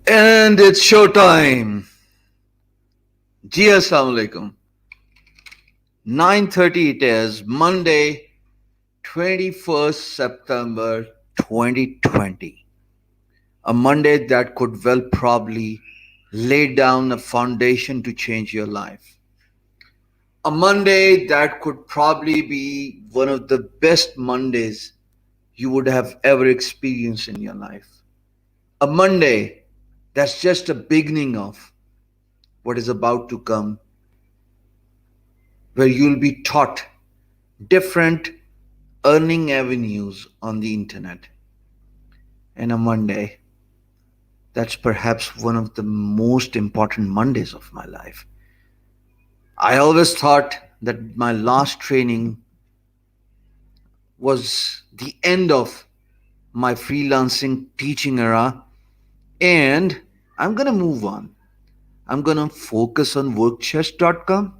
And it's showtime. Ji Assalamu alaikum. 9:30 it is, Monday, 21st September 2020. A Monday that could well probably lay down a foundation to change your life. A Monday that could probably be one of the best Mondays you would have ever experienced in your life. A Monday that's just a beginning of what is about to come, where you'll be taught different earning avenues on the internet. And a Monday that's perhaps one of the most important Mondays of my life. I always thought that my last training was the end of my freelancing teaching era, and I'm gonna move on. I'm gonna focus on workchest.com.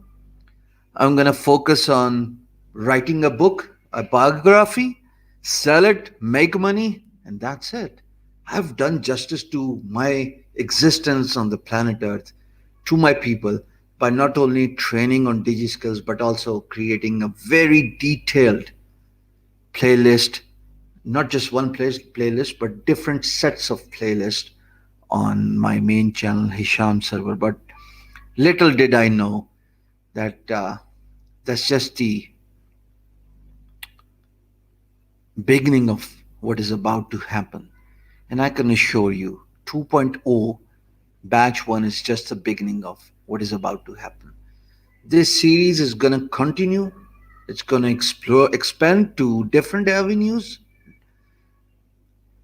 I'm gonna focus on writing a book, a biography, sell it, make money, and that's it. I've done justice to my existence on the planet Earth, to my people, by not only training on digi skills but also creating a very detailed playlist, not just one playlist, but different sets of playlists on my main channel, Hisham server. But little did I know that that's just the beginning of what is about to happen. And I can assure you, 2.0 batch 1 is just the beginning of what is about to happen. This series is going to continue. It's going to expand to different avenues.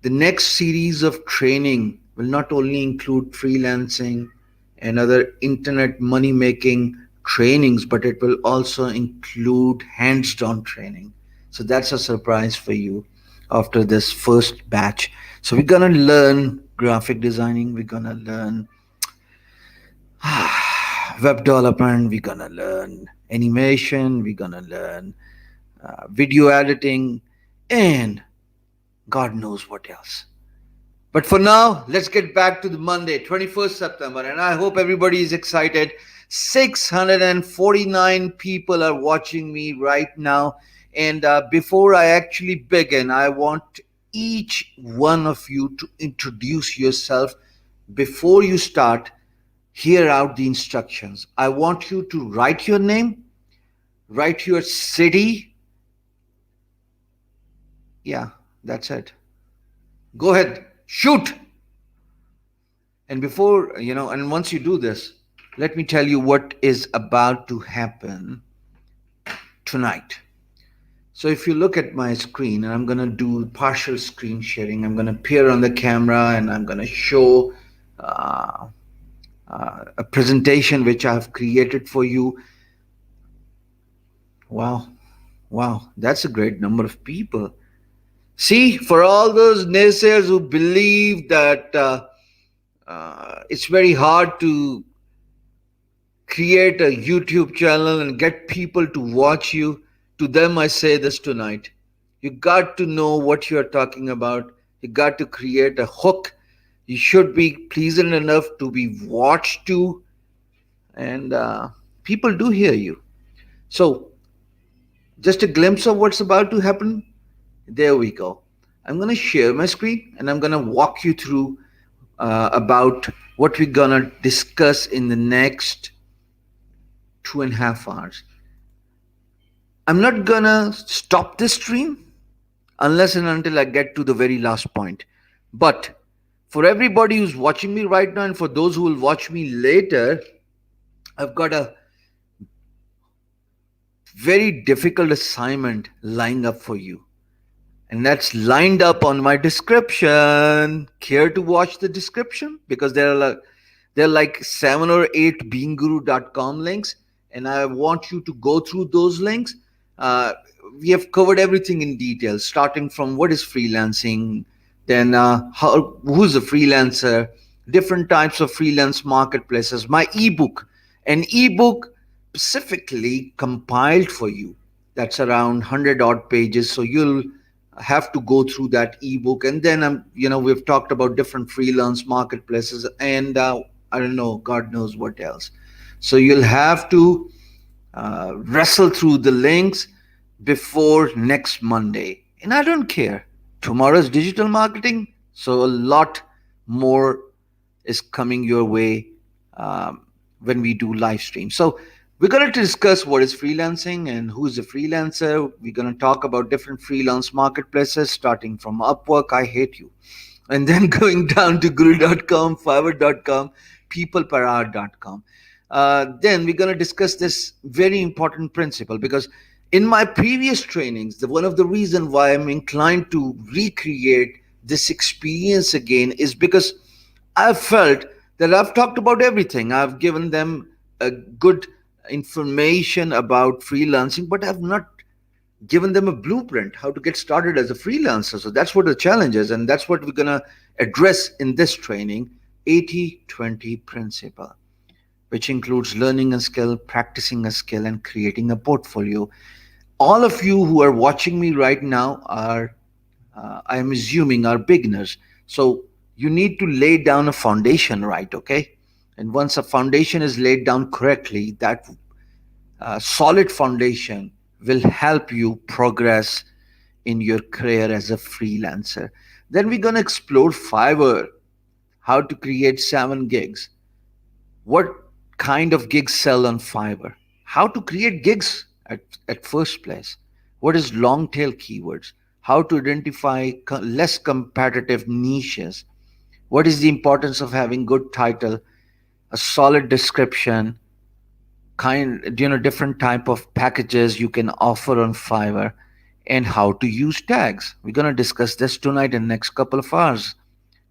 The next series of training will not only include freelancing and other internet money making trainings, but it will also include hands on training. So that's a surprise for you after this first batch. So we're going to learn graphic designing, we're going to learn web development, we're going to learn animation, we're going to learn video editing, and God knows what else. But for now, let's get back to the Monday, 21st September, and I hope everybody is excited. 649 people are watching me right now. And before I actually begin, I want each one of you to introduce yourself. Before you start, hear out the instructions. I want you to write your name, write your city. Yeah, that's it. Go ahead, shoot. And before, and once you do this, let me tell you what is about to happen tonight. So if you look at my screen, and I'm going to do partial screen sharing, I'm going to appear on the camera and I'm going to show a presentation which I've created for you. Wow, that's a great number of people. See, for all those naysayers who believe that it's very hard to create a YouTube channel and get people to watch you, to them I say this tonight. You got to know what you're talking about. You got to create a hook. You should be pleasant enough to be watched to, and people do hear you. So, just a glimpse of what's about to happen. There we go. I'm going to share my screen and I'm going to walk you through about what we're going to discuss in the next 2.5 hours. I'm not going to stop this stream unless and until I get to the very last point. But for everybody who's watching me right now and for those who will watch me later, I've got a very difficult assignment lined up for you. And that's lined up on my description. Care to watch the description? Because there are like 7 or 8 beangguru.com links, and I want you to go through those links. We have covered everything in detail, starting from what is freelancing, then who's a freelancer, different types of freelance marketplaces, my ebook, an ebook specifically compiled for you. That's around 100 odd pages. So you'll have to go through that ebook, and then we've talked about different freelance marketplaces, and I don't know, God knows what else. So you'll have to wrestle through the links before next Monday. And I don't care. Tomorrow's digital marketing, so a lot more is coming your way when we do live stream. So we're going to discuss what is freelancing and who is a freelancer. We're going to talk about different freelance marketplaces, starting from Upwork, I hate you, and then going down to guru.com, fiverr.com, peopleperhour.com. Then we're going to discuss this very important principle, because in my previous trainings, one of the reasons why I'm inclined to recreate this experience again is because I've felt that I've talked about everything. I've given them a good information about freelancing, but I've not given them a blueprint how to get started as a freelancer. So that's what the challenge is, and that's what we're going to address in this training: 80/20 principle, which includes learning a skill, practicing a skill, and creating a portfolio. All of you who are watching me right now are, I am assuming, are beginners. So you need to lay down a foundation, right? Okay. And once a foundation is laid down correctly, that solid foundation will help you progress in your career as a freelancer. Then we're going to explore Fiverr, how to create 7 gigs, what kind of gigs sell on Fiverr, how to create gigs at first place, what is long tail keywords, how to identify less competitive niches, what is the importance of having good title, a solid description, different type of packages you can offer on Fiverr, and how to use tags. We're going to discuss this tonight in the next couple of hours.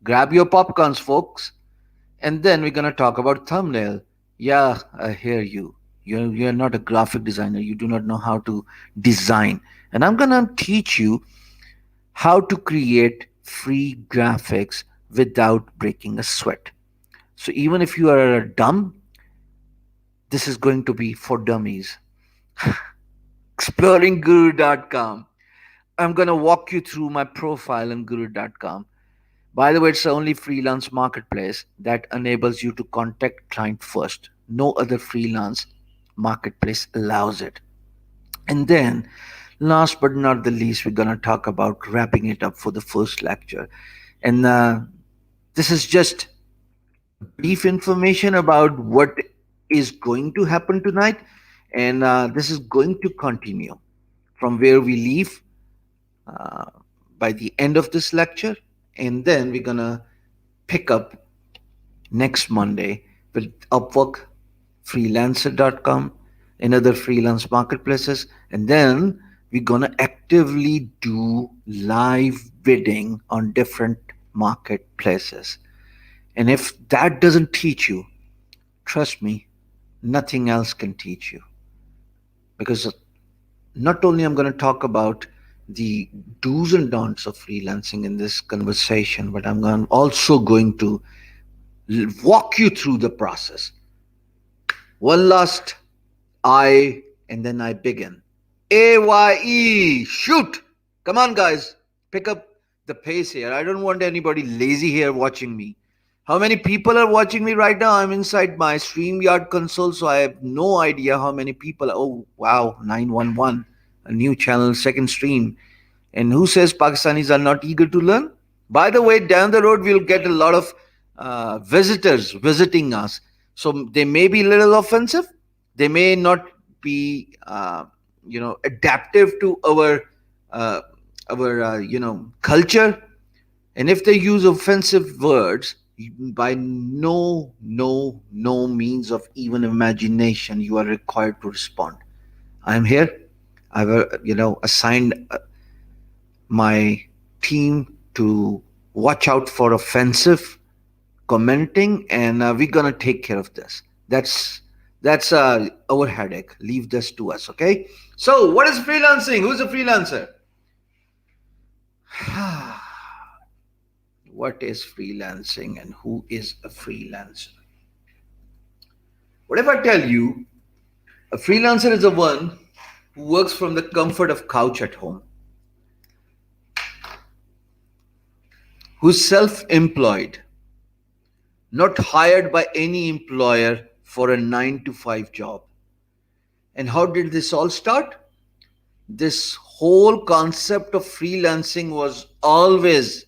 Grab your popcorns, folks. And then we're going to talk about thumbnail. Yeah, I hear you. You're not a graphic designer. You do not know how to design. And I'm going to teach you how to create free graphics without breaking a sweat. So even if you are dumb, this is going to be for dummies. Exploringguru.com. I'm going to walk you through my profile on guru.com. By the way, it's the only freelance marketplace that enables you to contact client first. No other freelance marketplace allows it. And then, last but not the least, we're going to talk about wrapping it up for the first lecture. And this is just brief information about what is going to happen tonight. And this is going to continue from where we leave uh, by the end of this lecture. And then we're going to pick up next Monday with Upwork, freelancer.com, and other freelance marketplaces. And then we're going to actively do live bidding on different marketplaces. And if that doesn't teach you, trust me, nothing else can teach you. Because not only I'm going to talk about the do's and don'ts of freelancing in this conversation, but also going to walk you through the process. One last I, and then I begin. AYE, shoot! Come on, guys, pick up the pace here. I don't want anybody lazy here watching me. How many people are watching me right now? I'm inside my StreamYard console, so I have no idea how many people. Oh, wow, 911, a new channel, second stream. And who says Pakistanis are not eager to learn? By the way, down the road, we'll get a lot of visitors visiting us. So they may be a little offensive. They may not be, adaptive to uh, our culture. And if they use offensive words, by no means of even imagination, you are required to respond. I am here. I've assigned my team to watch out for offensive commenting, and we're gonna take care of this. That's our headache. Leave this to us, okay? So, what is freelancing? Who's a freelancer? What is freelancing and who is a freelancer? What if I tell you a freelancer is the one who works from the comfort of couch at home? who's self employed, not hired by any employer for a 9 to 5 job. And how did this all start? This whole concept of freelancing was always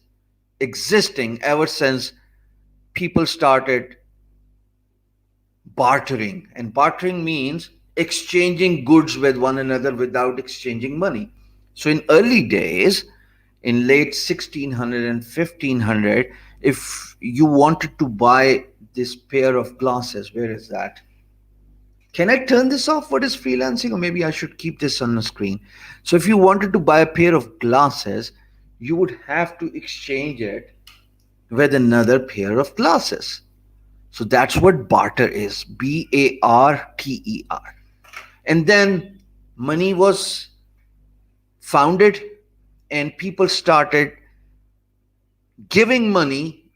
existing ever since people started bartering. And bartering means exchanging goods with one another without exchanging money. So in early days, in late 1600 and 1500, if you wanted to buy this pair of glasses, where is that? Can I turn this off? What is freelancing? Or maybe I should keep this on the screen. So if you wanted to buy a pair of glasses, you would have to exchange it with another pair of glasses. So that's what barter is, BARTER. And then money was founded, and people started giving money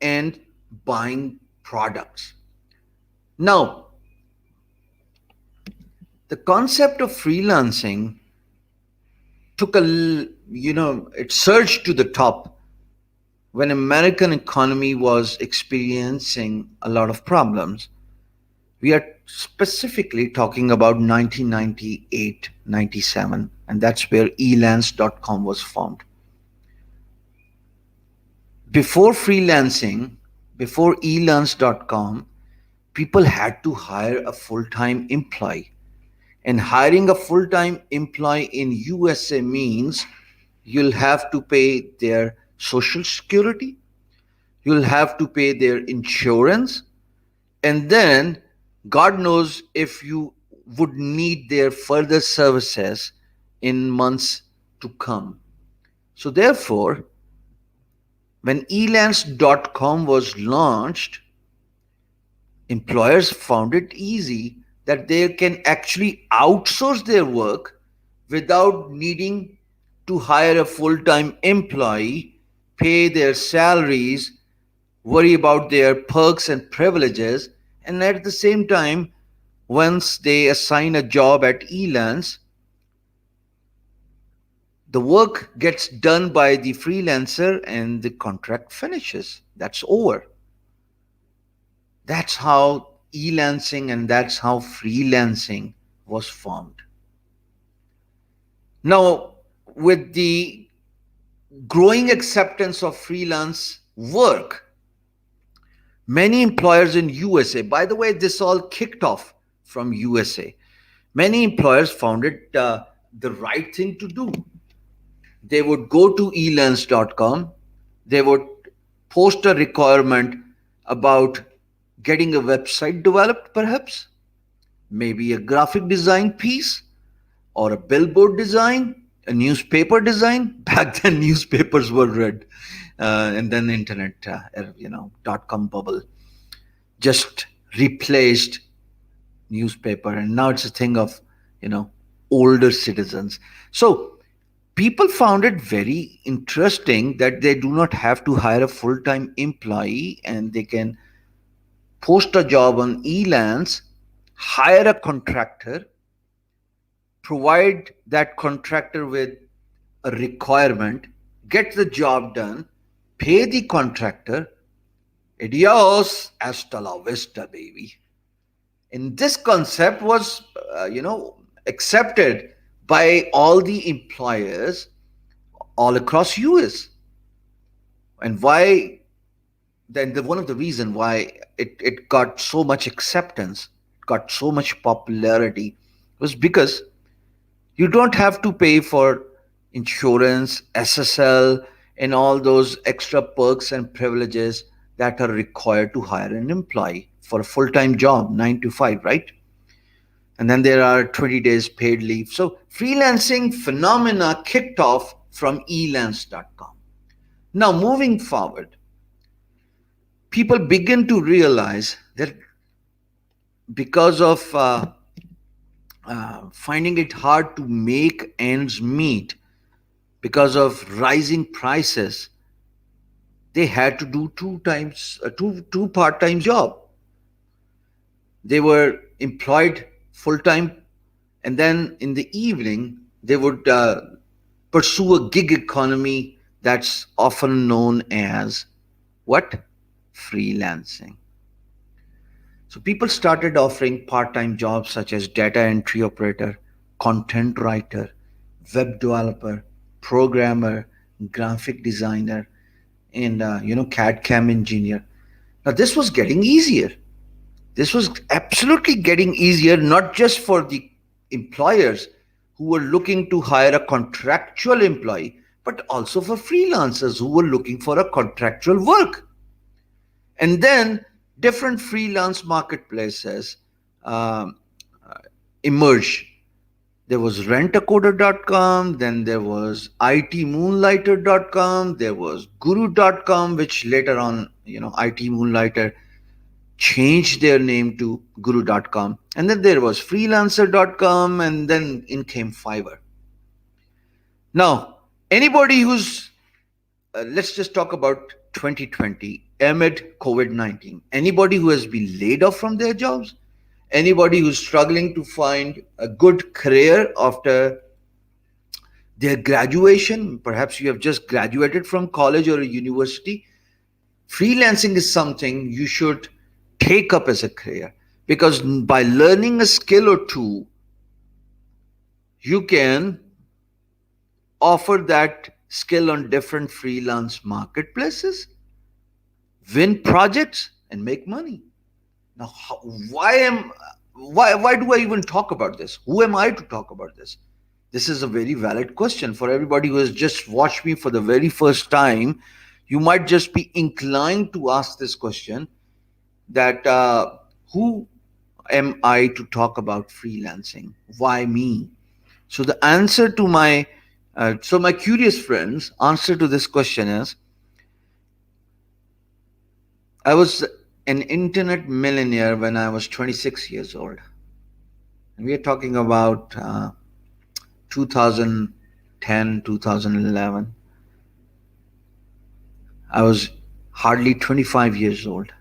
and buying products. Now, the concept of freelancing took it surged to the top when American economy was experiencing a lot of problems. We are specifically talking about 1998, 97, and that's where elance.com was formed. Before freelancing, before elance.com, people had to hire a full-time employee. And hiring a full-time employee in USA means you'll have to pay their social security, you'll have to pay their insurance, and then God knows if you would need their further services in months to come. So therefore, when elance.com was launched, employers found it easy that they can actually outsource their work without needing to hire a full time employee, pay their salaries, worry about their perks and privileges, and at the same time, once they assign a job at Elance, the work gets done by the freelancer and the contract finishes. That's over. That's how e-lancing and that's how freelancing was formed. Now, with the growing acceptance of freelance work, many employers in USA, by the way, this all kicked off from USA. Many employers found it the right thing to do. They would go to elance.com, they would post a requirement about getting a website developed, perhaps, maybe a graphic design piece, or a billboard design, a newspaper design. Back then, newspapers were read, and then the internet, .com bubble just replaced newspaper, and now it's a thing of older citizens. So people found it very interesting that they do not have to hire a full-time employee, and they can post a job on Elance, hire a contractor, provide that contractor with a requirement, get the job done, pay the contractor. Adios, hasta la vista, baby. And this concept was, accepted by all the employers all across US. And why? Then one of the reason why it got so much acceptance, got so much popularity, was because you don't have to pay for insurance, SSL, and all those extra perks and privileges that are required to hire an employee for a full-time job, 9 to 5, right? And then there are 20 days paid leave. So freelancing phenomena kicked off from elance.com. Now moving forward, people begin to realize that because of finding it hard to make ends meet, because of rising prices, they had to do two part-time job. They were employed full-time, and then in the evening they would pursue a gig economy That's often known as what? Freelancing. So people started offering part-time jobs such as data entry operator, content writer, web developer, programmer, graphic designer, and CAD CAM engineer. Now this was getting easier. This was absolutely getting easier, not just for the employers who were looking to hire a contractual employee, but also for freelancers who were looking for a contractual work. And then different freelance marketplaces um, emerged. There was rentacoder.com, then there was itmoonlighter.com, there was guru.com, which later on, IT Moonlighter changed their name to guru.com, and then there was freelancer.com, and then in came Fiverr. Now, anybody who's let's just talk about 2020 amid COVID-19. Anybody who has been laid off from their jobs, anybody who's struggling to find a good career after their graduation, perhaps you have just graduated from college or a university, freelancing is something you should take up as a career, because by learning a skill or two, you can offer that skill on different freelance marketplaces, win projects, and make money. Now, why do I even talk about this? Who am I to talk about this? This is a very valid question for everybody who has just watched me for the very first time. You might just be inclined to ask this question, that who am I to talk about freelancing? Why me? So the answer to my curious friends, answer to this question is, I was an internet millionaire when I was 26 years old. And we are talking about 2010, 2011. I was hardly 25 years old.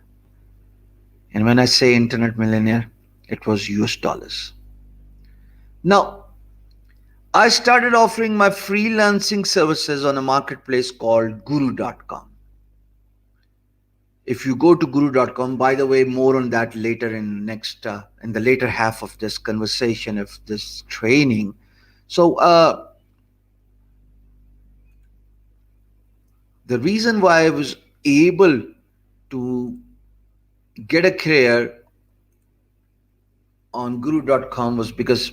And when I say internet millionaire, it was US dollars. Now, I started offering my freelancing services on a marketplace called guru.com. If you go to guru.com, by the way, more on that later in the later half of this conversation, of this training. So the reason why I was able to get a career on guru.com was because,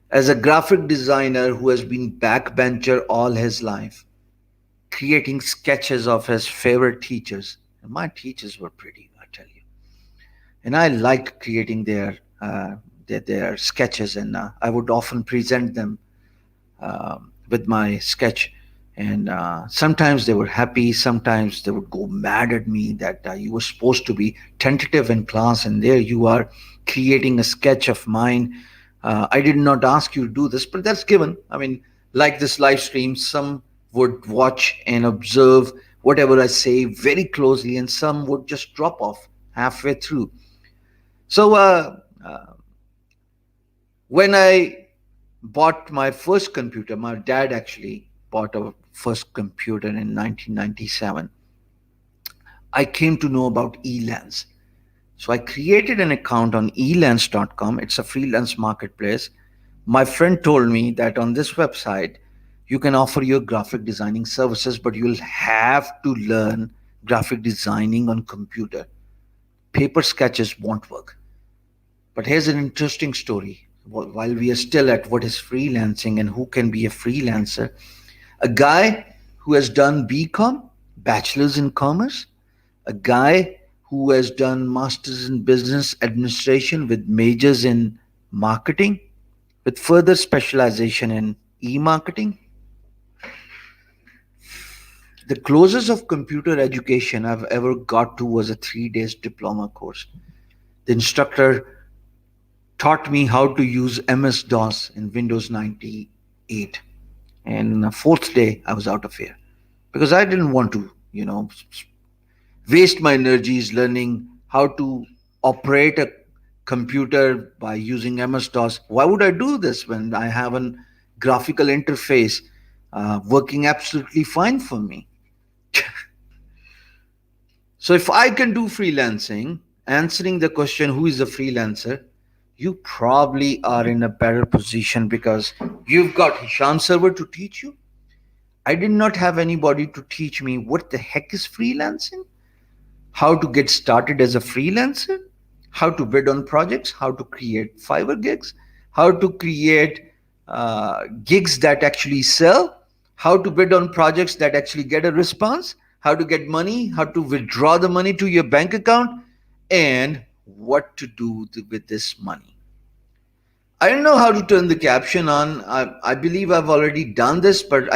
as a graphic designer who has been backbencher all his life, creating sketches of his favorite teachers, and my teachers were pretty, I tell you, and I liked creating their sketches, and I would often present them with my sketch. And sometimes they were happy, sometimes they would go mad at me that you were supposed to be tentative in class, and there you are creating a sketch of mine. I did not ask you to do this, but that's given. I mean, like this live stream, some would watch and observe whatever I say very closely, and some would just drop off halfway through. So when I bought my first computer, my dad actually bought a first computer in 1997. I came to know about Elance. So I created an account on elance.com. It's a freelance marketplace. My friend told me that on this website, you can offer your graphic designing services, but you'll have to learn graphic designing on computer. Paper sketches won't work. But here's an interesting story. While we are still at what is freelancing and who can be a freelancer, a guy who has done BCom, Bachelor's in Commerce, a guy who has done Masters in Business Administration with majors in marketing, with further specialization in e-marketing. The closest of computer education I've ever got to was a 3 days diploma course. The instructor taught me how to use MS-DOS in Windows 98. And the fourth day, I was out of here because I didn't want to, waste my energies learning how to operate a computer by using MS-DOS. Why would I do this when I have a graphical interface working absolutely fine for me. So if I can do freelancing, answering the question, who is a freelancer, you probably are in a better position because you've got Hisham Server to teach you. I did not have anybody to teach me what the heck is freelancing, how to get started as a freelancer, how to bid on projects, how to create Fiverr gigs, how to create gigs that actually sell, how to bid on projects that actually get a response, how to get money, how to withdraw the money to your bank account, and what to do with this money. I don't know how to turn the caption on. I believe I've already done this, but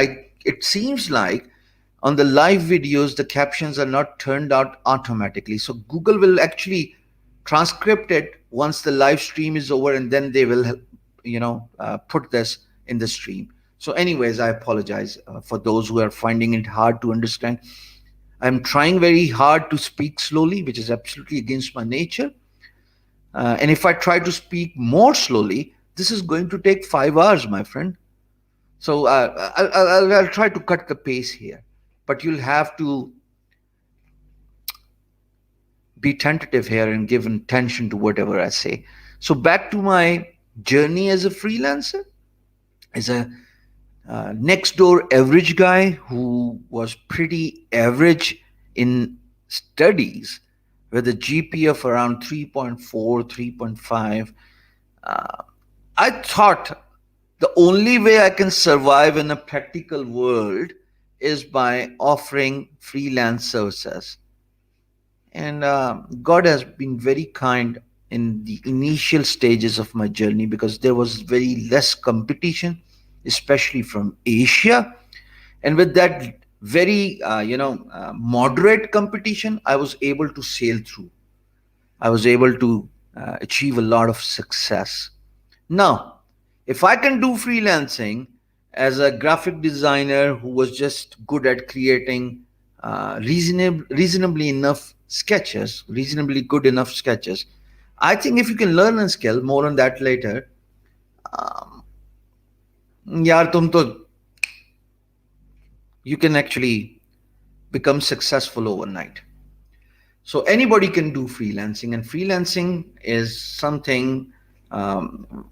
it seems like on the live videos the captions are not turned out automatically. So Google will actually transcript it once the live stream is over, and then they will, put this in the stream. So, anyways, I apologize for those who are finding it hard to understand. I'm trying very hard to speak slowly, which is absolutely against my nature. And if I try to speak more slowly, this is going to take 5 hours, my friend. So I'll try to cut the pace here, but you'll have to be tentative here and give attention to whatever I say. So back to my journey as a freelancer, as a next door average guy who was pretty average in studies with a GP of around 3.4, 3.5. I thought the only way I can survive in a practical world is by offering freelance services. And God has been very kind in the initial stages of my journey because there was very less competition, especially from Asia. And with that very, moderate competition, I was able to sail through. I was able to achieve a lot of success. Now, if I can do freelancing as a graphic designer who was just good at creating reasonably enough sketches, reasonably good enough sketches, I think if you can learn a skill, more on that later, यार तुम तो you can actually become successful overnight. So anybody can do freelancing, and freelancing is something, um,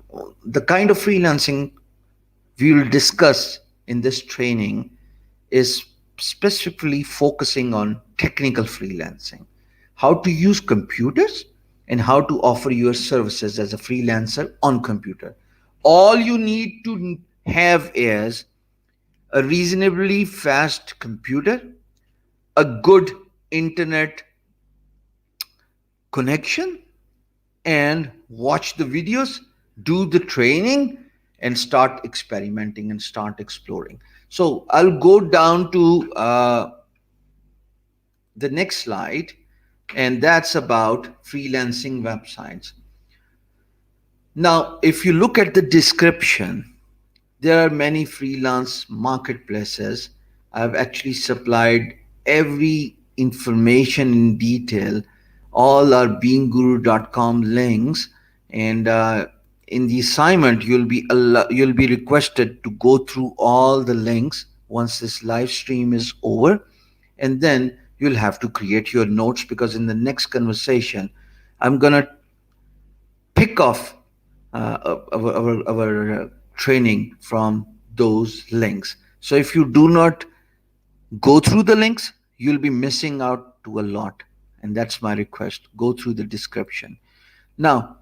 the kind of freelancing we will discuss in this training is specifically focusing on technical freelancing, how to use computers and how to offer your services as a freelancer on computer. All you need to have is a reasonably fast computer, a good internet connection, and watch the videos, do the training, and start experimenting and start exploring. So I'll go down to the next slide, and that's about freelancing websites. Now, if you look at the description, there are many freelance marketplaces. I've actually supplied every information in detail. All are beingguru.com links, and in the assignment, you'll be requested to go through all the links once this live stream is over, and then you'll have to create your notes because in the next conversation, I'm gonna pick off our training from those links. So if you do not go through the links, you'll be missing out to a lot. And that's my request. Go through the description. Now,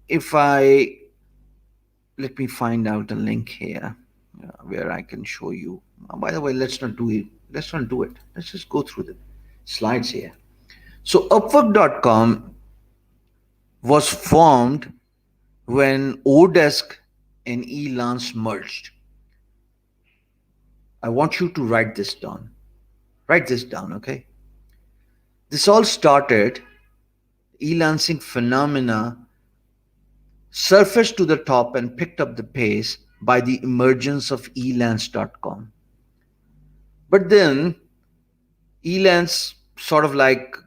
if I let me find out a link here where I can show you. By the way, let's not do it. Let's not do it. Let's just go through the slides here. So Upwork.com was formed when Odesk and Elance merged. I want you to write this down. Write this down, okay? This all started, e-lancing phenomena surfaced to the top and picked up the pace by the emergence of elance.com. But then Elance sort of like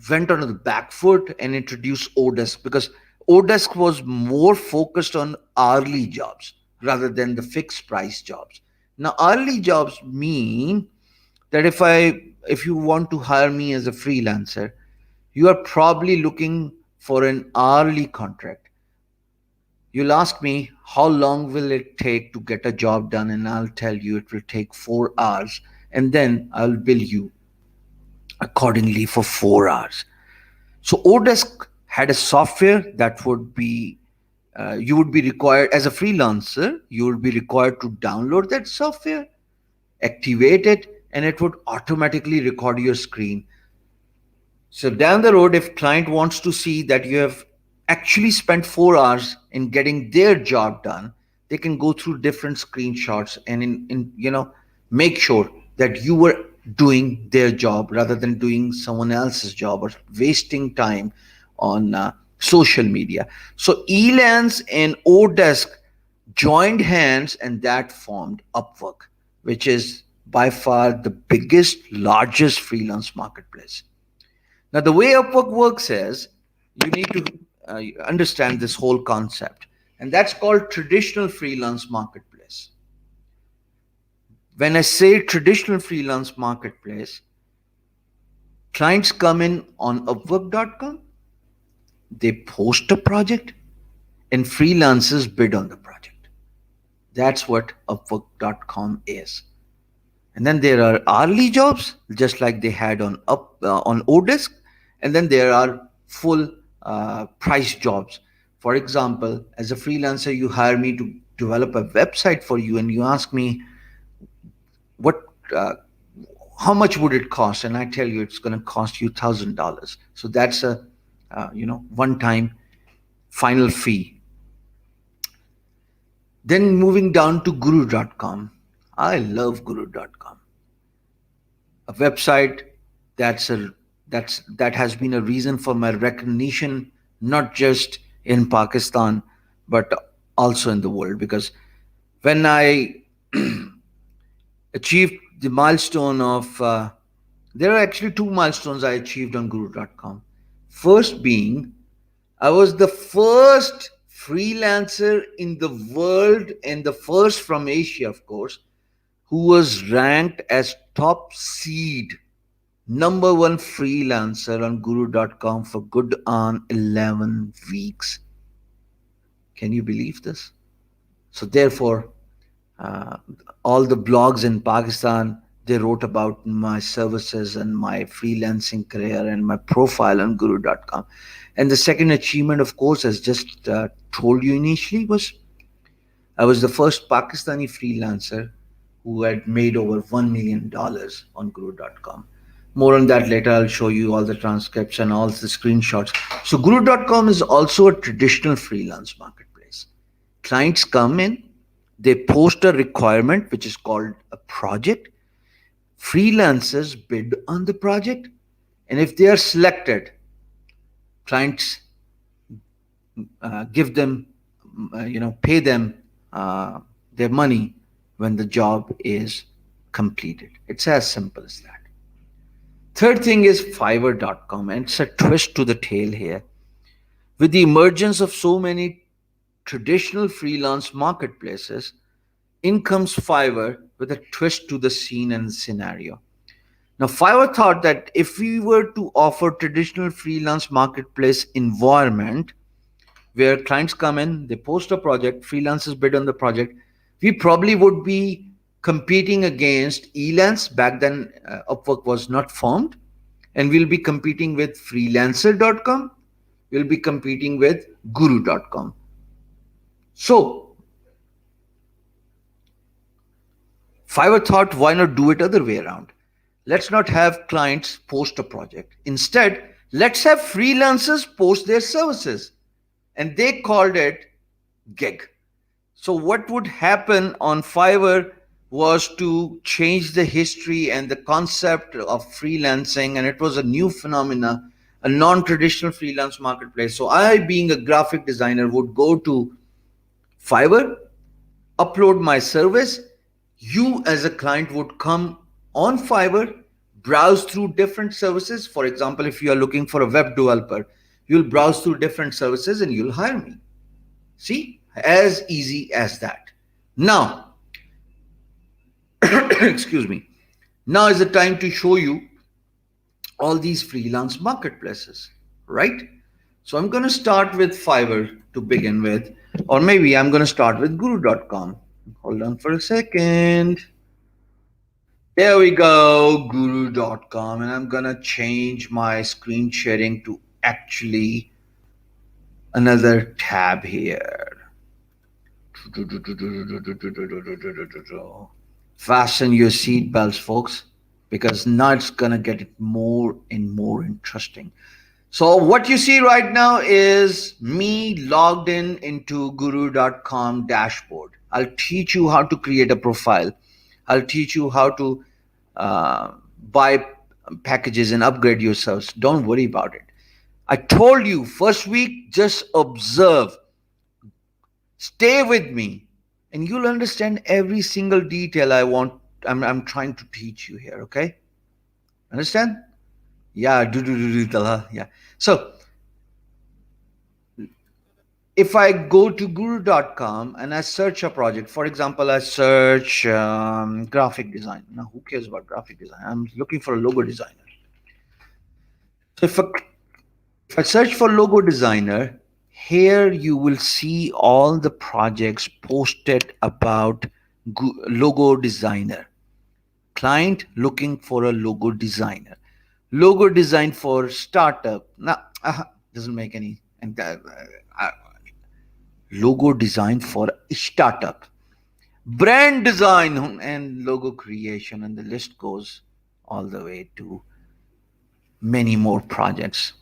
went on the back foot and introduced Odesk because Odesk was more focused on hourly jobs rather than the fixed price jobs. Now, hourly jobs mean that if you want to hire me as a freelancer, you are probably looking for an hourly contract. You'll ask me how long will it take to get a job done, and I'll tell you it will take 4 hours, and then I'll bill you accordingly for 4 hours. So Odesk had a software that would be you would be required as a freelancer. You would be required to download that software, activate it, and it would automatically record your screen. So down the road, if client wants to see that you have actually spent 4 hours in getting their job done, they can go through different screenshots and make sure that you were doing their job rather than doing someone else's job or wasting time on social media. So Elance and Odesk joined hands and that formed Upwork, which is by far the biggest, largest freelance marketplace. Now, the way Upwork works is you need to understand this whole concept, and that's called traditional freelance marketplace. When I say traditional freelance marketplace, clients come in on Upwork.com, they post a project, and freelancers bid on the project. That's what Upwork.com is. And then there are hourly jobs, just like they had on Odesk, and then there are full price jobs. For example, as a freelancer, you hire me to develop a website for you, and you ask me what how much would it cost, and I tell you it's going to cost you $1,000. So that's a one time final fee. Then moving down to Guru.com. I love Guru.com, a website that's a that has been a reason for my recognition, not just in Pakistan but also in the world. Because when I achieved the milestone of there are actually two milestones I achieved on Guru.com. First being, I was the first freelancer in the world, and the first from Asia, of course, who was ranked as top seed number one freelancer on Guru.com for good on 11 weeks. Can you believe this? So, therefore, uh, all the blogs in Pakistan, they wrote about my services and my freelancing career and my profile on Guru.com. And the second achievement, of course, as just told you initially, was I was the first Pakistani freelancer who had made over $1 million on Guru.com. More on that later. I'll show you all the transcripts and all the screenshots. So, Guru.com is also a traditional freelance marketplace. Clients come in, they post a requirement which is called a project. Freelancers bid on the project, and if they are selected, clients give them, pay them their money when the job is completed. It's as simple as that. Third thing is Fiverr.com, and it's a twist to the tail here. With the emergence of so many traditional freelance marketplaces, in comes Fiverr with a twist to the scene and scenario. Now, Fiverr thought that if we were to offer traditional freelance marketplace environment where clients come in, they post a project, freelancers bid on the project, we probably would be competing against Elance. Back then, Upwork was not formed, and we'll be competing with freelancer.com. We'll be competing with guru.com. So, Fiverr thought, why not do it other way around? Let's not have clients post a project. Instead, let's have freelancers post their services. And they called it gig. So what would happen on Fiverr was to change the history and the concept of freelancing, and it was a new phenomena, a non-traditional freelance marketplace. So I, being a graphic designer, would go to Fiverr, upload my service. You as a client would come on Fiverr, browse through different services. For example, if you are looking for a web developer, you'll browse through different services and you'll hire me. See, as easy as that. Now, Excuse me. Now is the time to show you all these freelance marketplaces, right? So I'm going to start with Fiverr to begin with, or maybe I'm going to start with guru.com. Hold on for a second. There we go, guru.com, and I'm going to change my screen sharing to actually another tab here. Fasten your seatbelts, folks, because now it's gonna get it more and more interesting. So what you see right now is me logged in into guru.com dashboard. I'll teach you how to create a profile. I'll teach you how to uh, buy packages and upgrade yourselves. Don't worry about it. I told you first week, just observe, stay with me, and you'll understand every single detail I'm trying to teach you here, okay? Understand? Yeah, do tala. Yeah. So if I go to guru.com and I search a project, for example, I search graphic design. Now, who cares about graphic design? I'm looking for a logo designer. So if I search for logo designer, here you will see all the projects posted about logo designer. Client looking for a logo designer. Logo design for startup. Now, doesn't make any. And logo design for startup. Brand design and logo creation, and the list goes all the way to many more projects.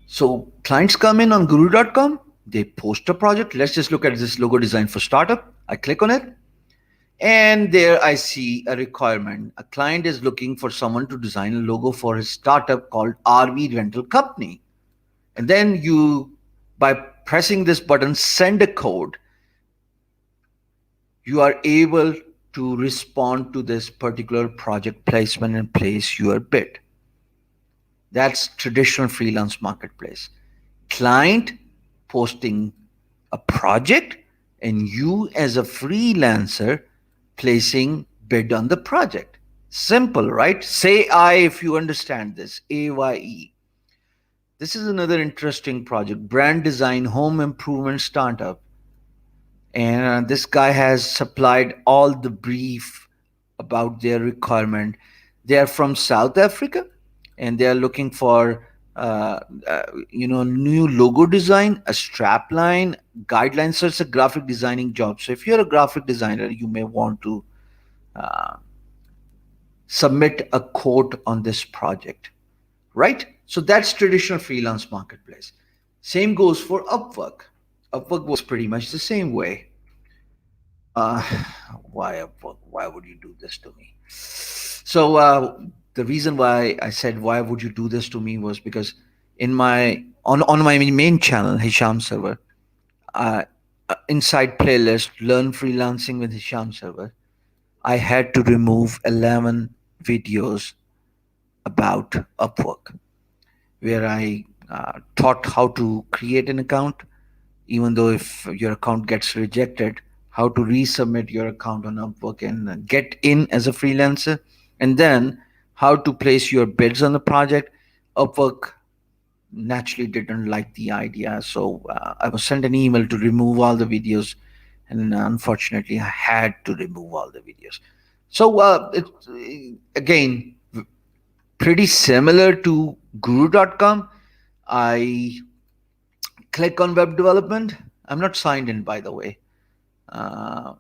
So clients come in on guru.com, they post a project. Let's just look at this logo design for startup. I click on it, and there I see a requirement. A client is looking for someone to design a logo for his startup called RV Rental Company. And then by pressing this button, send a code, you are able to respond to this particular project placement and place your bid. That's traditional freelance marketplace. Client posting a project and you as a freelancer placing bid on the project. Simple, right? Say I if you understand this. AYE. This is another interesting project. Brand design home improvement startup. And this guy has supplied all the brief about their requirement. They are from South Africa, and they are looking for new logo design, a strap line, guidelines. So it's a graphic designing job. So if you're a graphic designer, you may want to uh, submit a quote on this project, right? So that's traditional freelance marketplace. Same goes for Upwork. Upwork works pretty much the same way. Uh, why Upwork? Why would you do this to me? So the reason why I said why would you do this to me was because in my on my main channel Hisham Server, uh, inside playlist Learn Freelancing with Hisham Server, I had to remove 11 videos about Upwork, where I taught how to create an account, even though if your account gets rejected, how to resubmit your account on Upwork and get in as a freelancer, and then how to place your bids on the project. Upwork naturally didn't like the idea, so I was sent an email to remove all the videos, and unfortunately, I had to remove all the videos. So it's again pretty similar to Guru.com. I click on web development. I'm not signed in, by the way. uh,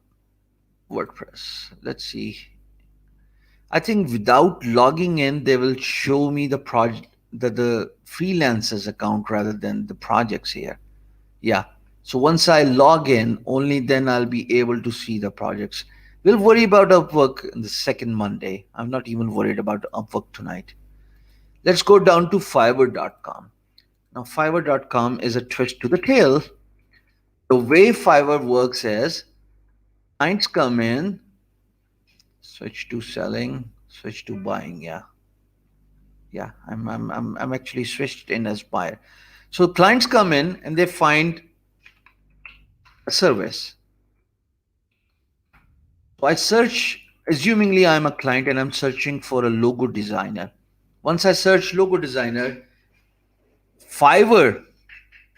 WordPress. Let's see. I think without logging in, they will show me the project, the freelancers account rather than the projects here. Yeah. So once I log in, only then I'll be able to see the projects. We'll worry about Upwork in the second Monday. I'm not even worried about Upwork tonight. Let's go down to Fiverr.com. Now, Fiverr.com is a twist to the tail. The way Fiverr works is clients come in, switch to selling, switch to buying. Yeah, I'm actually switched in as buyer. So clients come in and they find a service. So I search, assumingly I'm a client and I'm searching for a logo designer. Once I search logo designer, Fiverr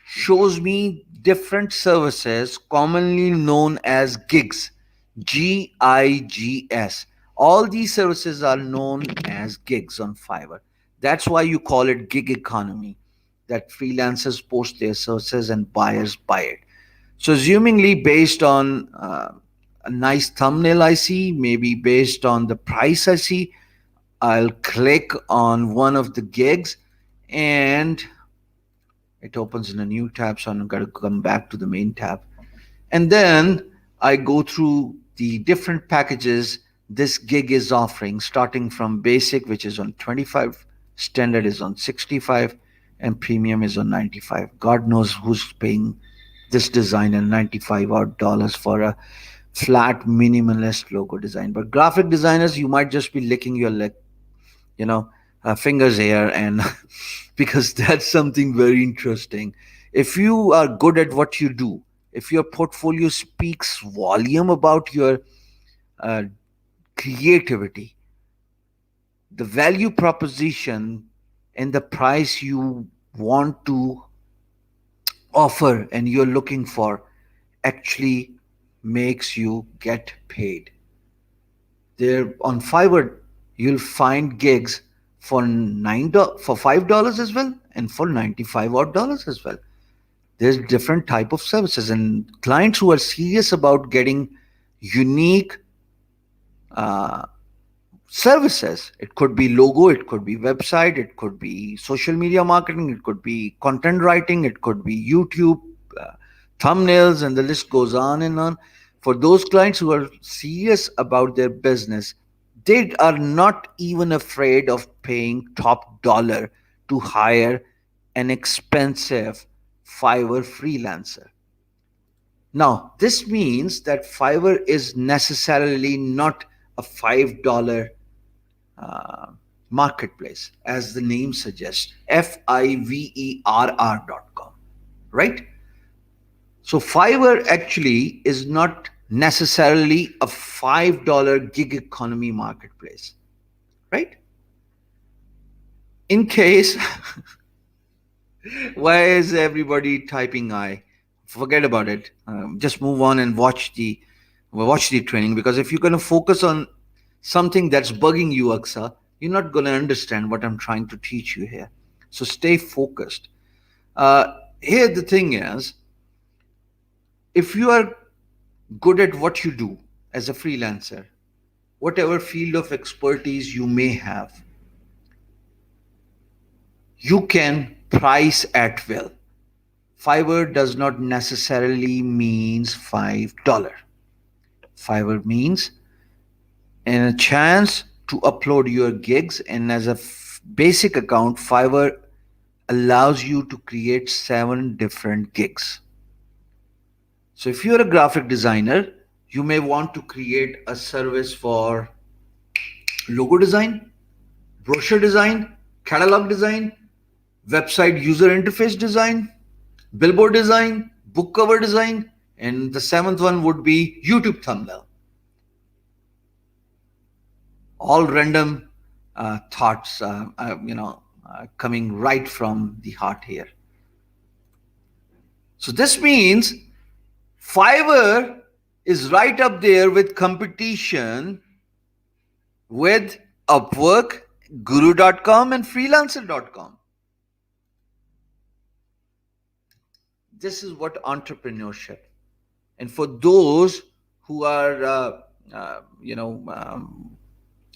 shows me different services commonly known as gigs. GIGS. All these services are known as gigs on Fiverr. That's why you call it gig economy, that freelancers post their services and buyers buy it. So, assumingly, based on a nice thumbnail I see, maybe based on the price I see, I'll click on one of the gigs and it opens in a new tab. So, I'm going to come back to the main tab. And then I go through the different packages this gig is offering, starting from basic, which is on 25, standard is on 65, and premium is on 95. God knows who's paying this designer 95 odd dollars for a flat minimalist logo design. But graphic designers, you might just be licking your you know fingers here, and because that's something very interesting. If you are good at what you do, if your portfolio speaks volume about your uh, creativity, the value proposition, and the price you want to offer and you're looking for actually makes you get paid. There on Fiverr, you'll find gigs for for $5 as well, and for 95 odd dollars as well. There's different type of services, and clients who are serious about getting unique uh, services. It could be logo, it could be website, it could be social media marketing, it could be content writing, it could be YouTube, uh, thumbnails, and the list goes on and on. For those clients who are serious about their business, they are not even afraid of paying top dollar to hire an expensive Fiverr freelancer. Now, this means that Fiverr is necessarily not a $5 uh, marketplace, as the name suggests, Fiverr.com, right? So Fiverr actually is not necessarily a $5 gig economy marketplace, right? In case, why is everybody typing I? Forget about it. Just move on and watch the training, because if you're going to focus on something that's bugging you, Aksa, you're not going to understand what I'm trying to teach you here. So stay focused. Here, the thing is, if you are good at what you do as a freelancer, whatever field of expertise you may have, you can price at will. Fiverr does not necessarily means $5. Fiverr means and a chance to upload your gigs, and as a basic account, Fiverr allows you to create 7 different gigs. So if you're a graphic designer, you may want to create a service for logo design, brochure design, catalog design, website user interface design, billboard design, book cover design, and the 7th one would be YouTube thumbnail. All random thoughts, coming right from the heart here. So this means Fiverr is right up there with competition with Upwork, Guru.com, and Freelancer.com. This is what entrepreneurship. And for those who are,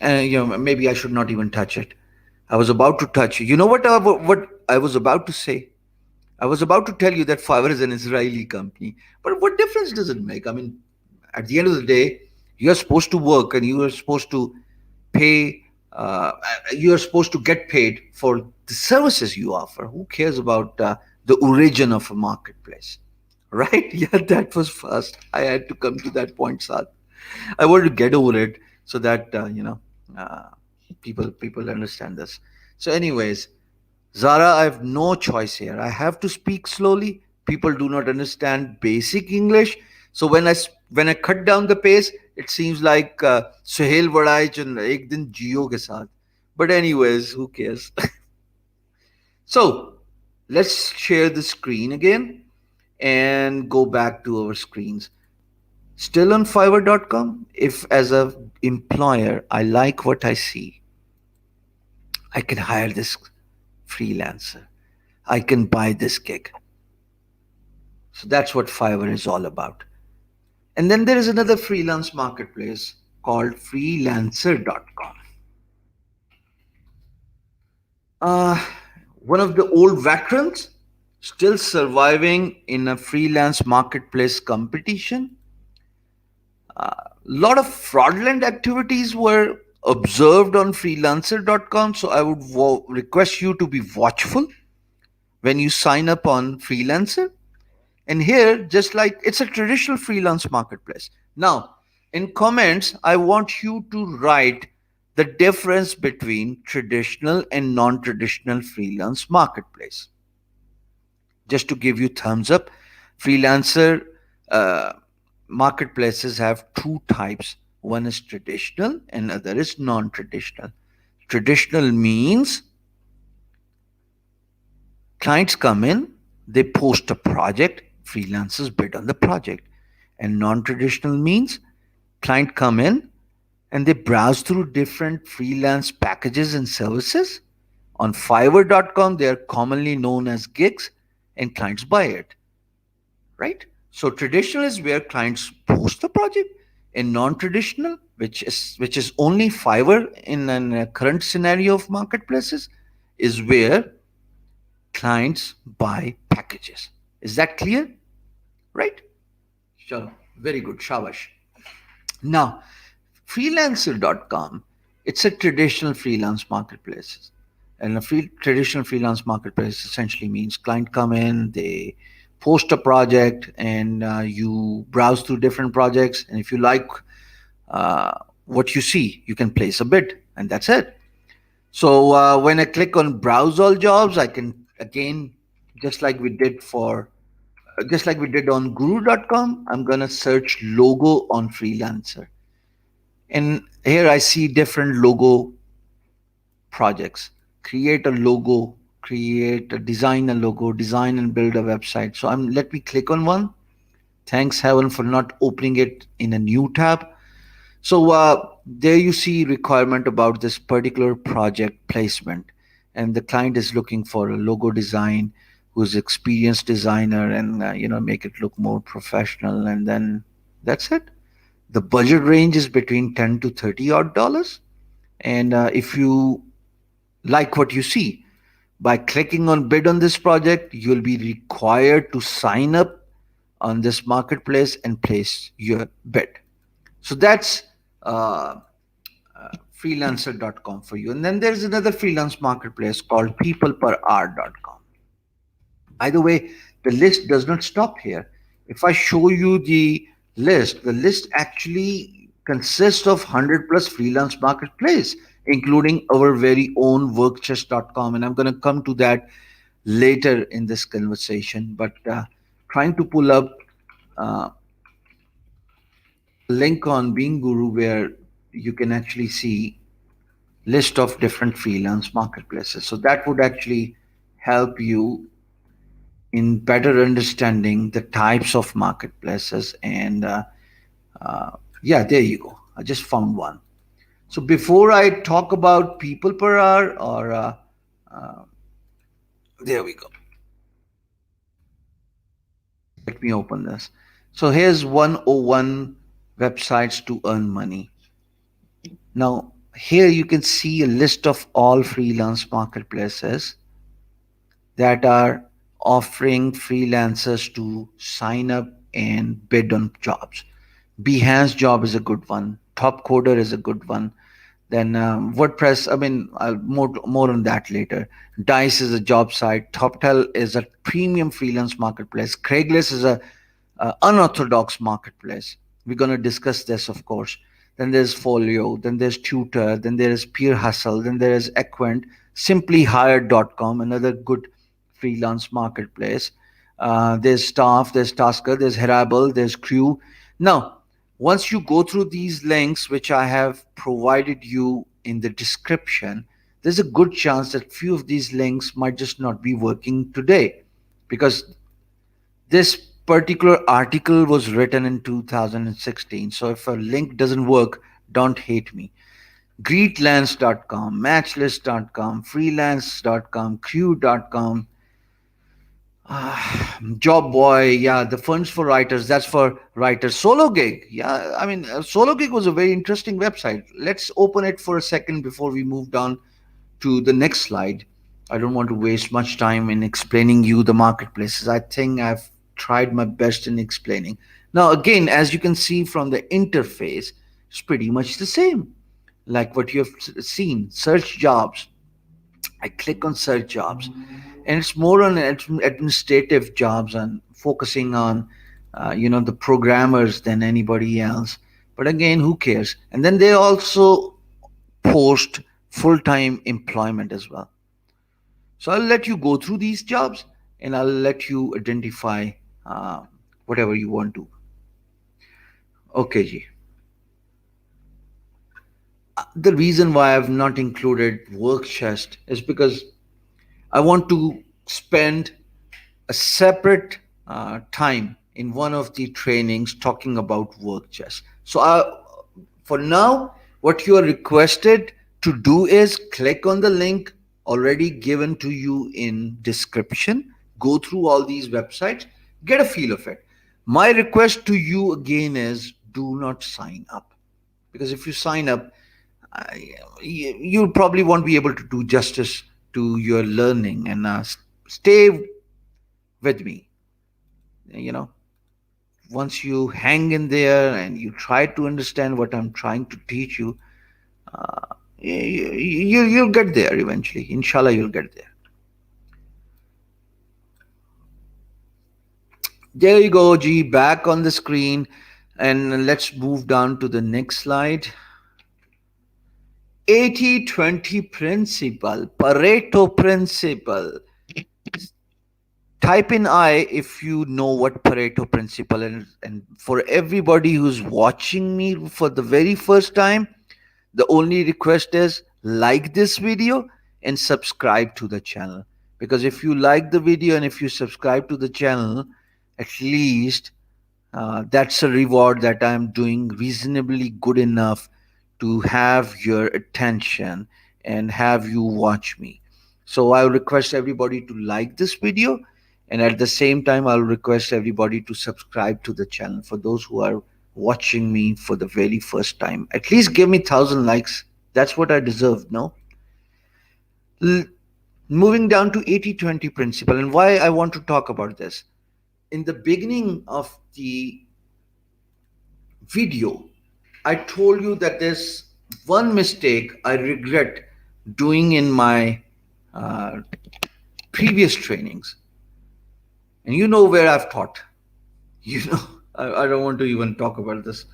maybe I should not even touch it. I was about to touch. You know what I was about to say? I was about to tell you that Fiverr is an Israeli company. But what difference does it make? I mean, at the end of the day, you're supposed to work and you are supposed to pay, you are supposed to get paid for the services you offer. Who cares about the origin of a marketplace? Right? Yeah, that was fast. I had to come to that point, Saad. I wanted to get over it so that, uh, people understand this. So, anyways, Zara, I have no choice here. I have to speak slowly. People do not understand basic English. So when I cut down the pace, It seems like Suhail बड़ा है चुन एक दिन जियो के साथ. But anyways, who cares? So let's share the screen again and go back to our screens. Still on Fiverr.com. If as a employer I like what I see, I can hire this freelancer. I can buy this gig. So that's what Fiverr is all about. And then there is another freelance marketplace called freelancer.com. Uh, One of the old veterans still surviving in a freelance marketplace competition. A lot of fraudulent activities were observed on freelancer.com, so I would request you to be watchful when you sign up on freelancer. And here, just like it's a traditional freelance marketplace. Now, in comments, I want you to write the difference between traditional and non-traditional freelance marketplace. Just to give you thumbs up, freelancer uh, marketplaces have two types. One is traditional and other is non-traditional. Traditional means clients come in, they post a project, freelancers bid on the project. And non-traditional means client come in and they browse through different freelance packages and services. On Fiverr.com, they are commonly known as gigs, and clients buy it, right? So traditional is where clients post the project, and non-traditional, which is only Fiverr in a current scenario of marketplaces, is where clients buy packages. Is that clear? Right? Sure. Very good. Shabash. Now, freelancer.com, it's a traditional freelance marketplace. And a traditional freelance marketplace essentially means client come in, they post a project, and you browse through different projects. And if you like uh, what you see, you can place a bid, and that's it. So when I click on browse all jobs, I can again, just like we did for just like we did on guru.com, I'm going to search logo on freelancer. And here I see different logo projects. Create a logo, create a design a logo, design and build a website. So I'm let me click on one. Thanks heaven for not opening it in a new tab. So there you see requirement about this particular project placement, and the client is looking for a logo design, who's experienced designer, and make it look more professional. And then that's it. The budget range is between 10 to 30 odd dollars, and if you like what you see, by clicking on bid on this project, you'll be required to sign up on this marketplace and place your bid. So that's uh, freelancer.com for you. And then there's another freelance marketplace called peopleperhour.com. By the way, the list does not stop here. If I show you the list actually consists of 100 plus freelance marketplace, including our very own workchest.com. And I'm going to come to that later in this conversation. But trying to pull up uh, link on Being Guru where you can actually see list of different freelance marketplaces. So that would actually help you in better understanding the types of marketplaces. And yeah, there you go. I just found one. So before I talk about people per hour, or uh, there we go. Let me open this. So here's 101 websites to earn money. Now, here you can see a list of all freelance marketplaces that are offering freelancers to sign up and bid on jobs. Behance Job is a good one. Top Coder is a good one. Then WordPress. I mean, more on that later. Dice is a job site. TopTel is a premium freelance marketplace. Craigslist is a unorthodox marketplace. We're going to discuss this, of course. Then there's Folio. Then there's Tutor. Then there is Peer Hustle. Then there is Equent. SimplyHired.com, another good freelance marketplace. There's Staff. There's Tasker. There's Herable. There's Crew. Now, Once you go through these links, which I have provided you in the description, there's a good chance that few of these links might just not be working today, because this particular article was written in 2016. So if a link doesn't work, don't hate me. Greetlance.com, matchlist.com, freelance.com, crew.com, Job Boy, yeah, the funds for writers, that's for writers. Solo Gig, yeah, I mean, Solo Gig was a very interesting website. Let's open it for a second before we move down to the next slide. I don't want to waste much time in explaining you the marketplaces. I think I've tried my best in explaining. Now, again, as you can see from the interface, it's pretty much the same like what you have seen. Search jobs. I click on search jobs, and it's more on administrative jobs and focusing on, the programmers than anybody else. But again, who cares? And then they also post full-time employment as well. So I'll let you go through these jobs, and I'll let you identify uh, whatever you want to. Okay, Ji. The reason why I've not included work chest is because I want to spend a separate time in one of the trainings talking about work chess. So for now, what you are requested to do is click on the link already given to you in description, go through all these websites, get a feel of it. My request to you again is do not sign up, because if you sign up, you probably won't be able to do justice to your learning. And stay with me, you know once you hang in there and you try to understand what I'm trying to teach you, you'll get there eventually. Inshallah, you'll get there. There you go, G, back on the screen. And let's move down to the next slide. 80-20 principle, Pareto principle. Type in I if you know what Pareto principle is. And for everybody who's watching me for the very first time, the only request is like this video and subscribe to the channel. Because if you like the video and if you subscribe to the channel, at least that's a reward that I'm doing reasonably good enough to have your attention and have you watch me. So I'll request everybody to like this video, and at the same time I'll request everybody to subscribe to the channel. For those who are watching me for the very first time, at least give me 1,000 likes. That's what I deserve. No. L- Moving down to 80-20 principle, and why I want to talk about this. In the beginning of the video, I told you that there's one mistake I regret doing in my uh, previous trainings. And you know where I've taught. You know, I don't want to even talk about this.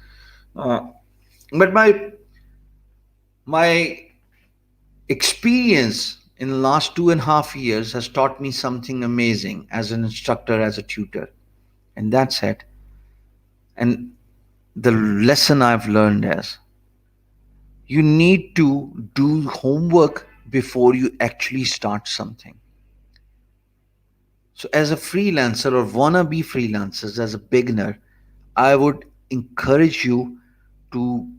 Uh, but my experience in the last 2.5 years has taught me something amazing as an instructor, as a tutor. And that's it. And the lesson I've learned is you need to do homework before you actually start something. So, as a freelancer or wannabe freelancers, as a beginner, I would encourage you to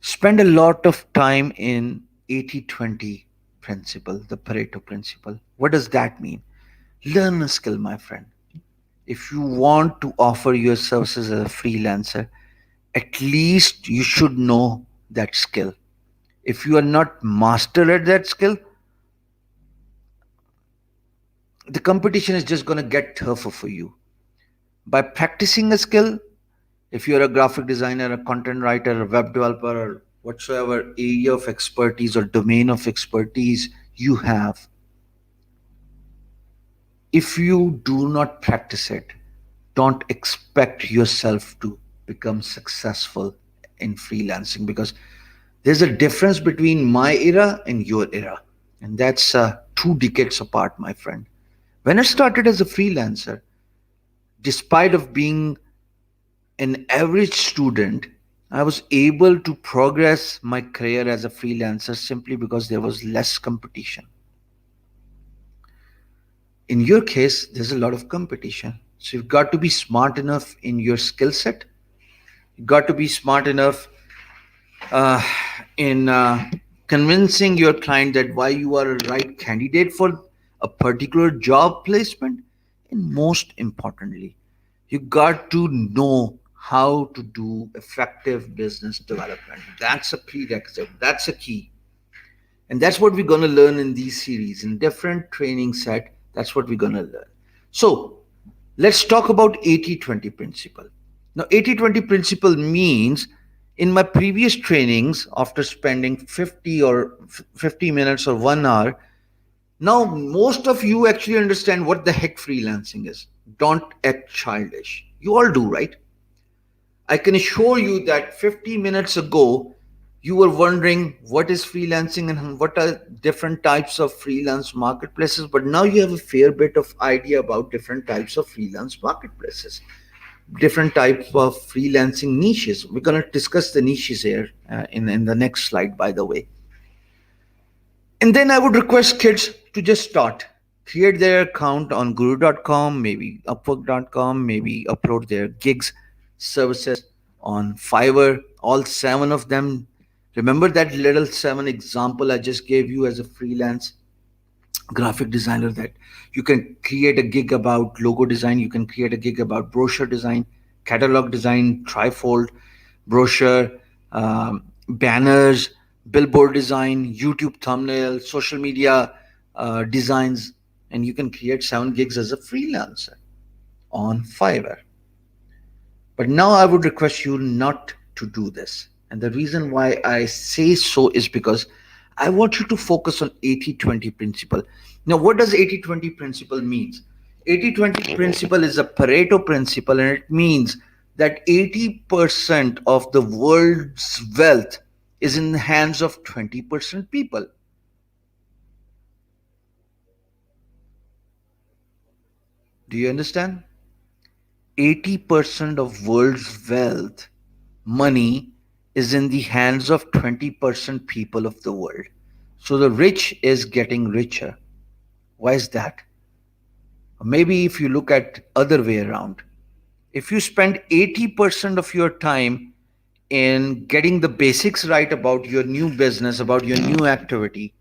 spend a lot of time in 80-20 principle, the Pareto principle. What does that mean? Learn a skill, my friend. If you want to offer your services as a freelancer, at least you should know that skill. If you are not master at that skill, the competition is just going to get tougher for you. By practicing a skill, if you're a graphic designer, a content writer, a web developer, or whatsoever area of expertise or domain of expertise you have, if you do not practice it, don't expect yourself to become successful in freelancing, because there's a difference between my era and your era, and that's 2 decades apart, my friend. When I started as a freelancer, despite of being an average student, I was able to progress my career as a freelancer simply because there was less competition. In your case, there's a lot of competition. So you've got to be smart enough in your skill set. You've got to be smart enough uh, in convincing your client that why you are a right candidate for a particular job placement. And most importantly, you got to know how to do effective business development. That's a prerequisite. That's a key. And that's what we're going to learn in these series in different training set. That's what we're going to learn. So let's talk about 80-20 principle. Now 80-20 principle means, in my previous trainings, after spending 50 minutes or 1 hour, now most of you actually understand what the heck freelancing is. Don't act childish. You all do, right? I can assure you that 50 minutes ago, you were wondering what is freelancing and what are different types of freelance marketplaces, but now you have a fair bit of idea about different types of freelance marketplaces, different types of freelancing niches. We're going to discuss the niches here in the next slide, by the way. And then I would request kids to just start, create their account on guru.com, maybe upwork.com, maybe upload their gigs, services on Fiverr, all 7 of them. Remember that little 7 example I just gave you as a freelance graphic designer, that you can create a gig about logo design, you can create a gig about brochure design, catalog design, trifold, brochure, banners, billboard design, YouTube thumbnail, social media designs, and you can create 7 gigs as a freelancer on Fiverr. But now I would request you not to do this. And the reason why I say so is because I want you to focus on 80-20 principle. Now, what does 80-20 principle means? 80-20 principle is a Pareto principle, and it means that 80% of the world's wealth is in the hands of 20% people. Do you understand? 80% of world's wealth, money, is in the hands of 20% people of the world. So the rich is getting richer. Why is that? Maybe if you look at other way around, if you spend 80% of your time in getting the basics right about your new business, about your new activity,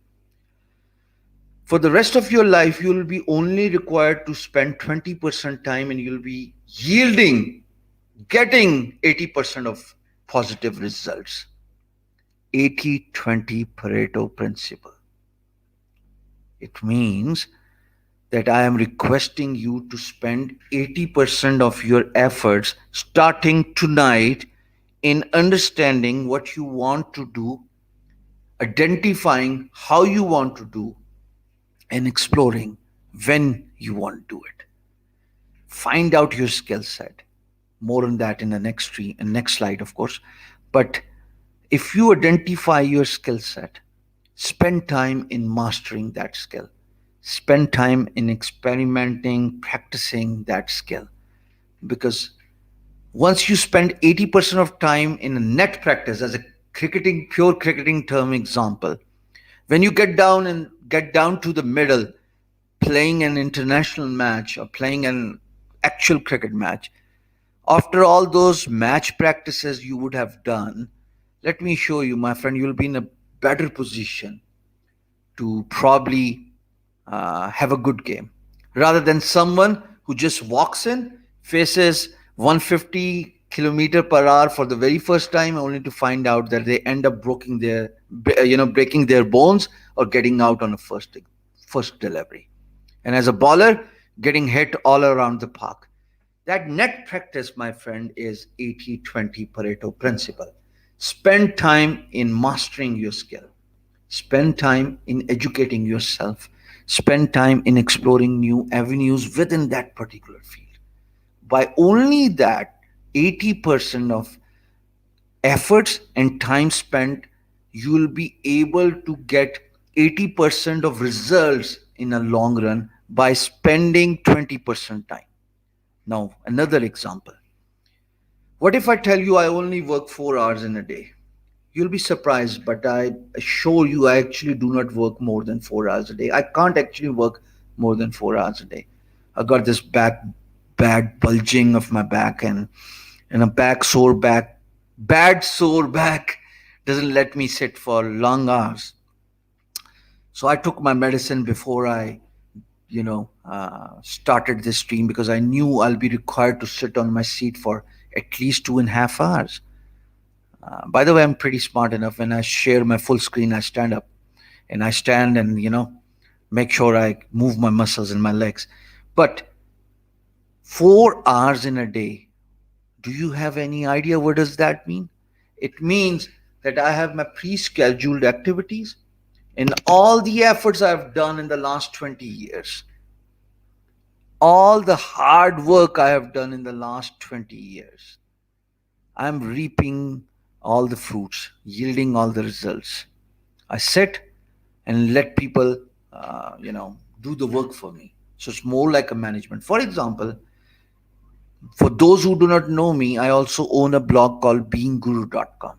for the rest of your life you will be only required to spend 20% time, and you'll be yielding, getting 80% of positive results. 80-20 Pareto principle. It means that I am requesting you to spend 80% of your efforts starting tonight in understanding what you want to do, identifying how you want to do, and exploring when you want to do it. Find out your skill set. More on that in the next slide, of course. But if you identify your skill set, spend time in mastering that skill. Spend time in experimenting, practicing that skill. Because once you spend 80% of time in a net practice, as a pure cricketing term example, when you get down to the middle, playing an international match or playing an actual cricket match, after all those match practices you would have done, let me show you, my friend, you'll be in a better position to probably have a good game, rather than someone who just walks in, faces 150 kilometer per hour for the very first time, only to find out that they end up breaking their bones or getting out on a first delivery, and as a bowler, getting hit all around the park. That net practice, my friend, is 80-20 Pareto principle. Spend time in mastering your skill. Spend time in educating yourself. Spend time in exploring new avenues within that particular field. By only that 80% of efforts and time spent, you will be able to get 80% of results in a long run by spending 20% time. Now, another example. What if I tell you I only work 4 hours in a day? You'll be surprised, but I assure you I actually do not work more than 4 hours a day. I can't actually work more than 4 hours a day. I got this bad bulging of my back, and a bad sore back doesn't let me sit for long hours. So I took my medicine before I started this stream, because I knew I'll be required to sit on my seat for at least 2.5 hours. By the way, I'm pretty smart enough. When I share my full screen, I stand up, and I stand and make sure I move my muscles in my legs. But 4 hours in a day, do you have any idea what does that mean? It means that I have my pre-scheduled activities and all the efforts I've done in the last 20 years, all the hard work I have done in the last 20 years. I'm reaping all the fruits, yielding all the results. I sit and let people, do the work for me. So it's more like a management. For example, for those who do not know me, I also own a blog called beingguru.com.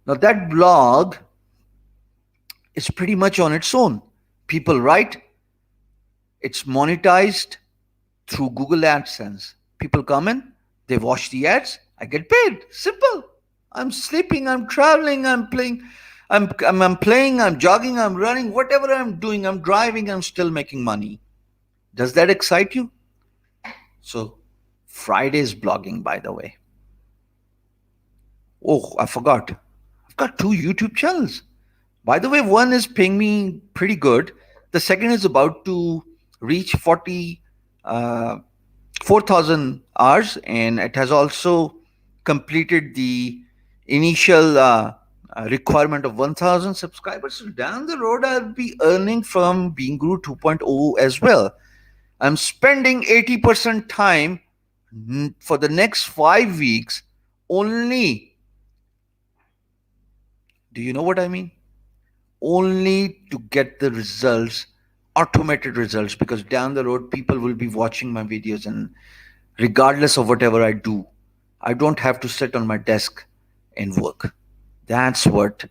Now, that blog is pretty much on its own. People write, it's monetized through Google AdSense. People come in, they watch the ads, I get paid. Simple. I'm sleeping, I'm traveling, I'm playing, I'm playing, I'm jogging, I'm running, whatever I'm doing, I'm driving, I'm still making money. Does that excite you? So, Friday's blogging, by the way. Oh, I forgot. I've got 2 YouTube channels. By the way, one is paying me pretty good. The second is about to reach 4,000 hours, and it has also completed the initial requirement of 1,000 subscribers. So down the road, I'll be earning from Being Guru 2.0 as well. I'm spending 80% time for the next 5 weeks only. Do you know what I mean? Only to get the results, automated results, because down the road people will be watching my videos, and regardless of whatever I do, I don't have to sit on my desk and work. That's what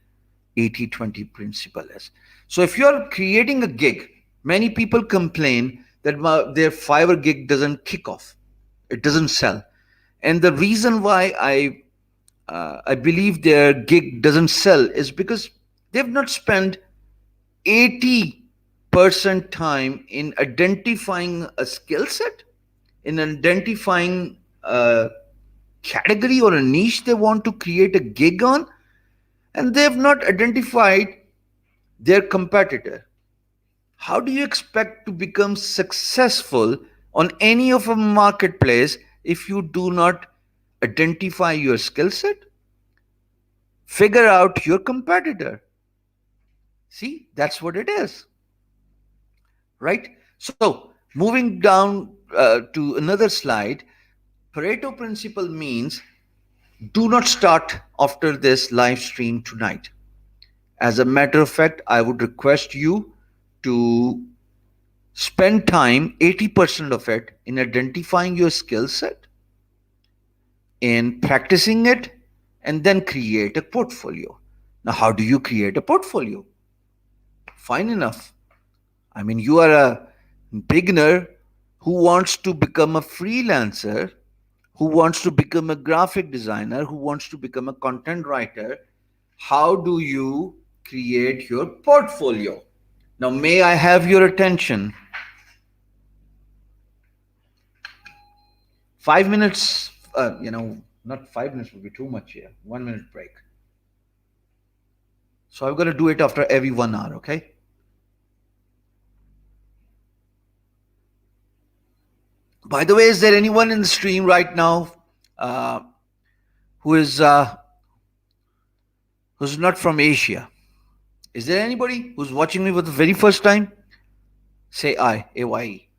80/20 principle is. So if you're creating a gig, many people complain that their Fiverr gig doesn't kick off, it doesn't sell. And the reason why I believe their gig doesn't sell is because they've not spent 80% time in identifying a skill set, in identifying a category or a niche they want to create a gig on, and they've not identified their competitor. How do you expect to become successful on any of a marketplace if you do not identify your skill set, figure out your competitor? See, that's what it is, right? So, moving down to another slide, Pareto Principle means do not start after this live stream tonight. As a matter of fact, I would request you to spend time, 80% of it, in identifying your skill set, in practicing it, and then create a portfolio. Now, how do you create a portfolio? Fine enough. I mean, you are a beginner who wants to become a freelancer, who wants to become a graphic designer, who wants to become a content writer. How do you create your portfolio? Now, may I have your attention? 5 minutes, not 5 minutes would be too much here. 1 minute break. So I'm going to do it after every 1 hour, okay? By the way, is there anyone in the stream right now uh, who is who's not from Asia? Is there anybody who's watching me for the very first time? Say I, AYE.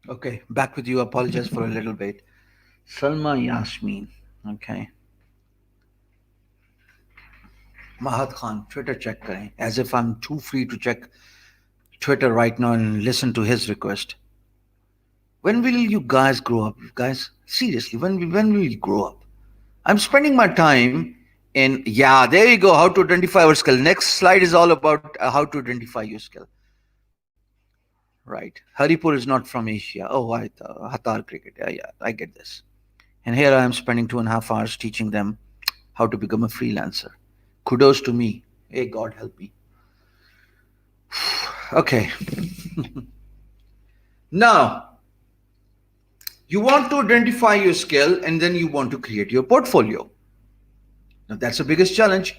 Okay, back with you. Apologize for a little bit. Salma Yasmin. Okay. Mahat Khan, Twitter check करें. As if I'm too free to check Twitter right now and listen to his request. When will you guys grow up, guys? Seriously, when will you grow up? I'm spending my time in, yeah, there you go, how to identify your skill. Next slide is all about how to identify your skill. Right. Haripur is not from Asia. Oh, Hatar cricket. Yeah, I get this. And here I am spending 2.5 hours teaching them how to become a freelancer. Kudos to me. Hey, God help me. Okay. Now, you want to identify your skill and then you want to create your portfolio. Now, that's the biggest challenge.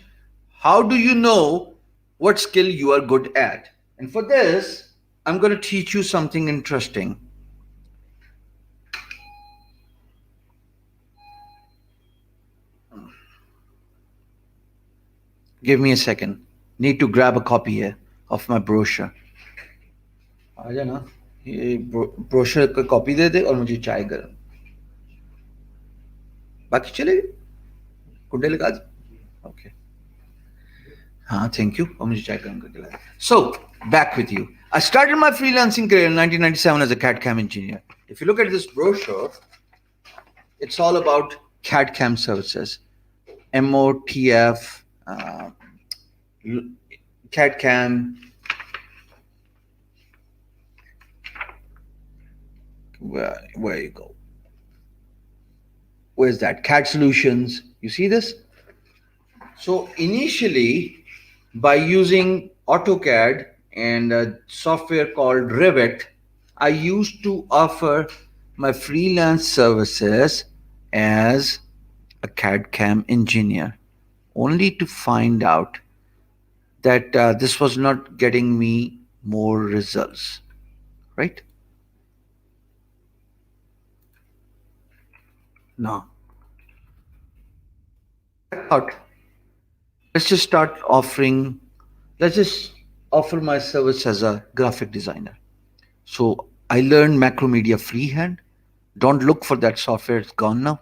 How do you know what skill you are good at? And for this, I'm going to teach you something interesting. Give me a second. Need to grab a copy here of my brochure. आ जाना ये brochure का copy दे दे और मुझे चाय गर्म बाकी चले कुंडे लगा दे ओके हाँ थैंक यू और मुझे चाय गर्म करके ला सो back with you. I started my freelancing career in 1997 as a CAD CAM engineer. If you look at this brochure, it's all about CAD CAM services, MOTF, CAD CAM. Where you go? Where's that? CAD solutions. You see this? So initially, by using AutoCAD and a software called Revit, I used to offer my freelance services as a CAD CAM engineer, only to find out that this was not getting me more results, right? No. I thought, let's just start offering, let's just offer my service as a graphic designer. So I learned Macromedia freehand. Don't look for that software, it's gone now.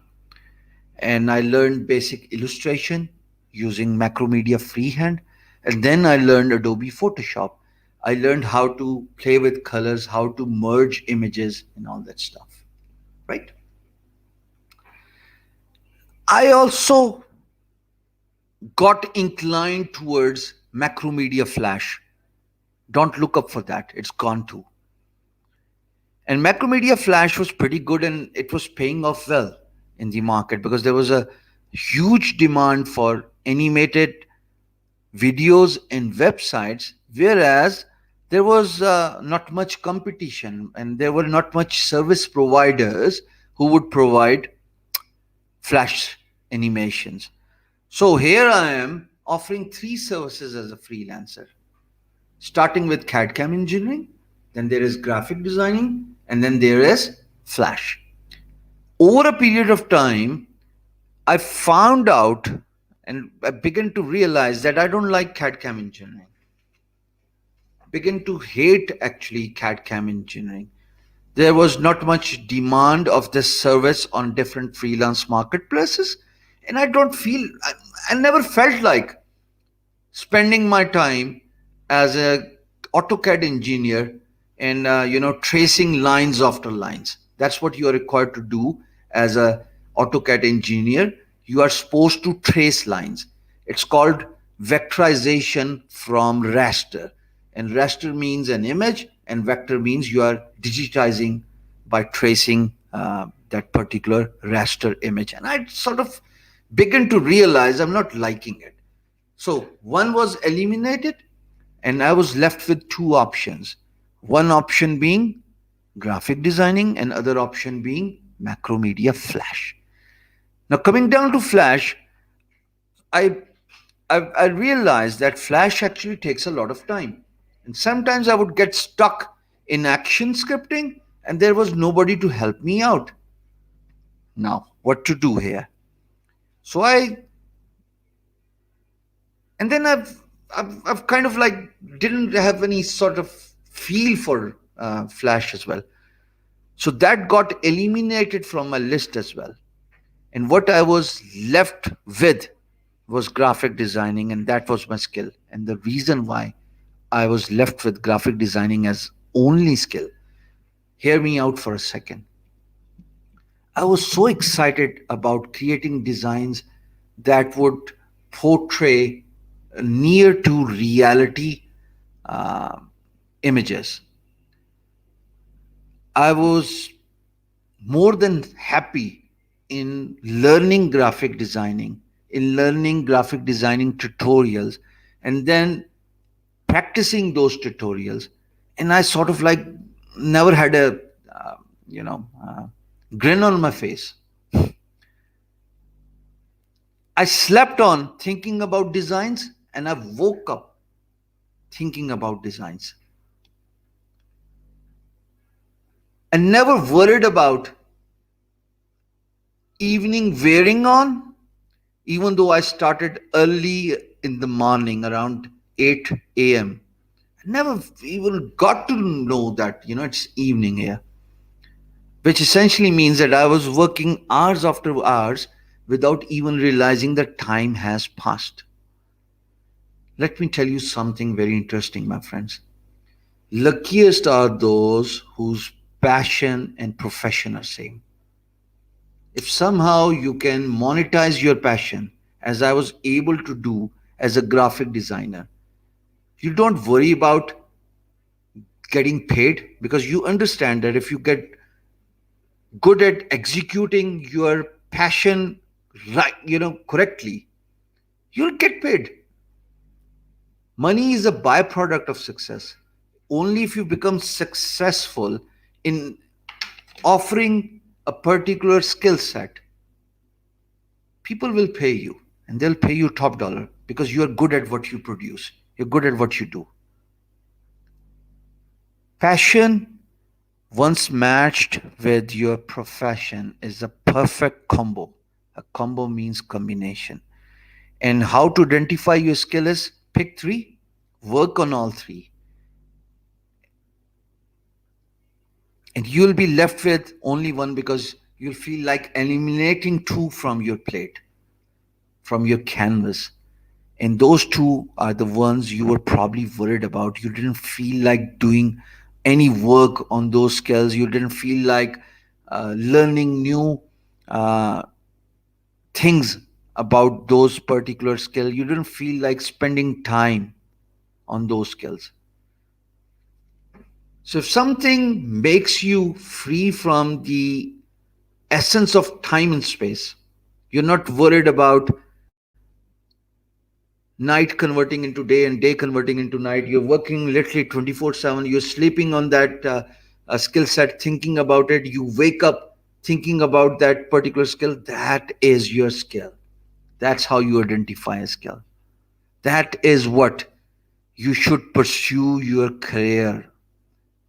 And I learned basic illustration using Macromedia freehand. And then I learned Adobe Photoshop. I learned how to play with colors, how to merge images, and all that stuff. Right? I also got inclined towards Macromedia Flash. Don't look up for that, it's gone too. And Macromedia Flash was pretty good and it was paying off well in the market because there was a huge demand for animated videos and websites, whereas there was not much competition and there were not much service providers who would provide Flash animations. So here I am offering 3 services as a freelancer, starting with CAD CAM engineering, then there is graphic designing, and then there is Flash. Over a period of time, I found out and I began to realize that I don't like CAD CAM engineering. I began to hate actually CAD CAM engineering. There was not much demand of this service on different freelance marketplaces, and I never felt like spending my time as a AutoCAD engineer and tracing lines after lines. That's what you are required to do as a AutoCAD engineer. You are supposed to trace lines. It's called vectorization from raster, and raster means an image and vector means you are digitizing by tracing that particular raster image. And I sort of began to realize I'm not liking it. So one was eliminated and I was left with 2 options. One option being graphic designing and other option being Macromedia Flash. Now coming down to Flash, I I realized that Flash actually takes a lot of time. And sometimes I would get stuck in action scripting and there was nobody to help me out. Now, what to do here? So and then I've kind of like didn't have any sort of feel for Flash as well. So that got eliminated from my list as well. And what I was left with was graphic designing, and that was my skill. And the reason why I was left with graphic designing as only skill. Hear me out for a second. I was so excited about creating designs that would portray near to reality uh, images. I was more than happy in learning graphic designing, in learning graphic designing tutorials, and then practicing those tutorials. And I sort of like never had a, uh, you know, uh, grin on my face. I slept on thinking about designs and I woke up thinking about designs and never worried about evening wearing on, even though I started early in the morning around 8 a.m. I never even got to know that, it's evening here, which essentially means that I was working hours after hours without even realizing that time has passed. Let me tell you something very interesting, my friends. Luckiest are those whose passion and profession are same. If somehow you can monetize your passion, as I was able to do as a graphic designer, you don't worry about getting paid because you understand that if you get good at executing your passion right, correctly, you'll get paid. Money is a byproduct of success. Only if you become successful in offering a particular skill set, people will pay you and they'll pay you top dollar because you're good at what you produce. You're good at what you do. Passion, once matched with your profession, is a perfect combo. A combo means combination. And how to identify your skill is pick three, work on all three, and you'll be left with only one because you'll feel like eliminating two from your plate, from your canvas. And those two are the ones you were probably worried about. You didn't feel like doing any work on those skills. You didn't feel like learning new uh, things about those particular skills. You didn't feel like spending time on those skills. So if something makes you free from the essence of time and space, you're not worried about night converting into day and day converting into night. You're working literally 24/7. You're sleeping on that skill set, thinking about it. You wake up thinking about that particular skill. That is your skill. That's how you identify a skill. That is what you should pursue your career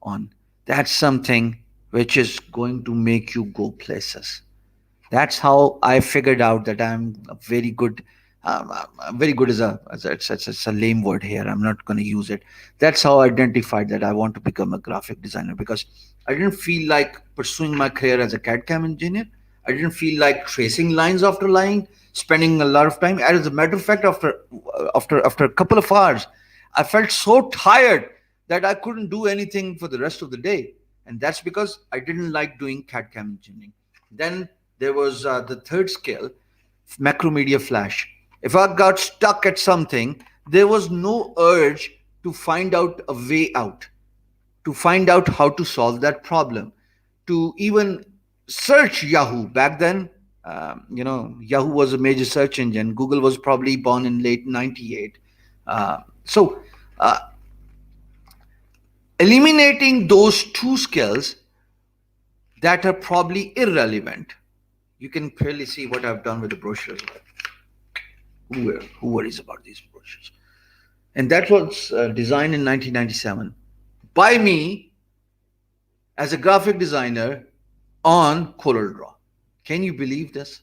on. That's something which is going to make you go places. That's how I figured out that I'm a very good. Very good is it's a lame word here. I'm not going to use it. That's how I identified that I want to become a graphic designer because I didn't feel like pursuing my career as a CAD CAM engineer. I didn't feel like tracing lines after line, spending a lot of time. As a matter of fact, after a couple of hours, I felt so tired that I couldn't do anything for the rest of the day, and that's because I didn't like doing CAD CAM engineering. Then there was the third skill, macromedia flash. If I got stuck at something, there was no urge to find out a way out, to find out how to solve that problem, to even search Yahoo. Back then, Yahoo was a major search engine. Google was probably born in late 98. So, uh, eliminating those two skills that are probably irrelevant. You can clearly see what I've done with the brochures. Who worries about these brochures? And that was designed in 1997 by me as a graphic designer on CorelDRAW. Can you believe this?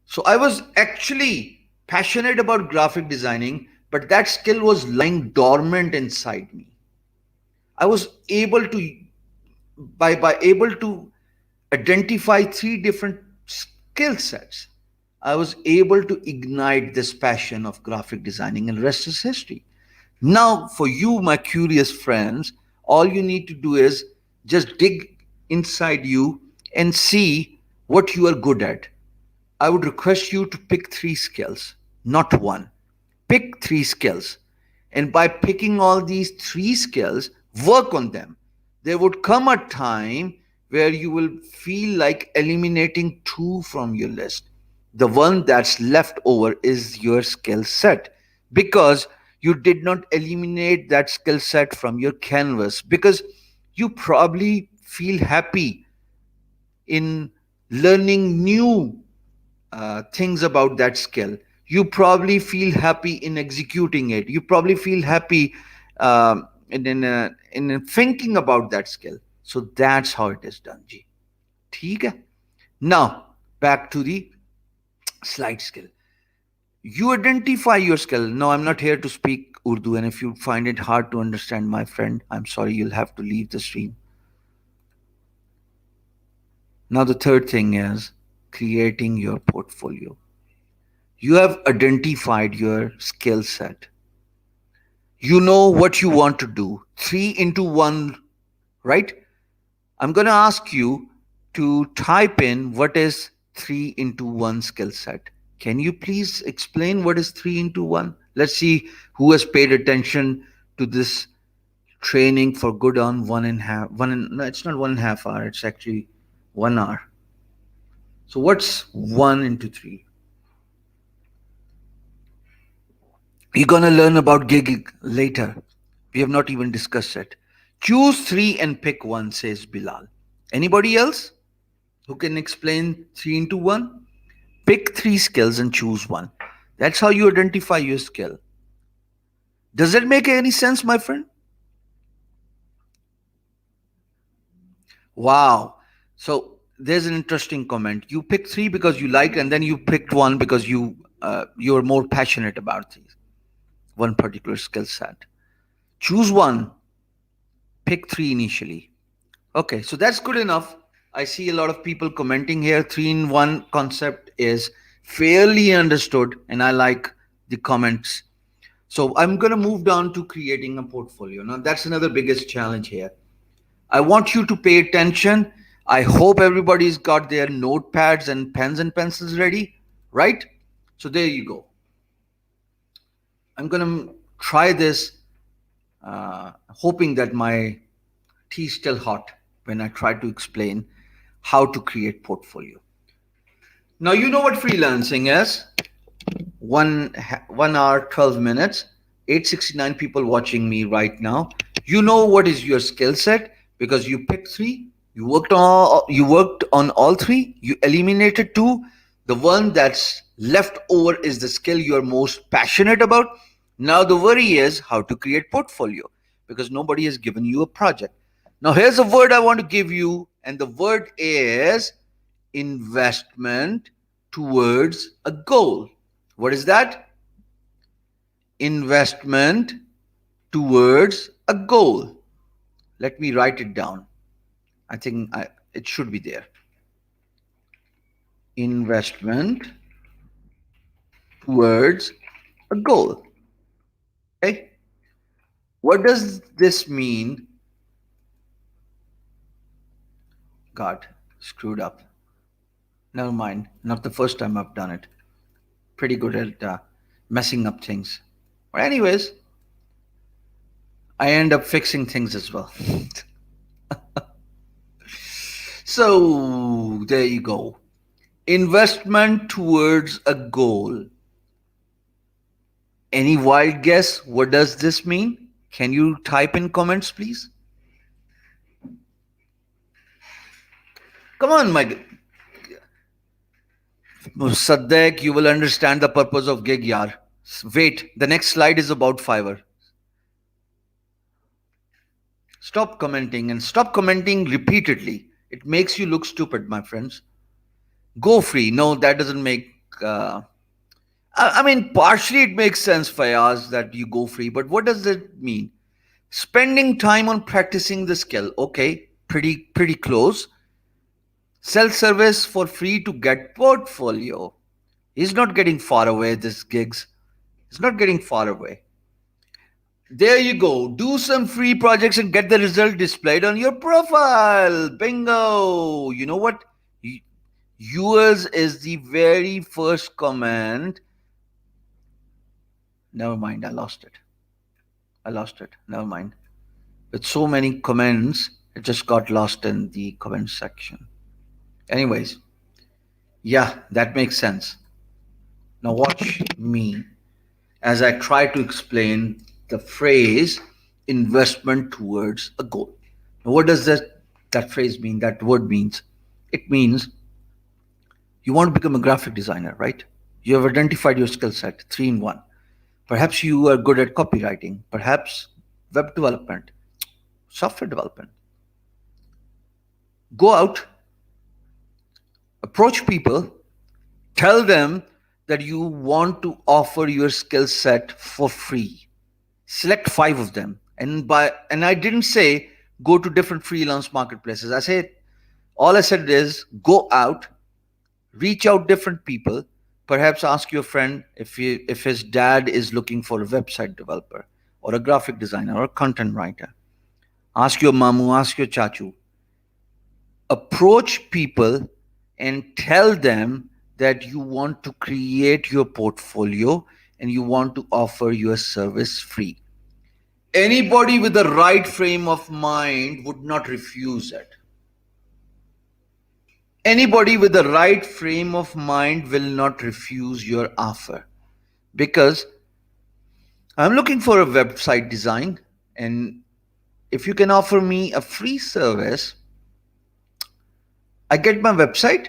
So I was actually passionate about graphic designing, but that skill was lying dormant inside me. I was able to by able to identify three different skill sets. I was able to ignite this passion of graphic designing, and rest is history. Now, for you, my curious friends, all you need to do is just dig inside you and see what you are good at. I would request you to pick three skills, not one. Pick three skills. And by picking all these three skills, work on them. There would come a time where you will feel like eliminating two from your list. The one that's left over is your skill set, because you did not eliminate that skill set from your canvas, because you probably feel happy in learning new things about that skill. You probably feel happy in executing it. You probably feel happy in thinking about that skill. So that's how it is done, Ji. ठीक है? Now, back to the slide skill. You identify your skill. No, I'm not here to speak Urdu, and if you find it hard to understand, my friend, I'm sorry, you'll have to leave the stream. Now, the third thing is creating your portfolio. You have identified your skill set. You know what you want to do. Three into one, right? I'm going to ask you to type in what is three into one skill set. Can you please explain what is three into one? Let's see who has paid attention to this training for good on no, it's not 1.5 hour, it's actually 1 hour. So what's one into three? We're gonna learn about gig later. We have not even discussed it. Choose three and pick one, says Bilal. Anybody else who can explain three into one? Pick three skills and choose one. That's how you identify your skill. Does that make any sense, my friend? Wow. So there's an interesting comment. You picked three because you like, and then you picked one because you're more passionate about these one particular skill set. Choose one. Pick three initially. Okay, so that's good enough. I see a lot of people commenting here. Three in one concept is fairly understood, and I like the comments. So I'm going to move down to creating a portfolio. Now, that's another biggest challenge here. I want you to pay attention. I hope everybody's got their notepads and pens and pencils ready, right? So there you go. I'm going to try this, hoping that my tea is still hot when I try to explain how to create portfolio. Now you know what freelancing is. 1 hour 12 minutes, 869 people watching me right now. You know what is your skill set because you picked three. You worked on all three. You eliminated two. The one that's left over is the skill you're most passionate about. Now the worry is how to create portfolio because nobody has given you a project. Now here's a word I want to give you, and the word is investment towards a goal. What is that? Investment towards a goal. Let me write it down. I think it should be there. Investment towards a goal. Okay. What does this mean? God, screwed up. Never mind. Not the first time I've done it. Pretty good at messing up things. But anyways, I end up fixing things as well. So there you go. Investment towards a goal. Any wild guess? What does this mean? Can you type in comments, please? Come on, my Sadek, you will understand the purpose of gig, yaar. Wait, the next slide is about Fiverr. Stop commenting and stop commenting repeatedly. It makes you look stupid, my friends. Go free. No, that doesn't make. I mean, partially it makes sense, Fayaz, that you go free, but what does that mean? Spending time on practicing the skill. Okay, pretty close. Self-service for free to get portfolio. He's not getting far away, this gigs. He's not getting far away. There you go. Do some free projects and get the result displayed on your profile. Bingo. You know what? Yours is the very first comment. Never mind. I lost it. I lost it. Never mind. With so many comments, it just got lost in the comment section. Anyways, yeah, that makes sense. Now watch me as I try to explain the phrase investment towards a goal. Now, what does that phrase mean? That word means it means you want to become a graphic designer, right? You have identified your skill set, three in one. Perhaps you are good at copywriting, perhaps web development, software development. Go out, approach people, tell them that you want to offer your skill set for free. Select five of them. And I didn't say go to different freelance marketplaces. All I said is go out, reach out different people, perhaps ask your friend if his dad is looking for a website developer or a graphic designer or a content writer. Ask your mamu, ask your chachu. Approach people and tell them that you want to create your portfolio and you want to offer your service free. Anybody with the right frame of mind would not refuse it. Anybody with the right frame of mind will not refuse your offer because I'm looking for a website design, and if you can offer me a free service, I get my website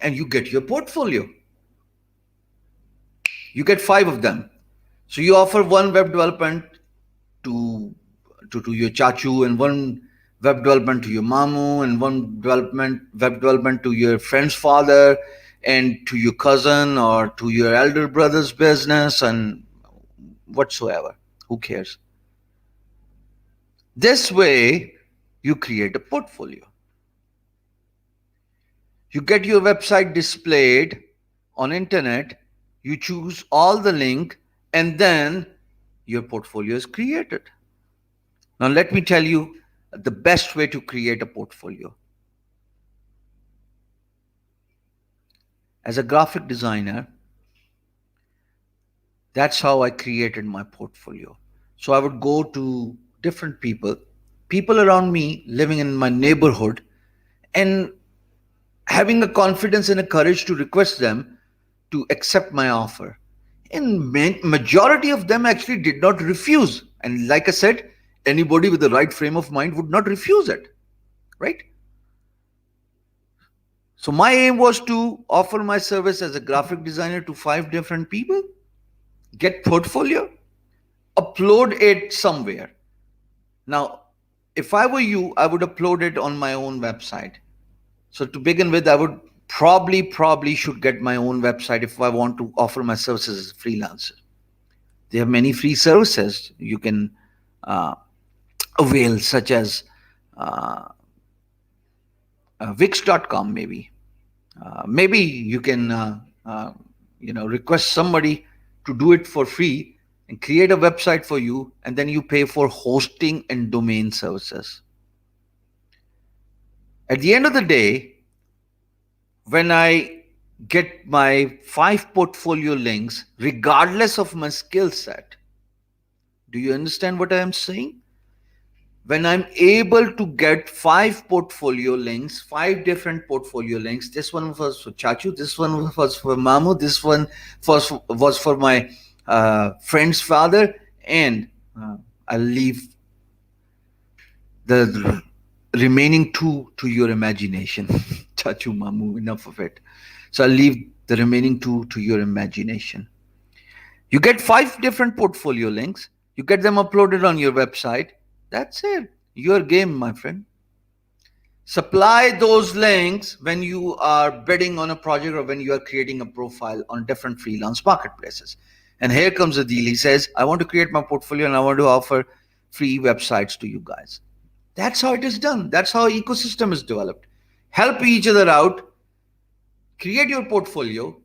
and you get your portfolio. You get five of them. So you offer one web development to to your chachu, and one web development to your mamu, and one development web development to your friend's father, and to your cousin or to your elder brother's business, and whatsoever. Who cares? This way, you create a portfolio. You get your website displayed on internet, you choose all the link, and then your portfolio is created. Now let me tell you the best way to create a portfolio. As a graphic designer, that's how I created my portfolio. So I would go to different people around me living in my neighborhood, and having a confidence and a courage to request them to accept my offer. And majority of them actually did not refuse. And like I said, anybody with the right frame of mind would not refuse it, right? So my aim was to offer my service as a graphic designer to five different people, get portfolio, upload it somewhere. Now, if I were you, I would upload it on my own website. So to begin with, I would probably should get my own website if I want to offer my services as a freelancer. They have many free services you can uh, avail, such as uh, Wix.com, maybe. Maybe you can request somebody to do it for free and create a website for you, and then you pay for hosting and domain services. At the end of the day, when I get my five portfolio links, regardless of my skill set, do you understand what I am saying? When I'm able to get five portfolio links, five different portfolio links, this one was for Chachu, this one was for Mamu, this one was for my friend's father, and I'll leave the remaining two to your imagination. Chachu, Mamu, enough of it. So I'll leave the remaining two to your imagination. You get five different portfolio links, you get them uploaded on your website. That's it. Your game, my friend. Supply those links when you are bidding on a project or when you are creating a profile on different freelance marketplaces. And here comes the deal. He says, I want to create my portfolio and I want to offer free websites to you guys. That's how it is done. That's how ecosystem is developed. Help each other out, create your portfolio,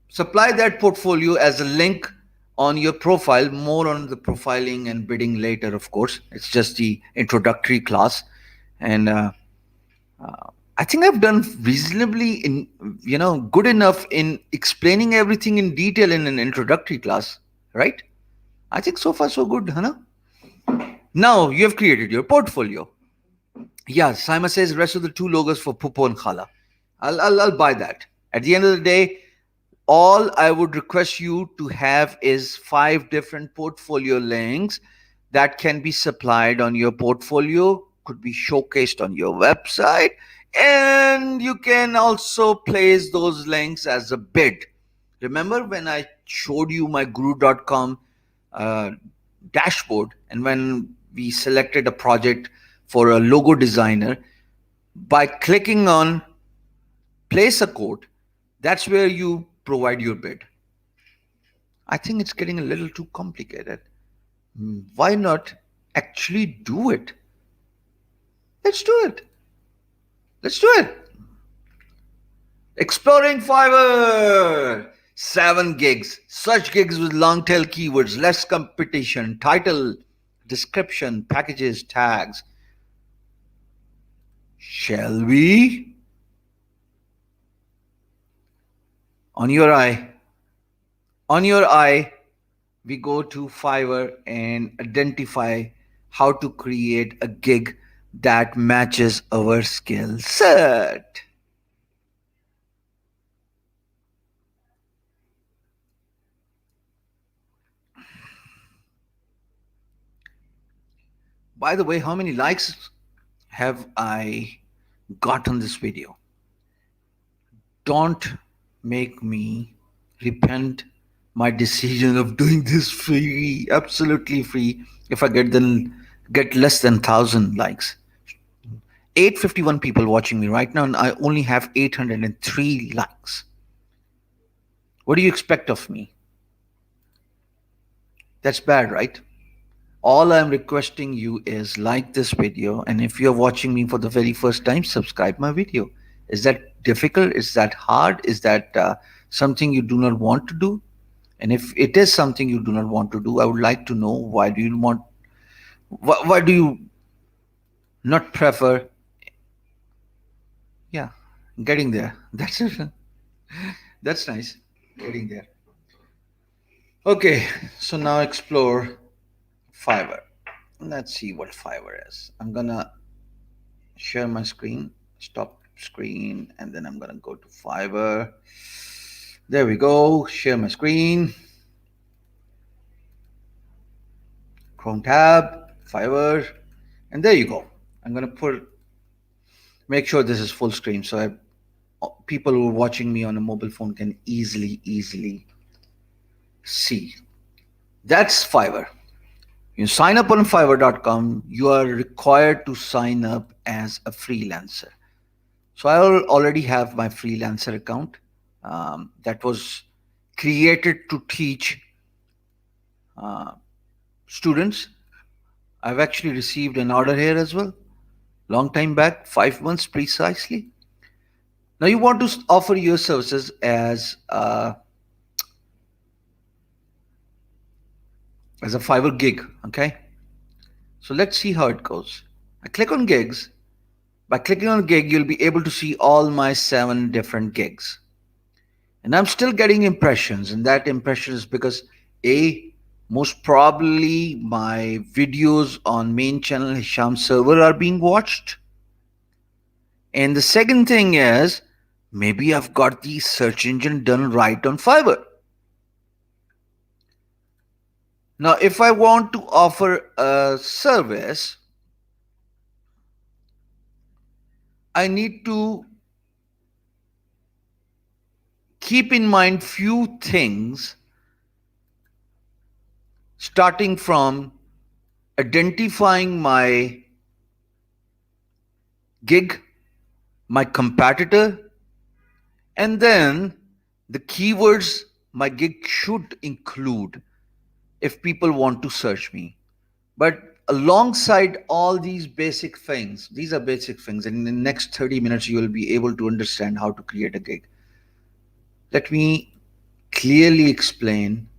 supply that portfolio as a link on your profile, more on the profiling and bidding later, of course. It's just the introductory class. And I think I've done reasonably good enough in explaining everything in detail in an introductory class, right? I think so far so good, Hannah. Now you have created your portfolio. Yeah, Simon says rest of the two logos for Pupo and Khala. I'll buy that. At the end of the day, all I would request you to have is 5 different portfolio links that can be supplied on your portfolio, could be showcased on your website, and you can also place those links as a bid. Remember when I showed you my guru.com uh, dashboard, and when we selected a project for a logo designer, by clicking on place a quote, that's where you provide your bid. I think it's getting a little too complicated. Why not actually do it? Let's do it. Let's do it. Exploring Fiverr. 7 gigs. Such gigs with long tail keywords, less competition, title, description, packages, tags. Shall we? On your eye. On your eye, we go to Fiverr and identify how to create a gig that matches our skill set. By the way, how many likes have I got on this video? Don't make me repent my decision of doing this free, absolutely free, if I get less than 1,000 likes. 851 people watching me right now, and I only have 803 likes. What do you expect of me? That's bad, right? All I'm requesting you is like this video, and if you're watching me for the very first time, subscribe my video. Is that difficult? Is that hard? Is that something you do not want to do? And if it is something you do not want to do, I would like to know why do you not prefer? Yeah, getting there. That's it. That's nice. Getting there. Okay, so now explore Fiverr. Let's see what Fiverr is. I'm gonna share my screen, stop screen, and then I'm gonna go to Fiverr. There we go. Share my screen. Chrome tab, Fiverr, and there you go. I'm gonna make sure this is full screen so people who are watching me on a mobile phone can easily see. That's Fiverr. You sign up on Fiverr.com, you are required to sign up as a freelancer. So I already have my freelancer account that was created to teach students. I've actually received an order here as well, long time back, 5 months precisely. Now you want to offer your services as a Fiverr gig, okay? So let's see how it goes. I click on gigs. By clicking on gig, you'll be able to see all my 7 different gigs. And I'm still getting impressions, and that impression is because most probably my videos on main channel Hisham server are being watched. And the second thing is, maybe I've got the search engine done right on Fiverr. Now, if I want to offer a service, I need to keep in mind few things, starting from identifying my gig, my competitor, and then the keywords my gig should include if people want to search me. But alongside all these basic things, these are basic things, and in the next 30 minutes, you will be able to understand how to create a gig. Let me clearly explain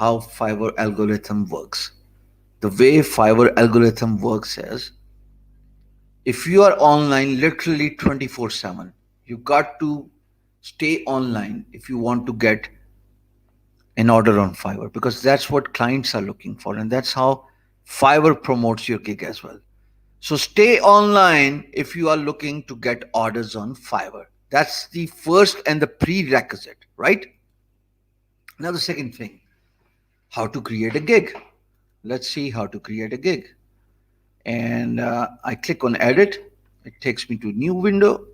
how Fiverr algorithm works. The way Fiverr algorithm works is, if you are online literally 24/7, you got to stay online if you want to get an order on Fiverr, because that's what clients are looking for, and that's how Fiverr promotes your gig as well. So stay online if you are looking to get orders on Fiverr. That's the first and the prerequisite, right? Now, the second thing, how to create a gig. Let's see how to create a gig. And I click on edit. It takes me to new window.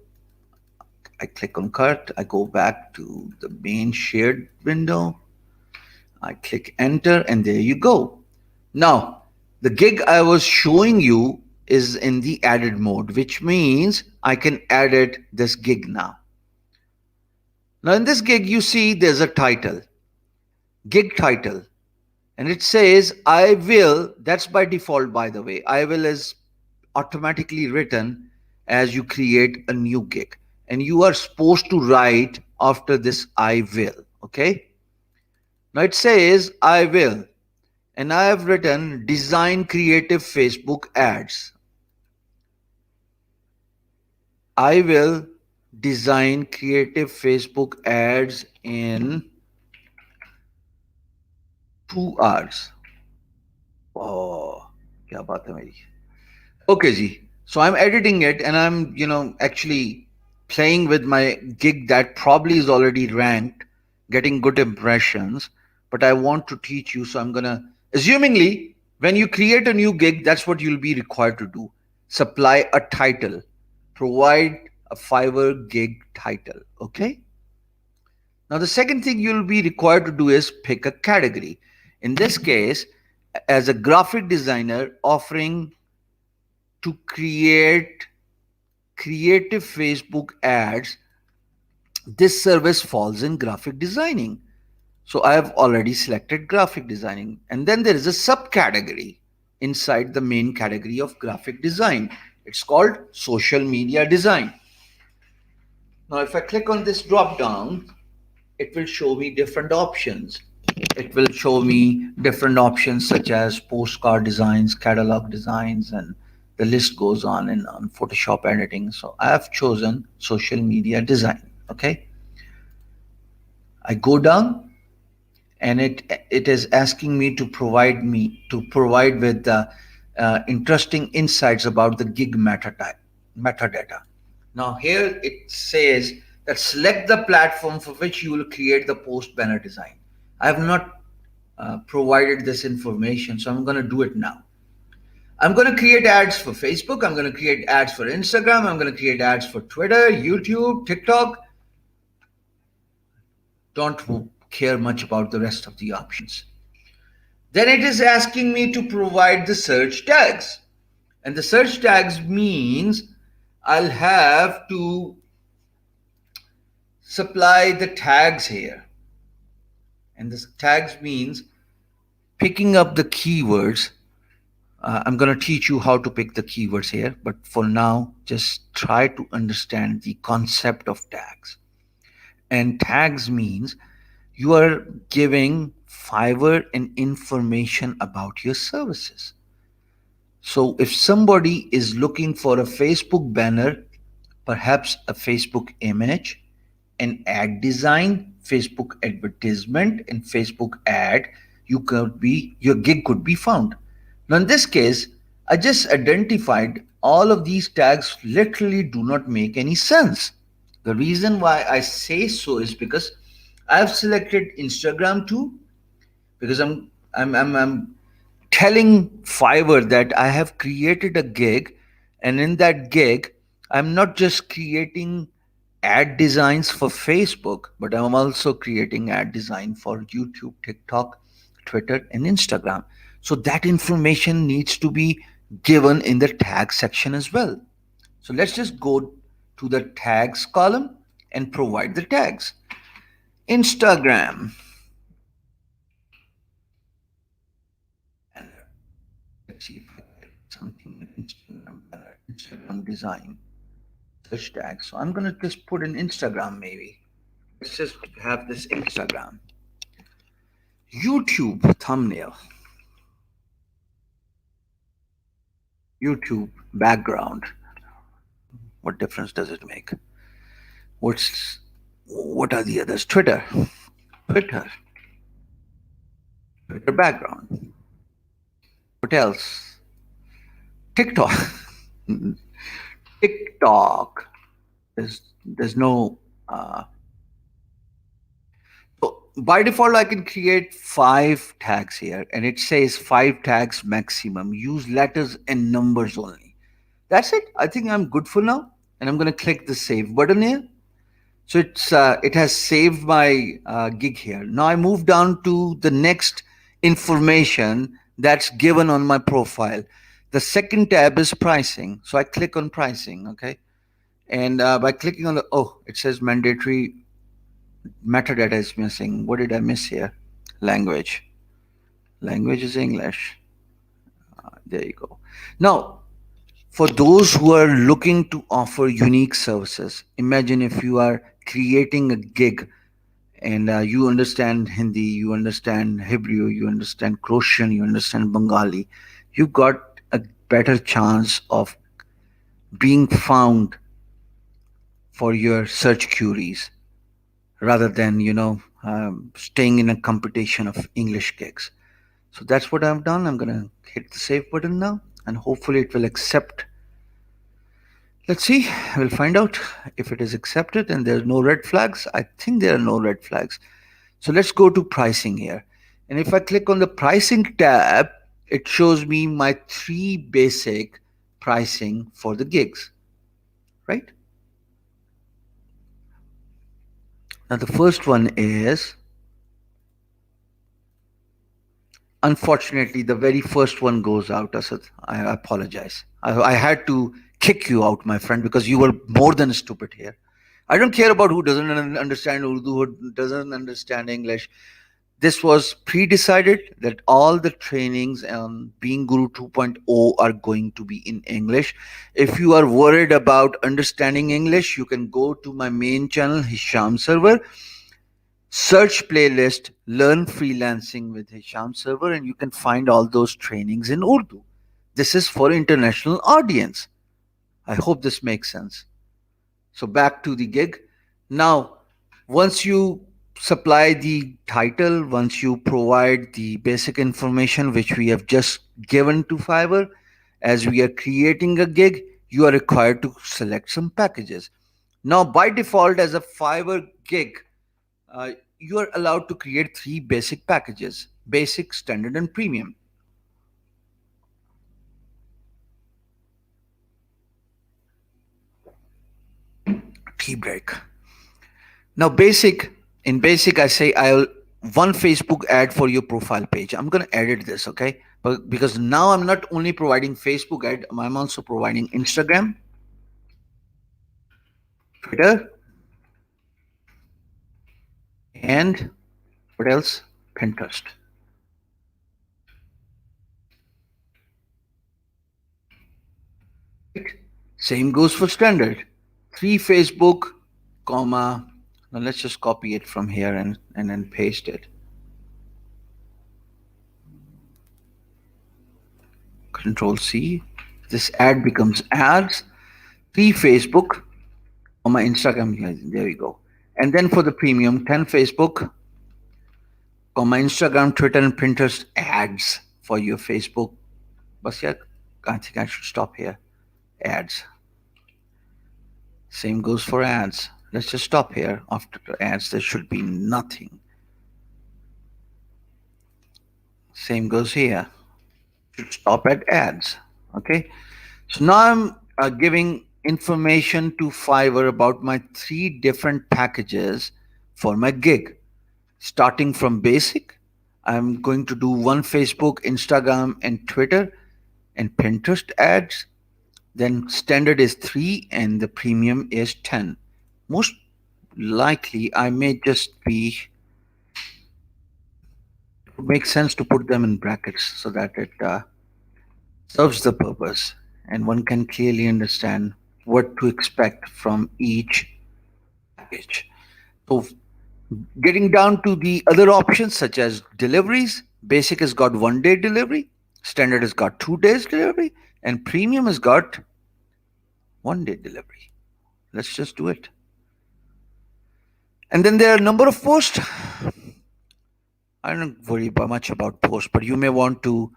I click on cut. I go back to the main shared window. I click enter, and there you go. Now, the gig I was showing you is in the added mode, which means I can edit this gig now. Now, in this gig, you see there's a title, gig title, and it says I will. That's by default, by the way. I will is automatically written as you create a new gig, and you are supposed to write after this I will. Okay. Now it says I will, and I have written design creative Facebook ads. I will design creative Facebook ads in 2 hours. Oh, क्या बात है मेरी. Okay, Ji. So I'm editing it, and I'm, actually playing with my gig that probably is already ranked, getting good impressions. But I want to teach you, so I'm gonna, assumingly, when you create a new gig, that's what you'll be required to do: supply a title, provide a Fiverr gig title. Okay. Now, the second thing you'll be required to do is pick a category. In this case, as a graphic designer offering to create creative Facebook ads, this service falls in graphic designing. So I have already selected graphic designing. And then there is a subcategory inside the main category of graphic design. It's called social media design. Now, if I click on this drop down, it will show me different options. It will show me different options such as postcard designs, catalog designs, and the list goes on and on, Photoshop editing. So I have chosen social media design. Okay. I go down, and it is asking me to provide with the interesting insights about the gig metadata. Now here it says that select the platform for which you will create the post banner design. I have not provided this information, so I'm going to do it now. I'm going to create ads for Facebook. I'm going to create ads for Instagram. I'm going to create ads for Twitter, YouTube, TikTok. Don't care much about the rest of the options. Then it is asking me to provide the search tags. And the search tags means I'll have to supply the tags here. And this tags means picking up the keywords. I'm going to teach you how to pick the keywords here, but for now, just try to understand the concept of tags. And tags means you are giving Fiverr an information about your services. So if somebody is looking for a Facebook banner, perhaps a Facebook image, an ad design, Facebook advertisement, and Facebook ad, your gig could be found. Now in this case, I just identified all of these tags literally do not make any sense. The reason why I say so is because I have selected Instagram too, because I'm telling Fiverr that I have created a gig, and in that gig, I'm not just creating ad designs for Facebook, but I'm also creating ad design for YouTube, TikTok, Twitter, and Instagram. So that information needs to be given in the tag section as well. So let's just go to the tags column and provide the tags. Instagram. And let's see if I get something Instagram design search tag. So I'm gonna just put in Instagram maybe. Let's just have this Instagram. YouTube thumbnail, YouTube background. What difference does it make? What's what are the others? Twitter, Twitter background. What else? TikTok, TikTok. There's no. So by default, I can create 5 tags here, and it says 5 tags maximum. Use letters and numbers only. That's it. I think I'm good for now, and I'm gonna click the save button here. So it has saved my gig here. Now I move down to the next information that's given on my profile. The second tab is pricing. So I click on pricing, okay? And by clicking on the, oh, it says mandatory metadata is missing. What did I miss here? Language. Language is English. There you go. Now, for those who are looking to offer unique services, imagine if you are creating a gig and you understand Hindi, you understand Hebrew, you understand Croatian, you understand Bengali, you got a better chance of being found for your search queries rather than staying in a competition of English gigs. So that's what I've done. I'm gonna hit the save button now, and hopefully it will accept. Let's see. We'll find out if it is accepted and there's no red flags. I think there are no red flags. So let's go to pricing here. And if I click on the pricing tab, it shows me my 3 basic pricing for the gigs, right? Now the first one is, unfortunately, the very first one goes out, Asad. I apologize. I had to kick you out, my friend, because you were more than stupid here. I don't care about who doesn't understand Urdu, who doesn't understand English. This was pre-decided that all the trainings on Being Guru 2.0 are going to be in English. If you are worried about understanding English, you can go to my main channel, Hisham Server, search playlist, learn freelancing with Hisham Server, and you can find all those trainings in Urdu. This is for international audience. I hope this makes sense. So back to the gig. Now, once you supply the title, once you provide the basic information which we have just given to Fiverr, as we are creating a gig, you are required to select some packages. Now, by default, as a Fiverr gig, you are allowed to create 3 basic packages: basic, standard, and premium. Tea break. Now, in basic, I say I'll one Facebook ad for your profile page. I'm gonna edit this, okay? But because now I'm not only providing Facebook ad, I'm also providing Instagram, Twitter, and what else? Pinterest. Right? Same goes for standard. 3 Facebook, comma. Now let's just copy it from here and then paste it. Control C. This ad becomes ads. 3 Facebook, comma Instagram. There we go. And then for the premium, 10 Facebook, comma Instagram, Twitter, and Pinterest ads for your Facebook. But yeah, I think I should stop here. Ads. Same goes for ads. Let's just stop here. After the ads, there should be nothing. Same goes here. Should stop at ads. Okay. So now I'm giving information to Fiverr about my 3 different packages for my gig. Starting from basic, I'm going to do 1 Facebook, Instagram, and Twitter, and Pinterest ads. Then standard is 3 and the premium is 10. Most likely, I may just be, it would make sense to put them in brackets so that it serves the purpose and one can clearly understand what to expect from each package. So Getting down to the other options such as deliveries, basic has got 1 day delivery, standard has got 2 days delivery, and premium has got 1 day delivery. Let's just do it. And then there are a number of posts. I don't worry much about posts, but you may want to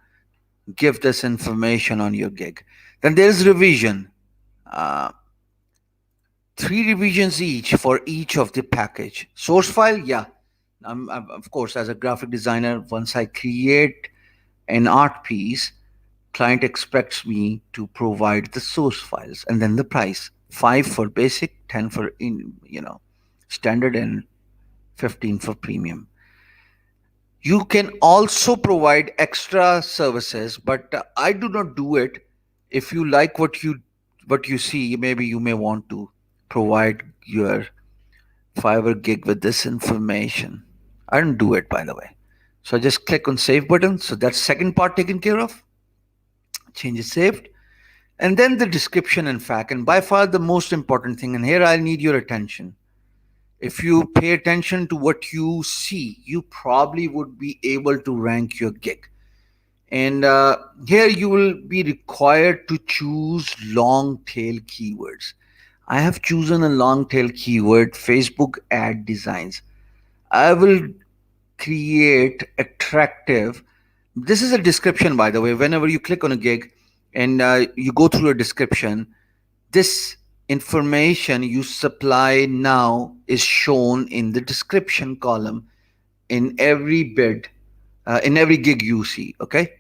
give this information on your gig. Then there is revision. Uh, 3 revisions each for each of the package. Source file, yeah. Of course, as a graphic designer, once I create an art piece, client expects me to provide the source files and then the price. 5 for basic, 10 for standard, and 15 for premium. You can also provide extra services, but I do not do it. If you like what you see, maybe you may want to provide your Fiverr gig with this information. I don't do it, by the way. So I just click on save button. So that's second part taken care of. Change is saved. And then the description and fact. And by far the most important thing, and here I need your attention. If you pay attention to what you see, you probably would be able to rank your gig. And here you will be required to choose long tail keywords. I have chosen a long tail keyword, Facebook ad designs. I will create attractive. This is a description, by the way. Whenever you click on a gig and you go through a description, this information you supply now is shown in the description column in every bid, in every gig you see. Okay.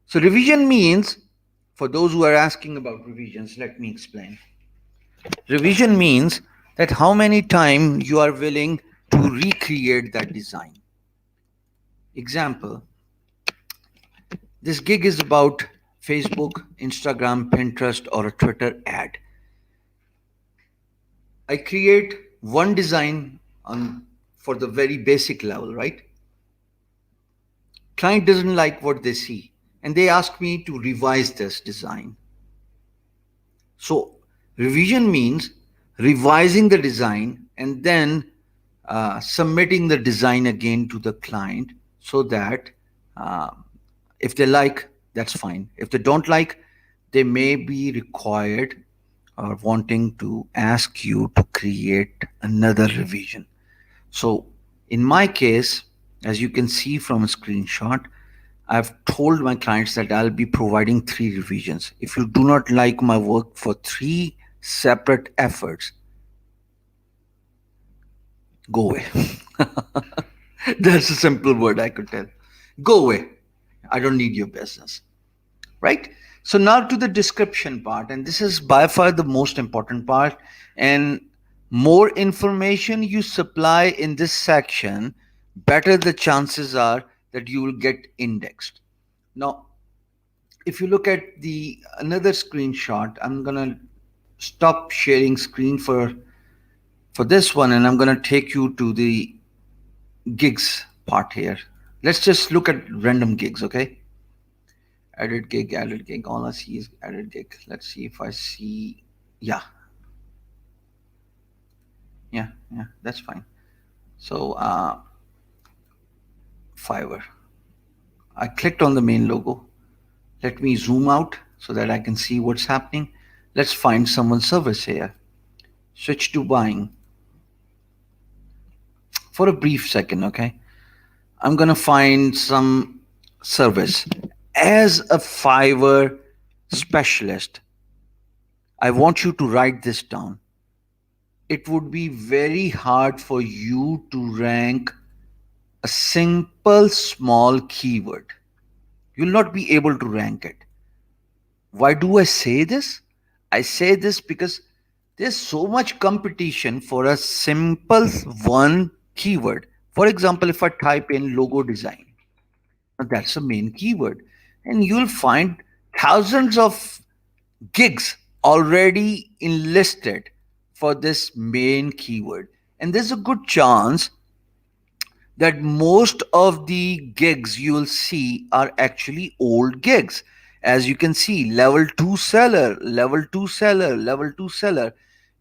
So revision means, for those who are asking about revisions, let me explain. Revision means that how many times you are willing to recreate that design. Example, this gig is about Facebook, Instagram, Pinterest, or a Twitter ad. I create one design on for the very basic level, right? Client doesn't like what they see, and they ask me to revise this design. So revision means revising the design and then submitting the design again to the client, so that uh, if they like, that's fine. If they don't like, they may be required or wanting to ask you to create another revision. So in my case, as you can see from a screenshot, I've told my clients that I'll be providing 3 revisions. If you do not like my work for 3 separate efforts, go away. That's a simple word I could tell. Go away. I don't need your business. Right? So now to the description part, and this is by far the most important part. And more information you supply in this section, better the chances are that you will get indexed. Now, if you look at the another screenshot, I'm gonna stop sharing screen for this one, and I'm gonna take you to the gigs part here. Let's just look at random gigs, okay? Added gig. All I see is added gig. Let's see if I see. Yeah, yeah, that's fine. So, Fiverr. I clicked on the main logo. Let me zoom out so that I can see what's happening. Let's find someone's service here. Switch to buying. For a brief second, okay? I'm gonna find some service. As a Fiverr specialist, I want you to write this down. It would be very hard for you to rank a simple small keyword. You'll not be able to rank it. Why do I say this? I say this because there's so much competition for a simple one keyword. For example, if I type in logo design, that's a main keyword, and you'll find thousands of gigs already enlisted for this main keyword. And there's a good chance that most of the gigs you will see are actually old gigs. As you can see, level 2 seller, level 2 seller, level 2 seller.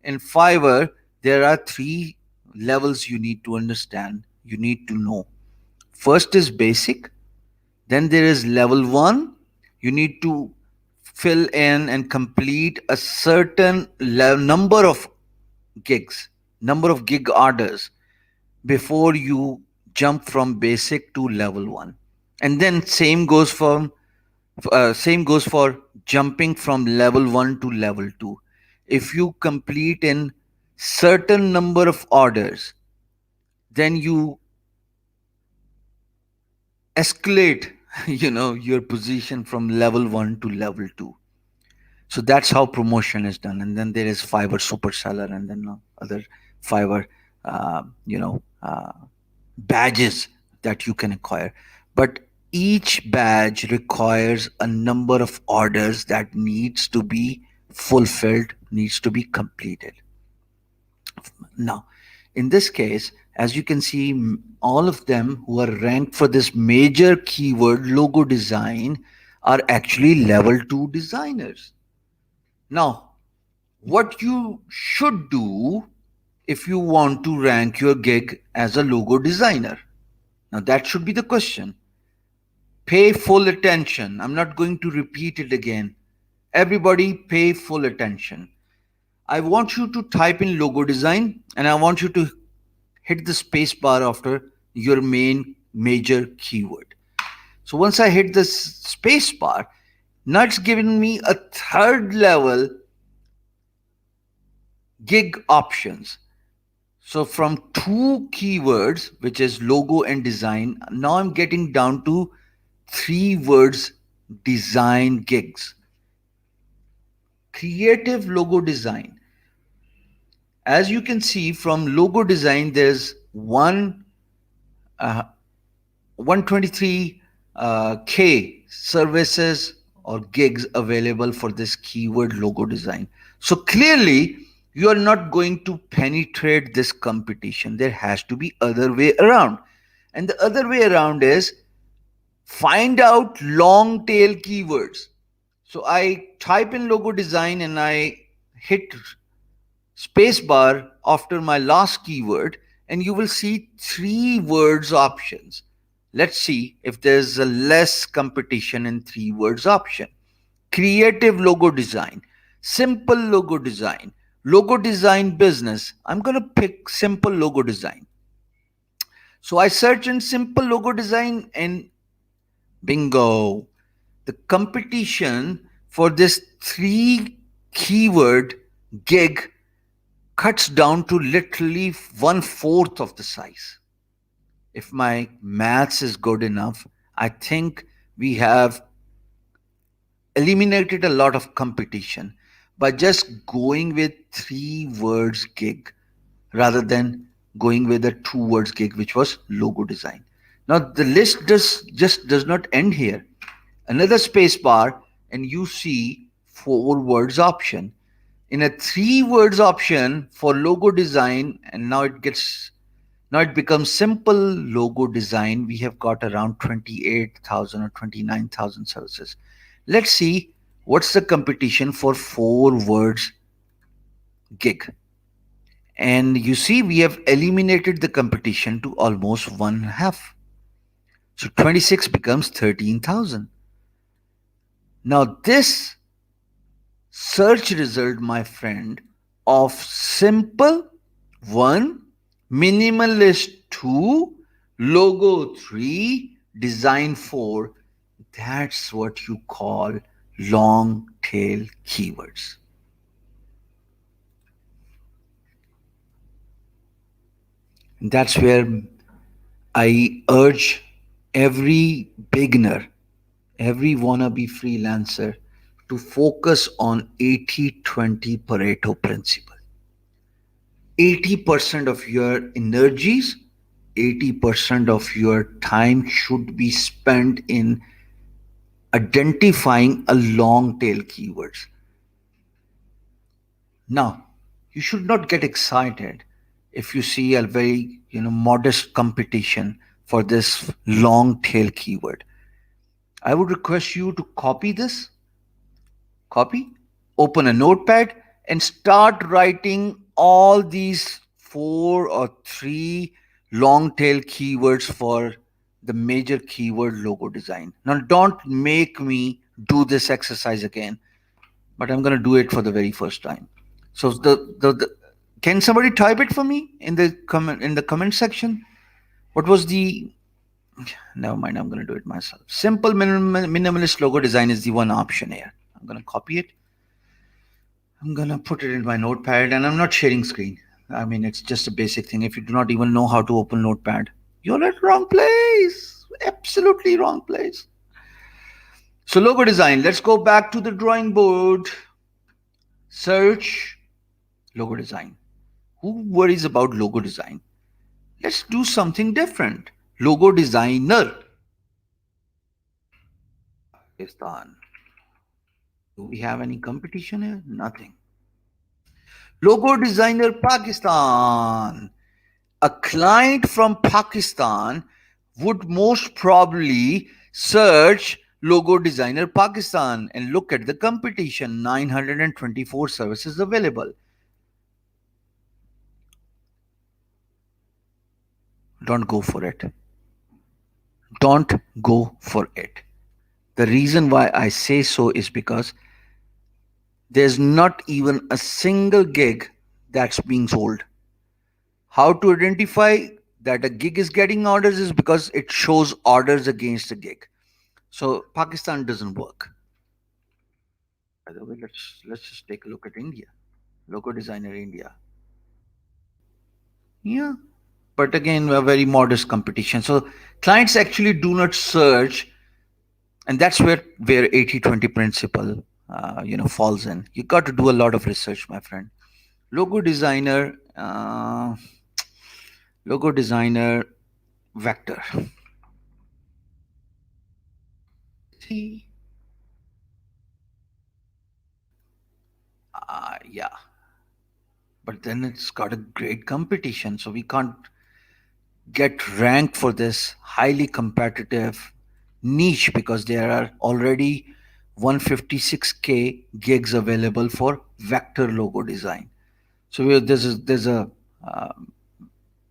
In Fiverr, there are 3 levels you need to understand, you need to know. First is basic, then there is level 1. You need to fill in and complete a certain number of gigs, number of gig orders before you jump from basic to level 1. And then same goes for jumping from level 1 to level 2. If you complete in certain number of orders, then you escalate your position from level 1 to level 2. So that's how promotion is done. And then there is Fiverr super seller, and then other Fiverr you know badges that you can acquire. But each badge requires a number of orders that needs to be fulfilled, needs to be completed. Now, in this case, as you can see, all of them who are ranked for this major keyword logo design are actually level 2 designers. Now, what you should do if you want to rank your gig as a logo designer? Now, that should be the question. Pay full attention. I'm not going to repeat it again. Everybody, pay full attention. I want you to type in logo design, and I want you to hit the space bar after your main major keyword. So once I hit the space bar, now it's giving me a third level gig options. So from two keywords, which is logo and design, now I'm getting down to 3 words: design gigs. Creative logo design. As you can see from logo design, there's 123 K services or gigs available for this keyword logo design. So clearly, you are not going to penetrate this competition. There has to be other way around. And the other way around is find out long tail keywords. So I type in logo design and I hit spacebar after my last keyword, and you will see 3 words options. Let's see if there's a less competition in 3 words option. Creative logo design, simple logo design business. I'm going to pick simple logo design. So I search in simple logo design, and bingo, the competition for this 3 keyword gig cuts down to literally 1/4 of the size. If my maths is good enough, I think we have eliminated a lot of competition by just going with 3 words gig rather than going with a 2 words gig, which was logo design. Now the list does not end here. Another space bar, and you see 4 words option. In a 3 words option for logo design, and now it becomes simple logo design. We have got around 28,000 or 29,000 services. Let's see what's the competition for 4 words gig. And you see we have eliminated the competition to almost 1/2. So 26 becomes 13,000. Now this search result, my friend, of simple 1, minimalist 2, logo 3, design 4, that's what you call long tail keywords. And that's where I urge every beginner, every wannabe freelancer to focus on 80-20 Pareto principle. 80% of your energies, 80% of your time should be spent in identifying a long tail keywords. Now, you should not get excited if you see a very modest competition for this long tail keyword. I would request you to copy, open a notepad, and start writing all these four or three long tail keywords for the major keyword logo design. Now, don't make me do this exercise again, but I'm going to do it for the very first time. So, can somebody type it for me in the comment section? What was the? Never mind. I'm going to do it myself. Simple minimalist logo design is the one option here. I'm going to copy it. I'm gonna put it in my notepad, and I'm not sharing screen. I mean, it's just a basic thing. If you do not even know how to open notepad, you're at wrong place. Absolutely wrong place. So logo design. Let's go back to the drawing board. Search logo design. Who worries about logo design? Let's do something different. Logo designer. Pakistan. Do we have any competition here? Nothing. Logo designer Pakistan. A client from Pakistan would most probably search logo designer Pakistan and look at the competition. 924 services available. Don't go for it. Don't go for it. The reason why I say so is because there's not even a single gig that's being sold. How to identify that a gig is getting orders is because it shows orders against a gig. So Pakistan doesn't work. By the way, let's just take a look at India. Logo designer India. Yeah. But again, a very modest competition. So clients actually do not search, and that's where 80-20 principle falls in. You got to do a lot of research, my friend. Logo designer, logo designer vector. See, yeah. But then it's got a great competition, so we can't get ranked for this highly competitive niche because there are already 156K gigs available for vector logo design. So uh,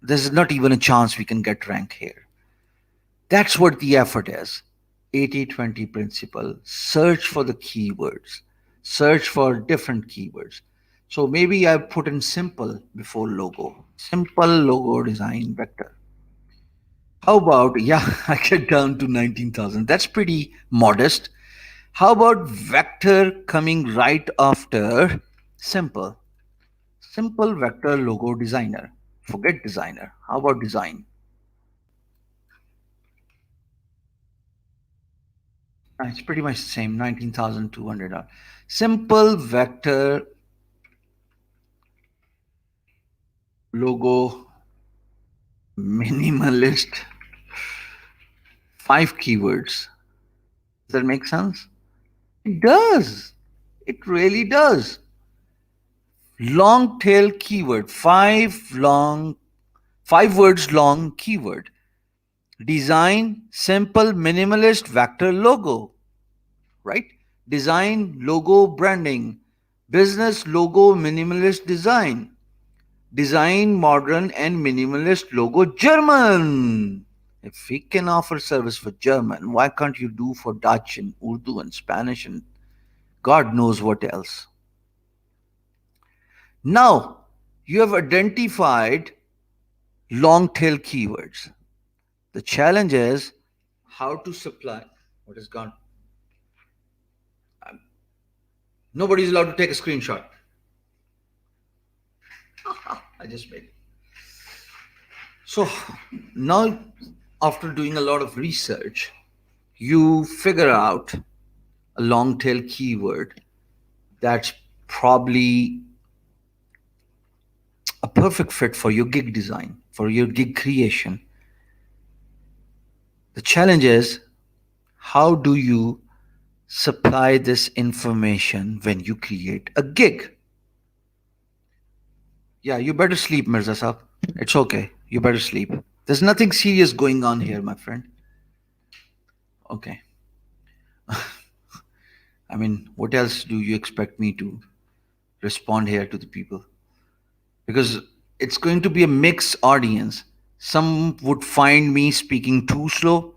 there's not even a chance we can get rank here. That's what the effort is. 80-20 principle. Search for the keywords. Search for different keywords. So maybe I put in simple before logo. Simple logo design vector. How about, yeah, I get down to 19,000. That's pretty modest. How about vector coming right after simple? Simple vector logo designer. Forget designer. How about design? It's pretty much the same, 19,200. Simple vector logo minimalist. 5 keywords. Does that make sense? It does. It really does. Long tail keyword. 5 words long keyword. Design simple minimalist vector logo, right? Design logo branding. Business logo minimalist design. Design modern and minimalist logo German. If we can offer service for German, why can't you do for Dutch and Urdu and Spanish and God knows what else? Now, you have identified long tail keywords. The challenge is how to supply what is gone. Nobody's allowed to take a screenshot. I just made it. So now, after doing a lot of research, you figure out a long tail keyword that's probably a perfect fit for your gig design, for your gig creation. The challenge is how do you supply this information when you create a gig? Yeah, you better sleep, Mirza Saab. It's okay. You better sleep. There's nothing serious going on here, my friend. Okay. I mean, what else do you expect me to respond here to the people? Because It's going to be a mixed audience. Some would find me speaking too slow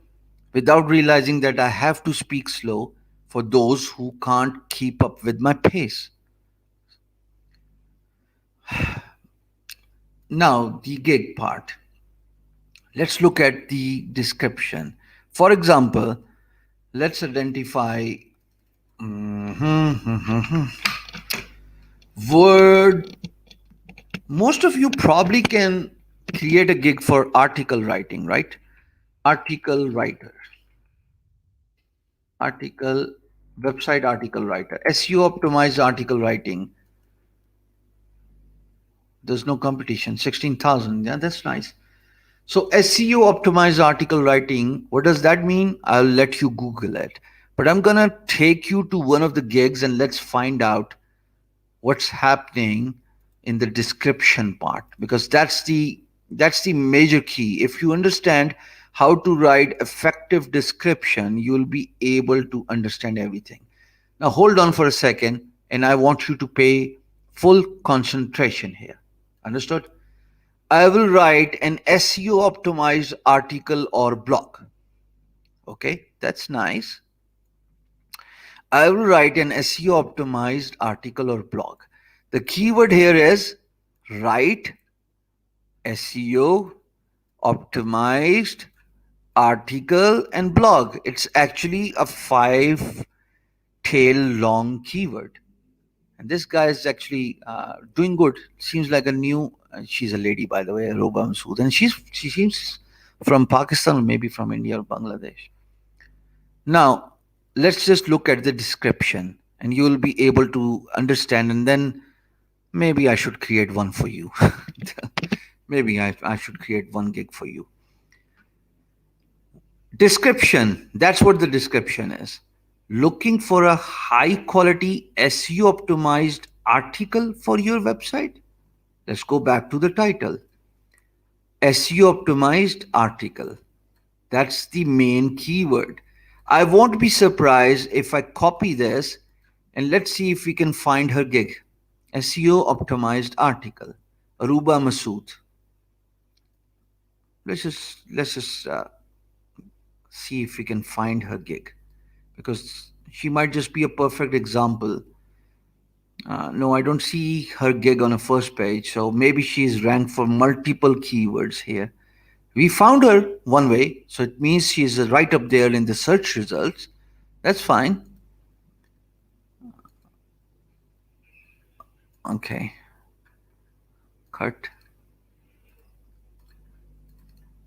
without realizing that I have to speak slow for those who can't keep up with my pace. Now, the gig part. Let's look at the description. For example, let's identify word. Most of you probably can create a gig for article writing, right? Article writer, article, website article writer, SEO optimized article writing. There's no competition, 16,000. Yeah, that's nice. So SEO optimized article writing, what does that mean? I'll let you Google it. But I'm going to take you to one of the gigs and let's find out what's happening in the description part, because that's the major key. If you understand how to write effective description, you'll be able to understand everything. Now hold on for a second, and I want you to pay full concentration here. Understood? I will write an SEO optimized article or blog. Okay, that's nice. I will write an SEO optimized article or blog. The keyword here is write SEO optimized article and blog. It's actually a 5 tail long keyword. And this guy is actually doing good. Seems like a new, she's a lady, by the way, Roba Masood. And she seems from Pakistan or maybe from India or Bangladesh. Now, let's just look at the description and you will be able to understand. And then maybe I should create one for you. Maybe I should create one gig for you. Description, that's what the description is. Looking for a high quality SEO optimized article for your website? Let's go back to the title. SEO optimized article. That's the main keyword. I won't be surprised if I copy this and let's see if we can find her gig. SEO optimized article. Aruba Masood. Let's just see if we can find her gig, because she might just be a perfect example. No, I don't see her gig on a first page, so maybe she's ranked for multiple keywords here. We found her one way, so it means she's right up there in the search results. That's fine. Okay. Cut.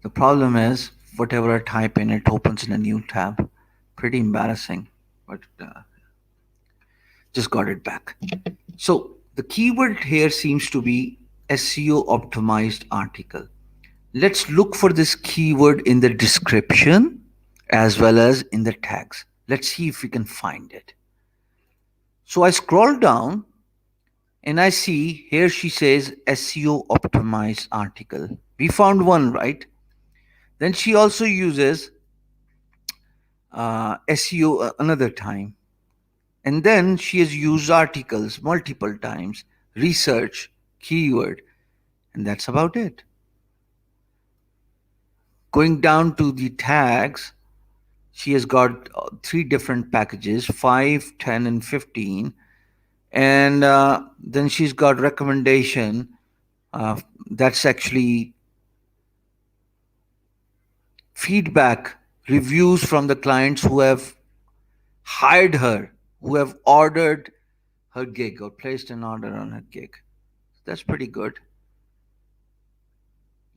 The problem is, whatever I type in, it opens in a new tab. Pretty embarrassing, but just got it back. So the keyword here seems to be SEO optimized article. Let's look for this keyword in the description as well as in the tags. Let's see if we can find it. So I scroll down and I see here she says SEO optimized article. We found one, right? Then she also uses SEO another time. And then she has used articles multiple times, research, keyword, and that's about it. Going down to the tags, she has got 3 different packages, 5, 10, and 15. And then she's got recommendation. That's actually feedback, reviews from the clients who have hired her, who have ordered her gig or placed an order on her gig. That's pretty good.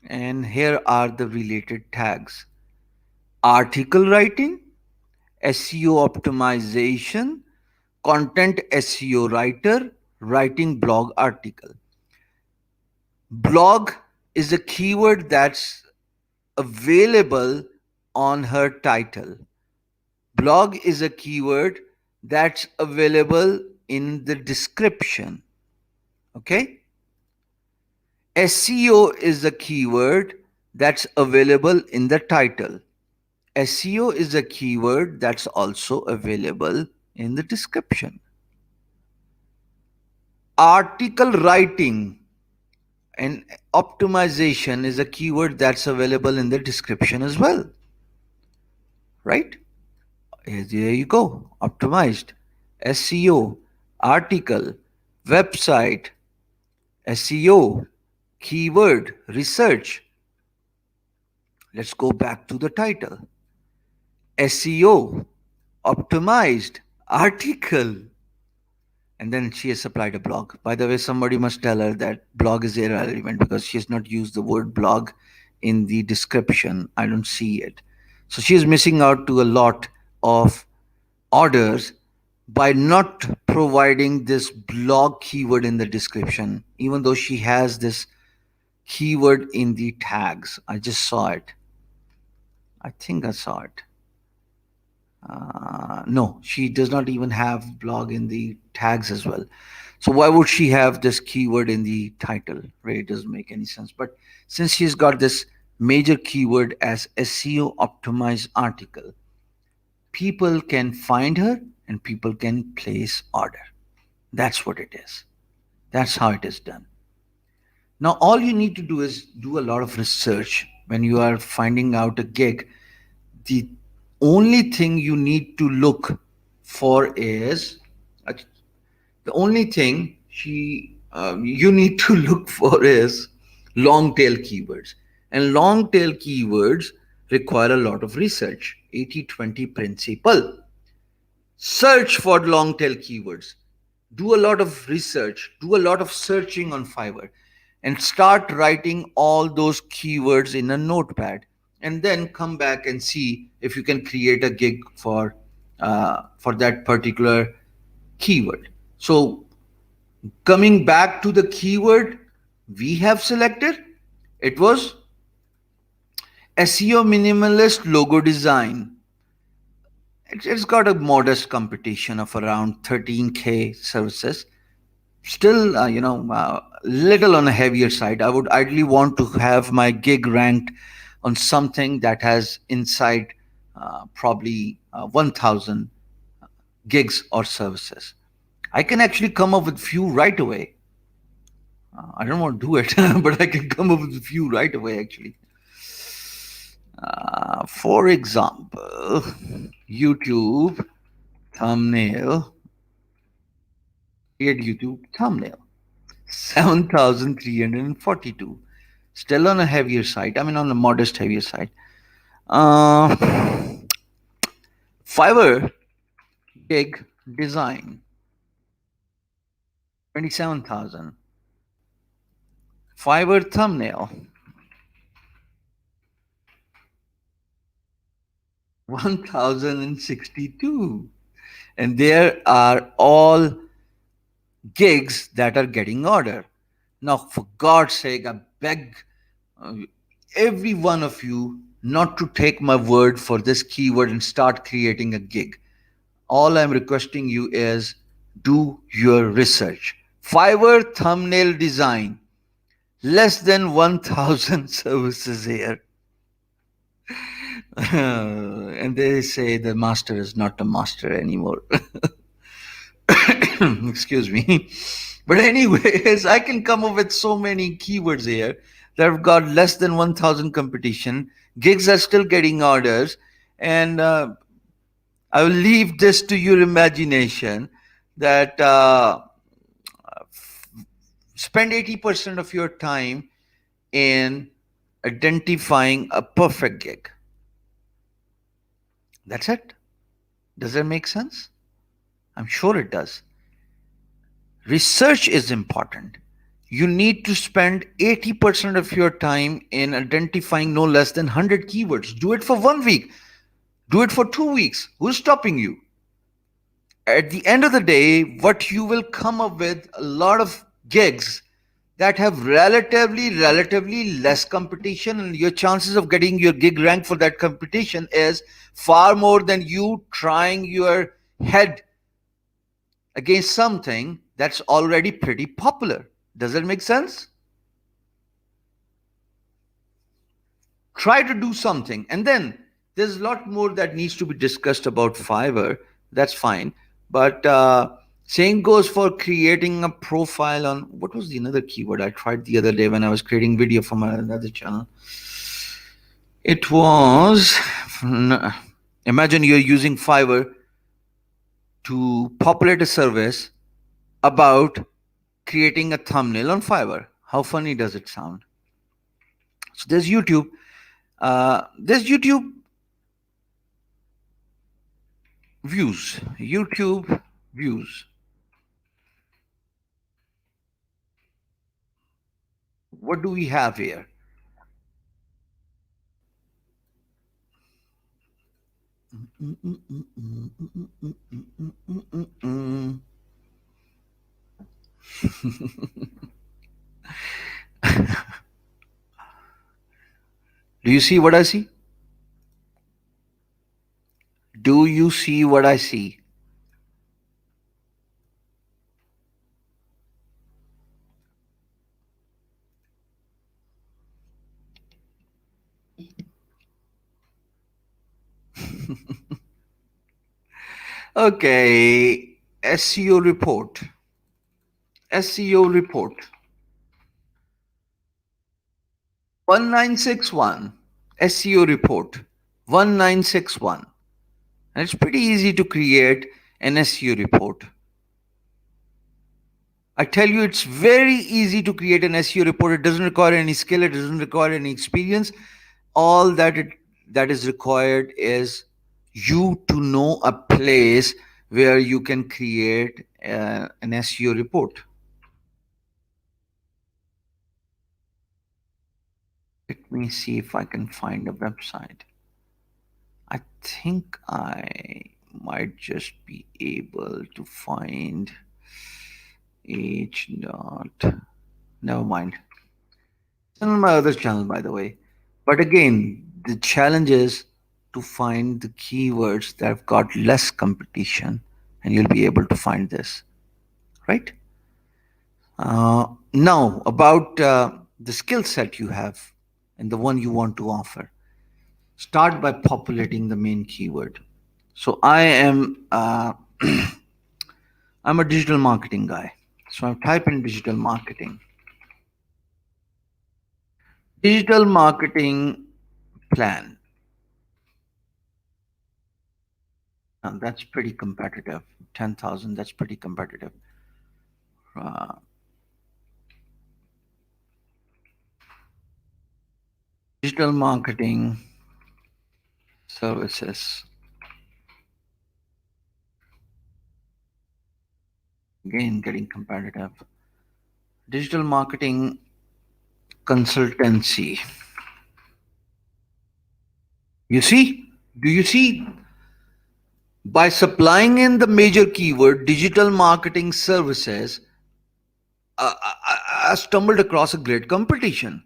And here are the related tags: article writing, SEO optimization, content SEO writer, writing blog article. Blog is a keyword that's available on her title. Blog is a keyword that's available in the description. Okay? SEO is a keyword that's available in the title. SEO is a keyword that's also available in the description. Article writing And optimization is a keyword that's available in the description as well, right? There you go. Optimized. SEO, article, website, SEO, keyword, research. Let's go back to the title. SEO, optimized, article. And then she has supplied a blog. By the way, somebody must tell her that blog is irrelevant because she has not used the word blog in the description. I don't see it. So she is missing out to a lot of orders by not providing this blog keyword in the description, even though she has this keyword in the tags. I just saw it. I think I saw it. No, she does not even have blog in the tags as well. So why would she have this keyword in the title? Right? It doesn't make any sense. But since she's got this major keyword as SEO optimized article, people can find her and people can place order. That's what it is. That's how it is done. Now, all you need to do is do a lot of research when you are finding out a gig. The only thing you need to look for is the only thing you need to look for is long tail keywords, and long tail keywords require a lot of research. 80-20 principle. Search for long tail keywords, do a lot of research, do a lot of searching on Fiverr, and start writing all those keywords in a notepad, and then come back and see if you can create a gig for that particular keyword. So coming back to the keyword we have selected, it was SEO minimalist logo design. It's got a modest competition of around 13K services. Still, little on a heavier side. I would ideally want to have my gig ranked on something that has inside probably 1,000 gigs or services. I can actually come up with few right away. I don't want to do it, but I can come up with a few right away actually. For example, YouTube thumbnail, create YouTube thumbnail, 7,342. Still on a heavier side. I mean, on a modest heavier side. Uh, Fiverr gig design, 27,000. Fiverr thumbnail, 1,062. And there are all gigs that are getting order. Now, for God's sake, I beg uh, every one of you not to take my word for this keyword and start creating a gig. All I'm requesting you is do your research. Fiverr thumbnail design, less than 1,000 services here. And they say the master is not a master anymore. Excuse me. But anyways, I can come up with so many keywords here that have got less than 1,000 competition. Gigs are still getting orders, and I will leave this to your imagination. That spend 80% of your time in identifying a perfect gig. That's it. Does that make sense? I'm sure it does. Research is important. You need to spend 80% of your time in identifying no less than 100 keywords. Do it for 1 week. Do it for 2 weeks. Who's stopping you? At the end of the day, what you will come up with a lot of gigs that have relatively less competition, and your chances of getting your gig ranked for that competition is far more than you trying your head against something that's already pretty popular. Does that make sense? Try to do something, and then there's a lot more that needs to be discussed about Fiverr. That's fine, but Same goes for creating a profile on, what was the another keyword I tried the other day when I was creating video for my another channel? It was, imagine you're using Fiverr to populate a service about creating a thumbnail on Fiverr. How funny does it sound? So there's YouTube. There's YouTube views. YouTube views. What do we have here? Do you see what I see? Do you see what I see? Okay, SEO report. SEO report 1961. SEO report 1961. And it's pretty easy to create an SEO report. I tell you, it's very easy to create an SEO report. It doesn't require any skill, it doesn't require any experience. All that is required is you to know a place where you can create an SEO report. Let me see if I can find a website. I think I might just be able to find H dot. Never mind. It's on my other channel, by the way. But again, the challenge is to find the keywords that have got less competition, and you'll be able to find this, right? Now, about the skill set you have and the one you want to offer. Start by populating the main keyword. So I am I'm a digital marketing guy. So I type in digital marketing. Digital marketing plan. That's pretty competitive. 10,000, that's pretty competitive. Uh, Digital marketing services. Again, getting competitive. Digital marketing consultancy. You see? Do you see? By supplying in the major keyword digital marketing services, I stumbled across a great competition.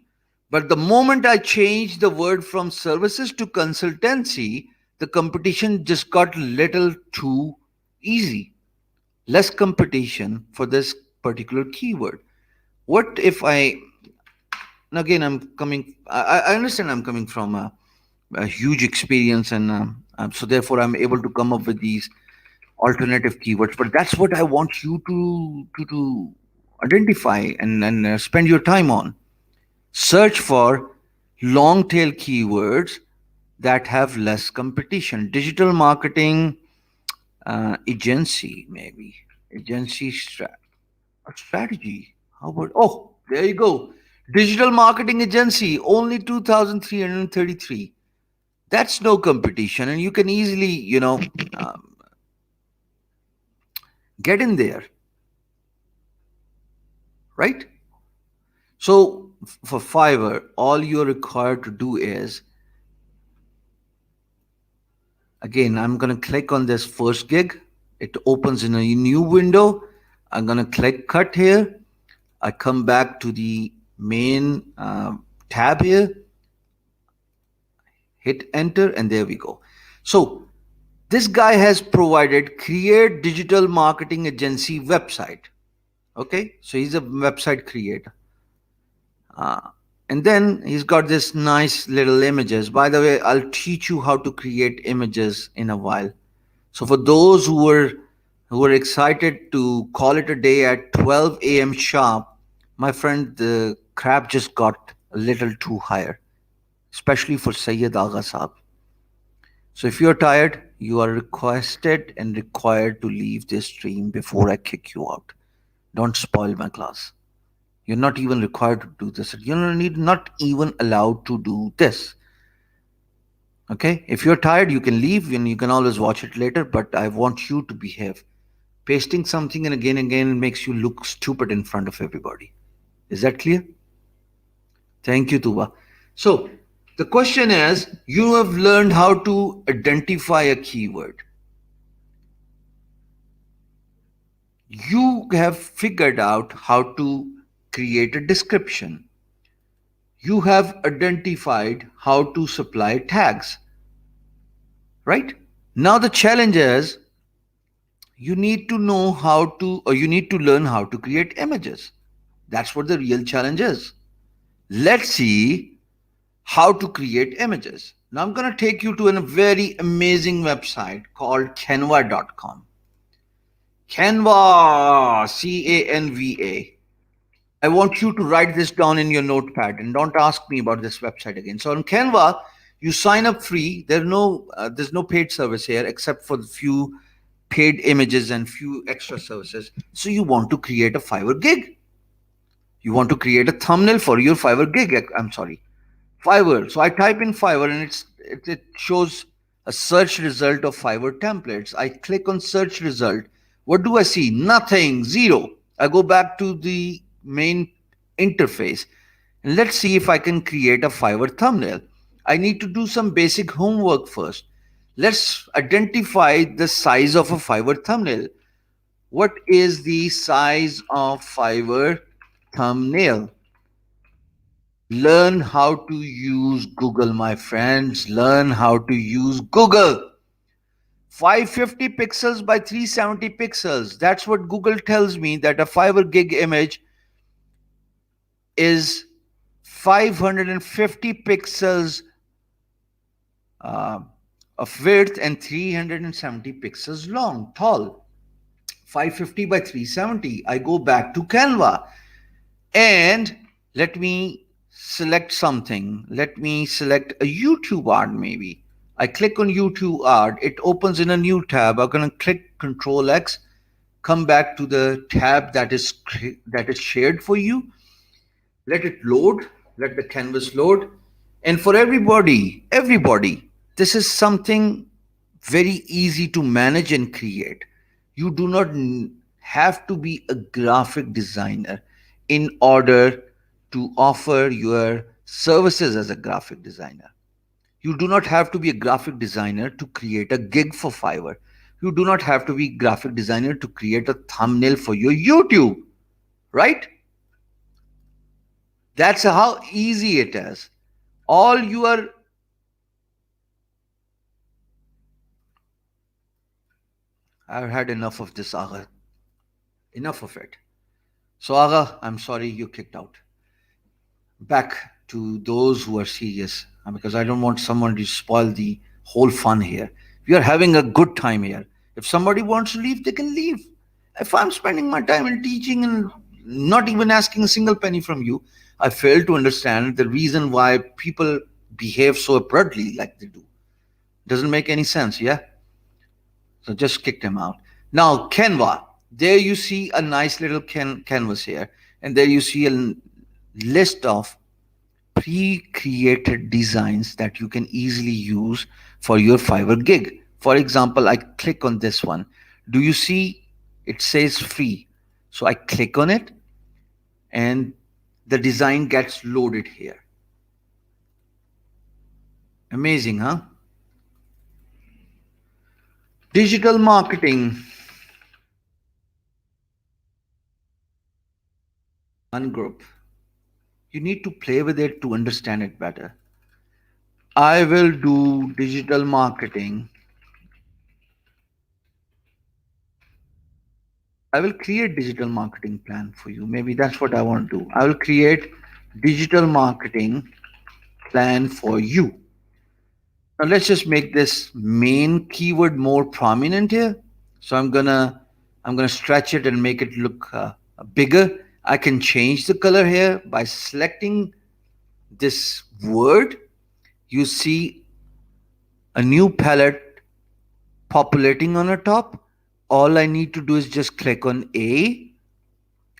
But the moment I changed the word from services to consultancy, the competition just got a little too easy. Less competition for this particular keyword. What if I, and again, I understand I'm coming from a huge experience, and so therefore I'm able to come up with these alternative keywords. But that's what I want you to identify and spend your time on. Search for long tail keywords that have less competition. Digital marketing agency, maybe strategy. How about, oh, there you go. Digital marketing agency, only 2,333. That's no competition, and you can easily, get in there, right? So for Fiverr, all you're required to do is, again, I'm going to click on this first gig. It opens in a new window. I'm going to click cut here. I come back to the main tab here, hit enter, and there we go. So this guy has provided create digital marketing agency website. Okay, so he's a website creator. And then he's got this nice little images. By the way, I'll teach you how to create images in a while. So for those who were who are excited to call it a day at 12 a.m. sharp, my friend, the crab just got a little too higher, especially for Sayyid Agha Saab. So if you're tired, you are requested and required to leave this stream before I kick you out. Don't spoil my class. You're not even required to do this. Not even allowed to do this. Okay? If you're tired, you can leave and you can always watch it later, but I want you to behave. Pasting something and again makes you look stupid in front of everybody. Is that clear? Thank you, Tuba. So, the question is, you have learned how to identify a keyword. You have figured out how to create a description. You have identified how to supply tags, right? Now the challenge is you need to know how to, or you need to learn how to create images. That's what the real challenge is. Let's see how to create images. Now I'm going to take you to a very amazing website called canva.com. Canva, Canva. I want you to write this down in your notepad and don't ask me about this website again. So on Canva, you sign up free. There's no paid service here except for the few paid images and few extra services. So you want to create a Fiverr gig. You want to create a thumbnail for your Fiverr gig. I'm sorry, Fiverr. So I type in Fiverr and it shows a search result of Fiverr templates. I click on search result. What do I see? Nothing, zero. I go back to the main interface and let's see if I can create a Fiverr thumbnail. I need to do some basic homework first. Let's identify the size of a Fiverr thumbnail. What is the size of Fiverr thumbnail? Learn how to use Google, my friends. Learn how to use Google. 550 pixels by 370 pixels. That's what Google tells me, that a Fiverr gig image is 550 pixels uh, of width and 370 pixels long, tall. 550 by 370. I go back to Canva and let me select something. Let me select a YouTube ad maybe. I click on YouTube ad. It opens in a new tab. I'm going to click Control X, come back to the tab that is shared for you. Let it load. Let the canvas load. And for everybody, this is something very easy to manage and create. You do not have to be a graphic designer in order to offer your services as a graphic designer. You do not have to be a graphic designer to create a gig for Fiverr. You do not have to be a graphic designer to create a thumbnail for your YouTube, right? That's how easy it is. All you are I've had enough of this, Agha. Enough of it. So, Agha, I'm sorry you kicked out. Back to those who are serious, because I don't want someone to spoil the whole fun here. We are having a good time here. If somebody wants to leave, they can leave. If I'm spending my time in teaching and not even asking a single penny from you, I fail to understand the reason why people behave so abruptly like they do. Doesn't make any sense, yeah? So just kick them out. Now, Canva. There you see a nice little canvas here. And there you see a list of pre-created designs that you can easily use for your Fiverr gig. For example, I click on this one. Do you see it says free? So I click on it and the design gets loaded here. Amazing, huh? Digital marketing. Ungroup. You need to play with it to understand it better. I will do digital marketing. I will create digital marketing plan for you. Maybe that's what I want to do. I will create digital marketing plan for you. Now let's just make this main keyword more prominent here. So I'm gonna I'm going to stretch it and make it look bigger. I can change the color here by selecting this word. You see a new palette populating on the top. All I need to do is just click on A,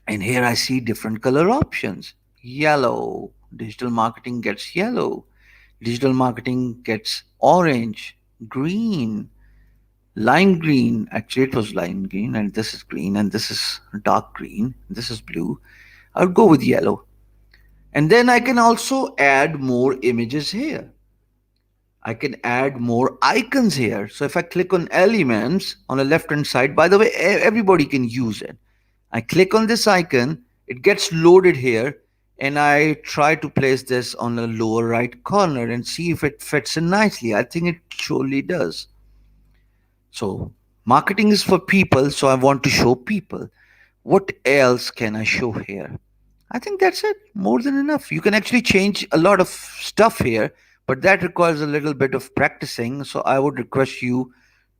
and here I see different color options. Yellow, digital marketing gets yellow, digital marketing gets orange, green, lime green. Actually, it was lime green, and this is green, and this is dark green, this is blue. I'll go with yellow. And then I can also add more images here. I can add more icons here. So if I click on elements on the left hand side, by the way, everybody can use it. I click on this icon, it gets loaded here, and I try to place this on the lower right corner and see if it fits in nicely. I think it surely does. So marketing is for people, so I want to show people. What else can I show here? I think that's it. More than enough. You can actually change a lot of stuff here, but that requires a little bit of practicing. So I would request you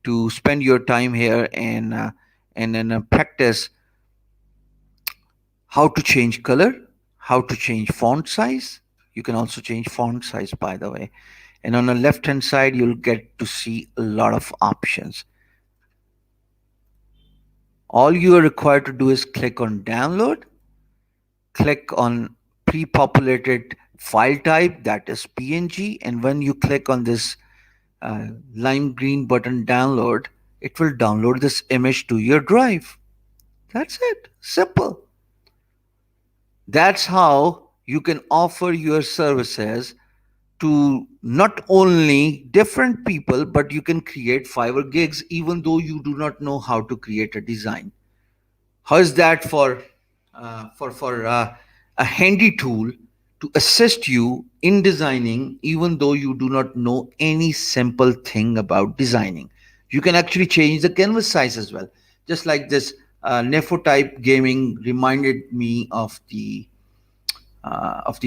to spend your time here and then practice how to change color, how to change font size. You can also change font size, by the way. And on the left hand side, you'll get to see a lot of options. All you are required to do is click on download, click on pre-populated file type, that is PNG, and when you click on this lime green button download, it will download this image to your drive. That's it. Simple. That's how you can offer your services to not only different people, but you can create Fiverr gigs even though you do not know how to create a design. How is that for a handy tool to assist you in designing, even though you do not know any simple thing about designing? You can actually change the canvas size as well. Just like this Nefo type gaming reminded me of the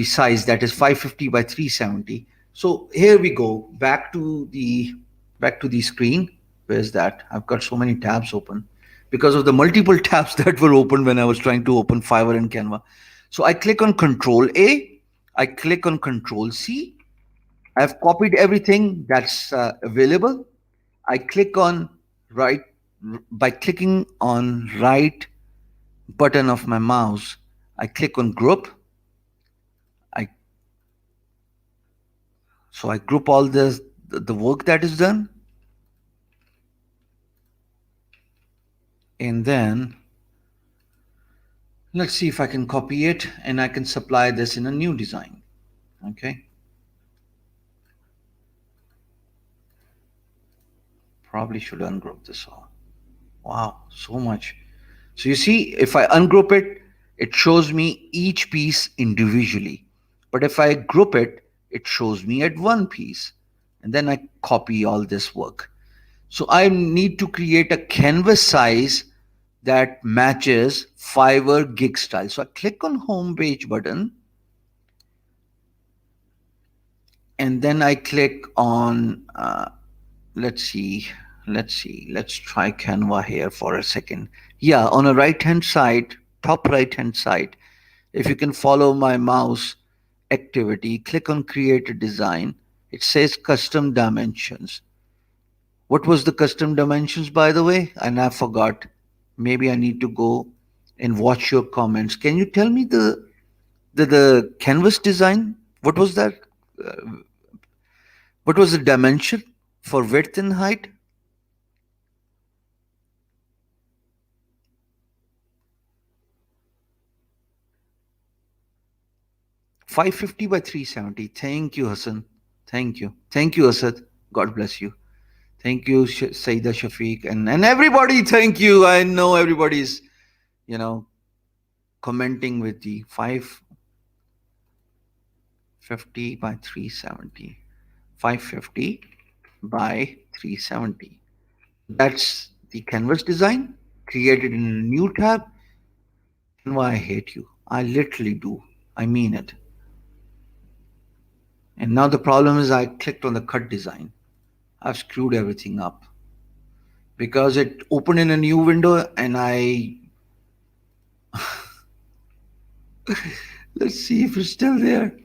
size, that is 550 by 370. So here we go back to the screen. Where's that? I've got so many tabs open because of the multiple tabs that were open when I was trying to open Fiverr and Canva. So I click on Control A, I click on Control C. I've copied everything that's available. I click on right by clicking on right button of my mouse. I click on Group. I So I group all the work that is done, and then let's see if I can copy it and I can supply this in a new design. Okay. Probably should ungroup this all. Wow, so much. So you see, if I ungroup it, it shows me each piece individually. But if I group it, it shows me at one piece. And then I copy all this work. So I need to create a canvas size that matches Fiverr gig style. So I click on home page button, and then I click on let's see, let's try Canva here for a second. Yeah, on the right hand side, top right hand side, if you can follow my mouse activity, click on create a design. It says custom dimensions. What was the custom dimensions, by the way? And I forgot. Maybe I need to go and watch your comments. Can you tell me the canvas design? What was that? Uh, what was the dimension for width and height? 550 by 370. Thank you, Hassan. Thank you. Thank you, Asad. God bless you. Thank you, Saida Shafiq, and everybody. Thank you. I know everybody's, you know, commenting with the 550 by 370. 550 by 370. That's the canvas design created in a new tab. And why I hate you. I literally do. I mean it. And now the problem is I clicked on the cut design. I've screwed everything up because it opened in a new window and I, let's see if it's still there.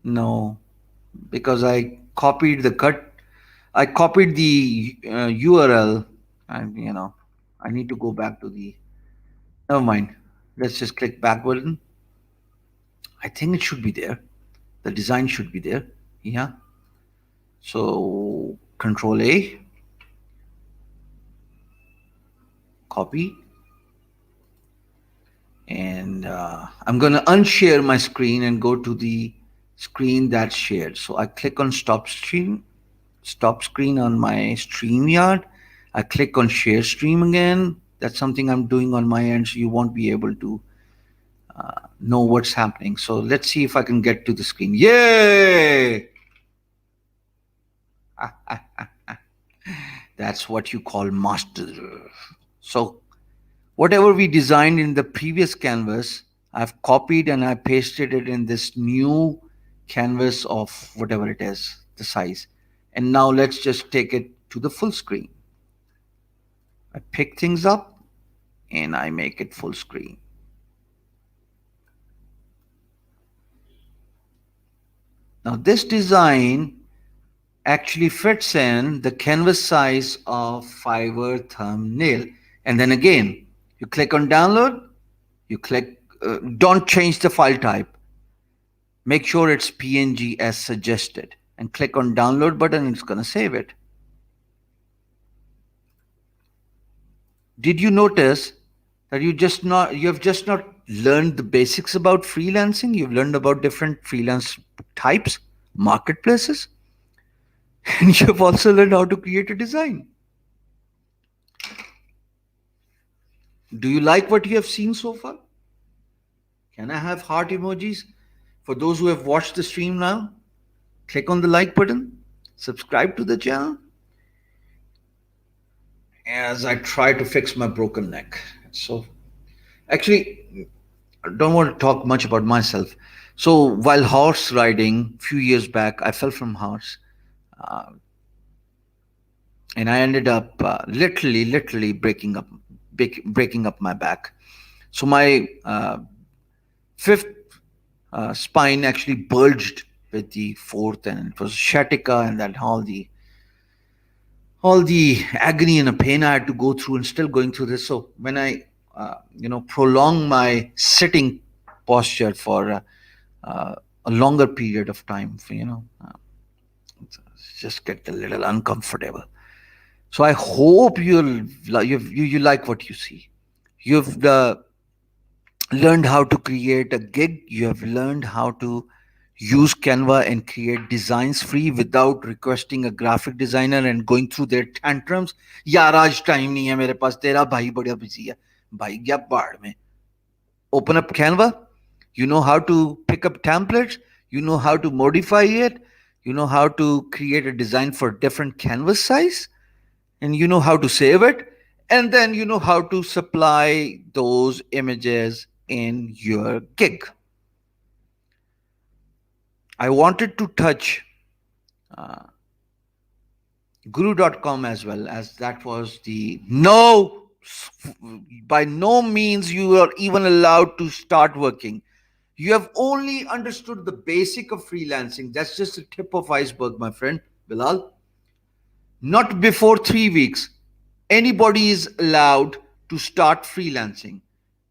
No, because I copied the URL, and I need to go back to the. Never mind. Let's just click back button. I think it should be there. The design should be there. Yeah. So Control A, copy, and I'm gonna unshare my screen and go to the screen that's shared. So I click on stop screen on my StreamYard. I click on share stream again. That's something I'm doing on my end, so you won't be able to know what's happening. So let's see if I can get to the screen. Yay! That's what you call master. So whatever we designed in the previous canvas, I've copied and I pasted it in this new canvas of whatever it is, the size. And now let's just take it to the full screen. I pick things up and I make it full screen. Now this design actually fits in the canvas size of Fiverr thumbnail. And then again, you click on download, you click, don't change the file type. Make sure it's PNG as suggested and click on download button and it's going to save it. Did you notice that you have just not learned the basics about freelancing? You've learned about different freelance types, marketplaces, and you've also learned how to create a design. Do you like what you have seen so far? Can I have heart emojis for those who have watched the stream now? Click on the like button, subscribe to the channel as I try to fix my broken neck. So, actually, I don't want to talk much about myself. So, while horse riding a few years back, I fell from horse, uh, and I ended up literally breaking up my back. So my fifth spine actually bulged with the fourth, and it was sciatica, and that all the agony and the pain I had to go through, and still going through this. So when I prolong my sitting posture for a longer period of time, just get a little uncomfortable. So I hope you like what you see. You've learned how to create a gig. You have learned how to use Canva and create designs free without requesting a graphic designer and going through their tantrums. यार आज time नहीं है मेरे पास, तेरा भाई बड़ा busy है. भाई गया बाढ़ में. Open up Canva. You know how to pick up templates. You know how to modify it. You know how to create a design for different canvas size, and you know how to save it, and then you know how to supply those images in your gig. I wanted to touch uh, guru.com as well, as that was the no, by no means you are even allowed to start working. You have only understood the basic of freelancing. That's just the tip of iceberg, my friend Bilal. Not before 3 weeks anybody is allowed to start freelancing.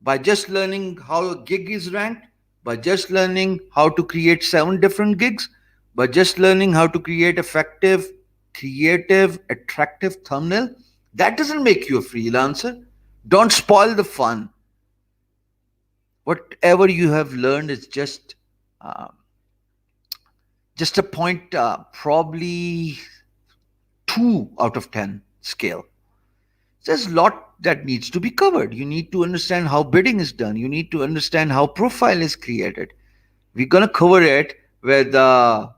By just learning how a gig is ranked, by just learning how to create 7 different gigs, by just learning how to create effective, creative, attractive thumbnail, that doesn't make you a freelancer. Don't spoil the fun. Whatever you have learned is uh, just a point, probably 2 out of 10 scale. There's a lot that needs to be covered. You need to understand how bidding is done. You need to understand how profile is created. We're going to cover it with, in the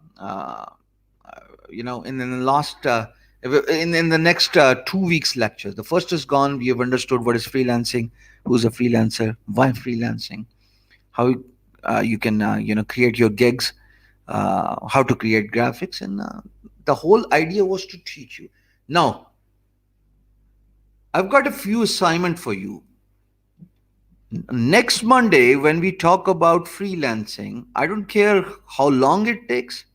last, in the next 2 weeks lecture. The first is gone. We have understood what is freelancing, who's a freelancer, why freelancing, how you can, create your gigs, how to create graphics, and the whole idea was to teach you. Now, I've got a few assignment for you. Next Monday, when we talk about freelancing, I don't care how long it takes.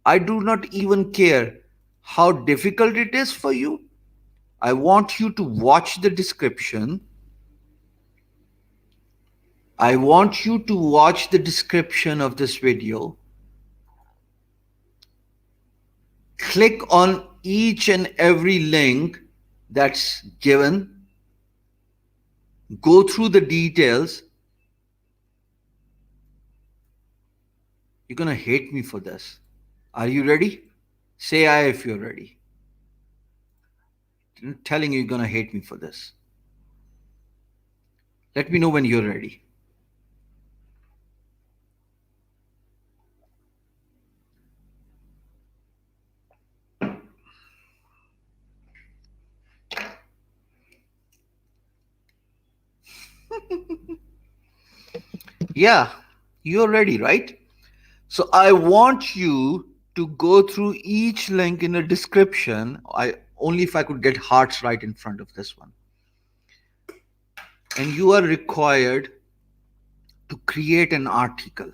I do not even care how difficult it is for you. I want you to watch the description. I want you to watch the description of this video. Click on each and every link that's given. Go through the details. You're going to hate me for this. Are you ready? Say I if you're ready. I'm telling you, you're going to hate me for this. Let me know when you're ready. Yeah, you're ready, right? So I want you to go through each link in the description. I only if I could get hearts right in front of this one. And you are required to create an article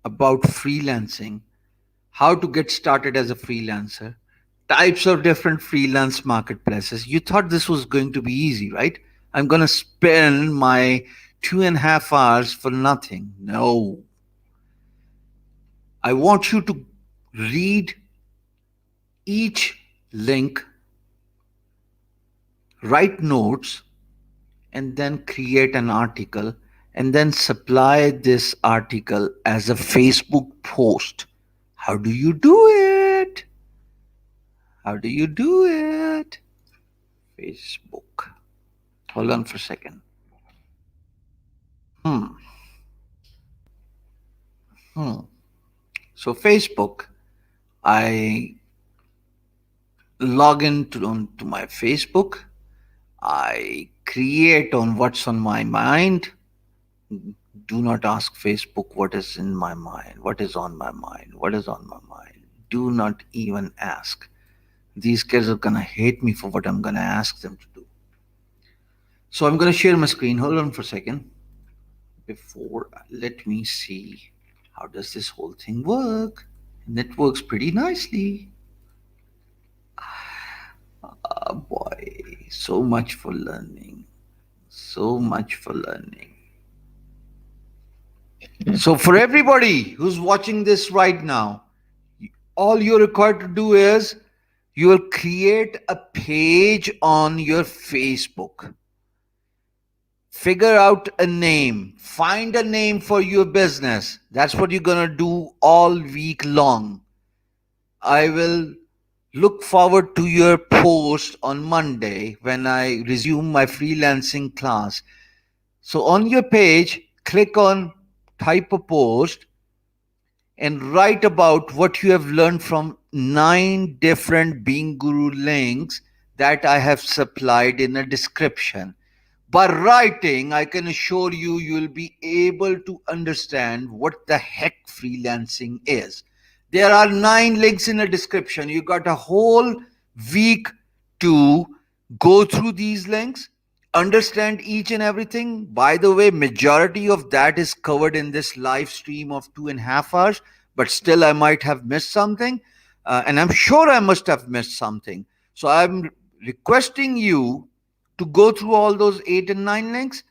about freelancing, how to get started as a freelancer, types of different freelance marketplaces. You thought this was going to be easy, right? I'm going to spend my 2.5 hours for nothing. No. I want you to read each link, write notes, and then create an article, and then supply this article as a Facebook post. How do you do it? How do you do it? Facebook. Hold on for a second. Hmm. Hmm. So Facebook, I log into onto my Facebook. I create on what's on my mind. Do not ask Facebook what is in my mind, what is on my mind, what is on my mind. Do not even ask. These kids are gonna hate me for what I'm gonna ask them to do. So I'm gonna share my screen. Hold on for a second. Before, let me see how does this whole thing work. And it works pretty nicely. Ah, boy, so much for learning. So much for learning. So, for everybody who's watching this right now, all you're required to do is you will create a page on your Facebook. Figure out a name. Find a name for your business. That's what you're going to do all week long. I will look forward to your post on Monday when I resume my freelancing class. So on your page, click on type a post and write about what you have learned from 9 different Being Guru links that I have supplied in a description. By writing, I can assure you, you'll be able to understand what the heck freelancing is. There are 9 links in the description. You got a whole week to go through these links, understand each and everything. By the way, majority of that is covered in this live stream of 2.5 hours, but still I might have missed something. And I'm sure I must have missed something. So I'm requesting you to go through all those 8 and 9 links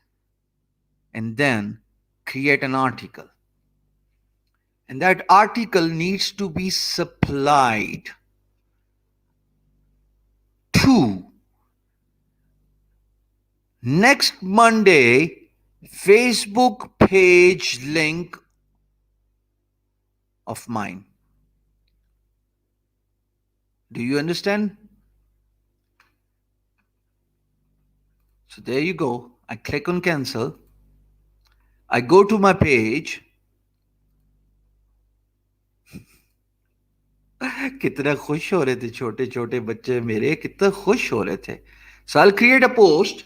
and then create an article. And that article needs to be supplied to next Monday Facebook page link of mine. Do you understand? So there you go. I click on cancel. I go to my page. कितना खुश हो रहे थे छोटे छोटे बच्चे मेरे, कितना खुश हो रहे थे. So I'll create a post.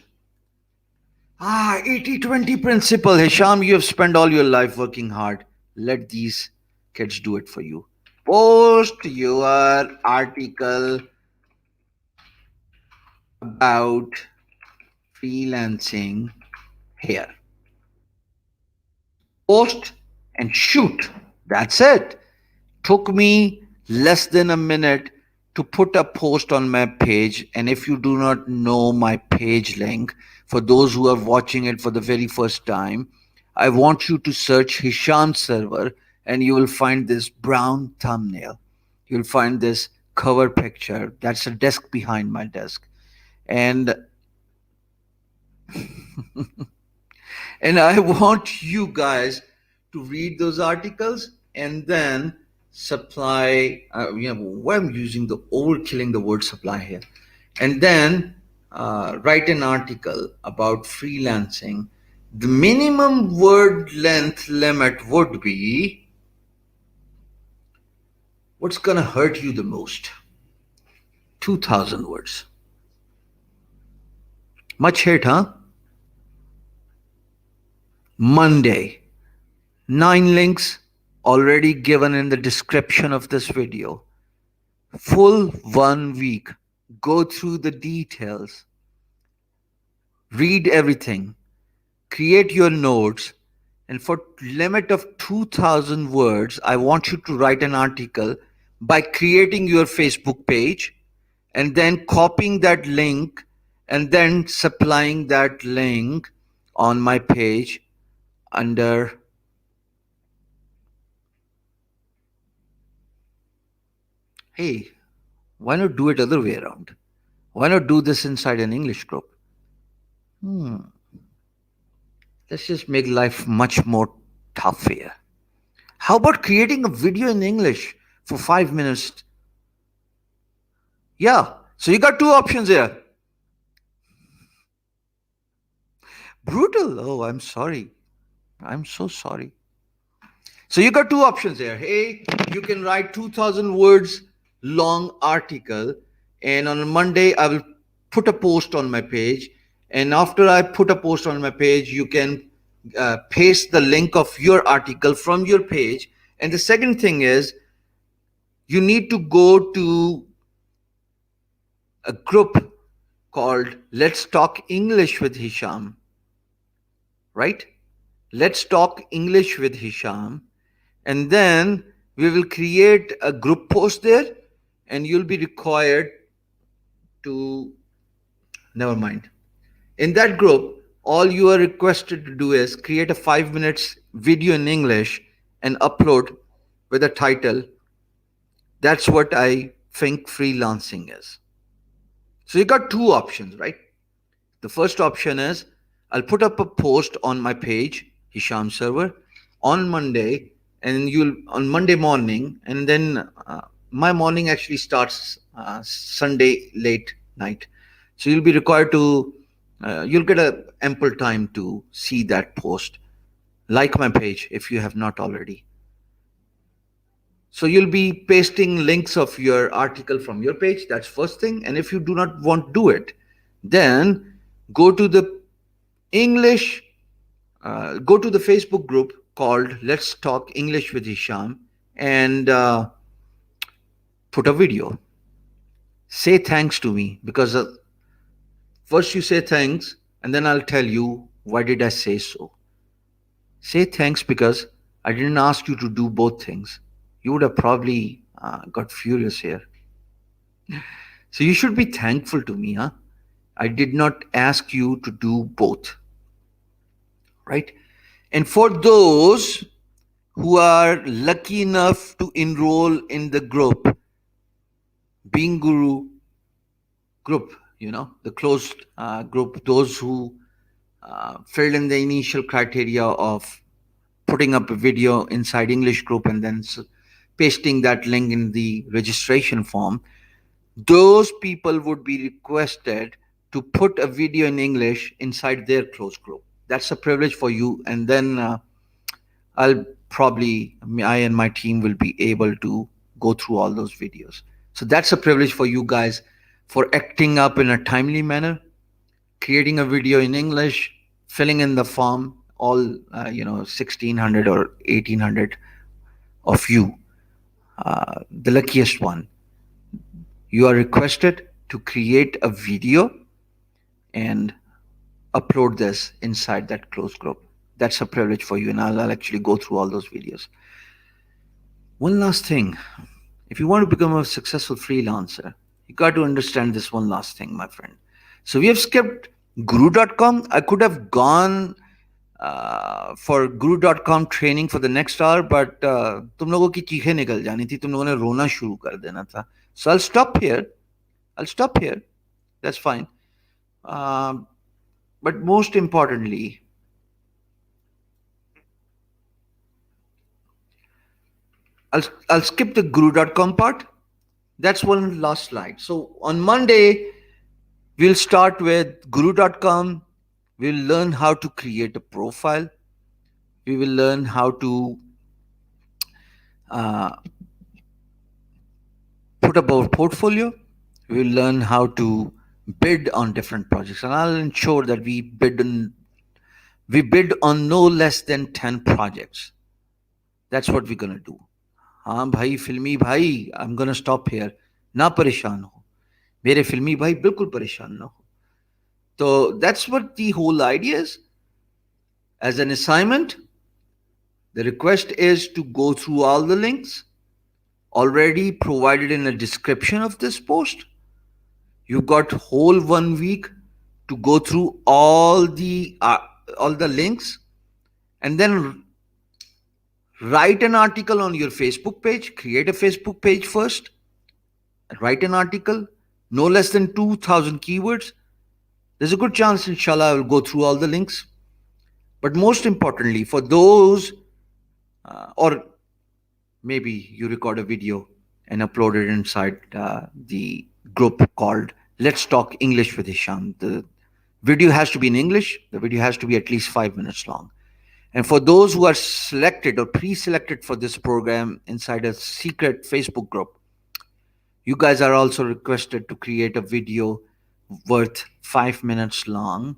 80-20 principle. Hisham, you have spent all your life working hard. Let these kids do it for you. Post your article about freelancing here. Post and shoot. That's it. Took me less than a minute to put a post on my page. And if you do not know my page link, for those who are watching it for the very first time, I want you to search Hisham server and you will find this brown thumbnail. You'll find this cover picture. That's a desk behind my desk. And and I want you guys to read those articles and then supply. Why I'm using the overkilling the word supply here, and then write an article about freelancing. The minimum word length limit would be what's gonna hurt you the most? 2,000 words. Much hit, huh? Monday. 9 links already given in the description of this video. Full 1 week. Go through the details. Read everything. Create your notes. And for limit of 2,000 words, I want you to write an article by creating your Facebook page and then copying that link and then supplying that link on my page under hey, why not do it other way around? Why not do this inside an English group? Let's just make life much more tough here. How about creating a video in English for 5 minutes? Yeah, so you got two options here. Brutal. Oh, I'm sorry. I'm so sorry. So you got two options here. Hey, you can write 2,000 words long article, and on Monday I will put a post on my page. And after I put a post on my page, you can paste the link of your article from your page. And the second thing is, you need to go to a group called Let's Talk English with Hisham, right? Let's Talk English with Hisham. And then we will create a group post there, and you'll be required to, never mind. In that group, all you are requested to do is create a 5 minutes video in English and upload with a title. That's what I think freelancing is. So you got two options, right? The first option is I'll put up a post on my page, Hisham server, on Monday, and you'll on Monday morning, and then my morning actually starts Sunday late night. So you'll be required to, you'll get a ample time to see that post. Like my page if you have not already. So you'll be pasting links of your article from your page. That's first thing. And if you do not want to do it, then go to the English, go to the Facebook group called Let's Talk English with Hisham and put a video. Say thanks to me because first you say thanks and then I'll tell you why did I say so. Say thanks because I didn't ask you to do both things. You would have probably got furious here. So you should be thankful to me, huh? I did not ask you to do both. Right? And for those who are lucky enough to enroll in the group, Being Guru group, the closed group, those who filled in the initial criteria of putting up a video inside English group and then pasting that link in the registration form, those people would be requested to put a video in English inside their closed group. That's a privilege for you. And then I and my team will be able to go through all those videos. So that's a privilege for you guys for acting up in a timely manner, creating a video in English, filling in the form, all 1,600 or 1,800 of you, the luckiest one. You are requested to create a video and upload this inside that closed group. That's a privilege for you, and I'll actually go through all those videos. One last thing, if you want to become a successful freelancer, you got to understand this one last thing, my friend. So we have skipped guru.com. I could have gone for guru.com training for the next hour, but तुम लोगों की चीखें निकल जानी थी, तुम लोगों ने रोना शुरू कर देना था. So I'll stop here. That's fine. But most importantly, I'll skip the guru.com part. That's one last slide. So on Monday, we'll start with guru.com. We'll learn how to create a profile. We will learn how to put up our portfolio. We will learn how to bid on different projects, and I'll ensure that we bid on no less than 10 projects. That's what we're gonna do. हाँ भाई फिल्मी भाई, I'm gonna stop here. ना परेशान हो, मेरे फिल्मी भाई बिल्कुल परेशान ना हो. So that's what the whole idea is. As an assignment, the request is to go through all the links already provided in the description of this post. You got whole 1 week to go through all the links, and then write an article on your Facebook page. Create a Facebook page first. Write an article, no less than 2,000 keywords. There's a good chance, inshallah, I will go through all the links. But most importantly, for those, or maybe you record a video and upload it inside the group called Let's Talk English with Hisham. The video has to be in English. The video has to be at least 5 minutes long. And for those who are selected or pre-selected for this program inside a secret Facebook group, you guys are also requested to create a video worth 5 minutes long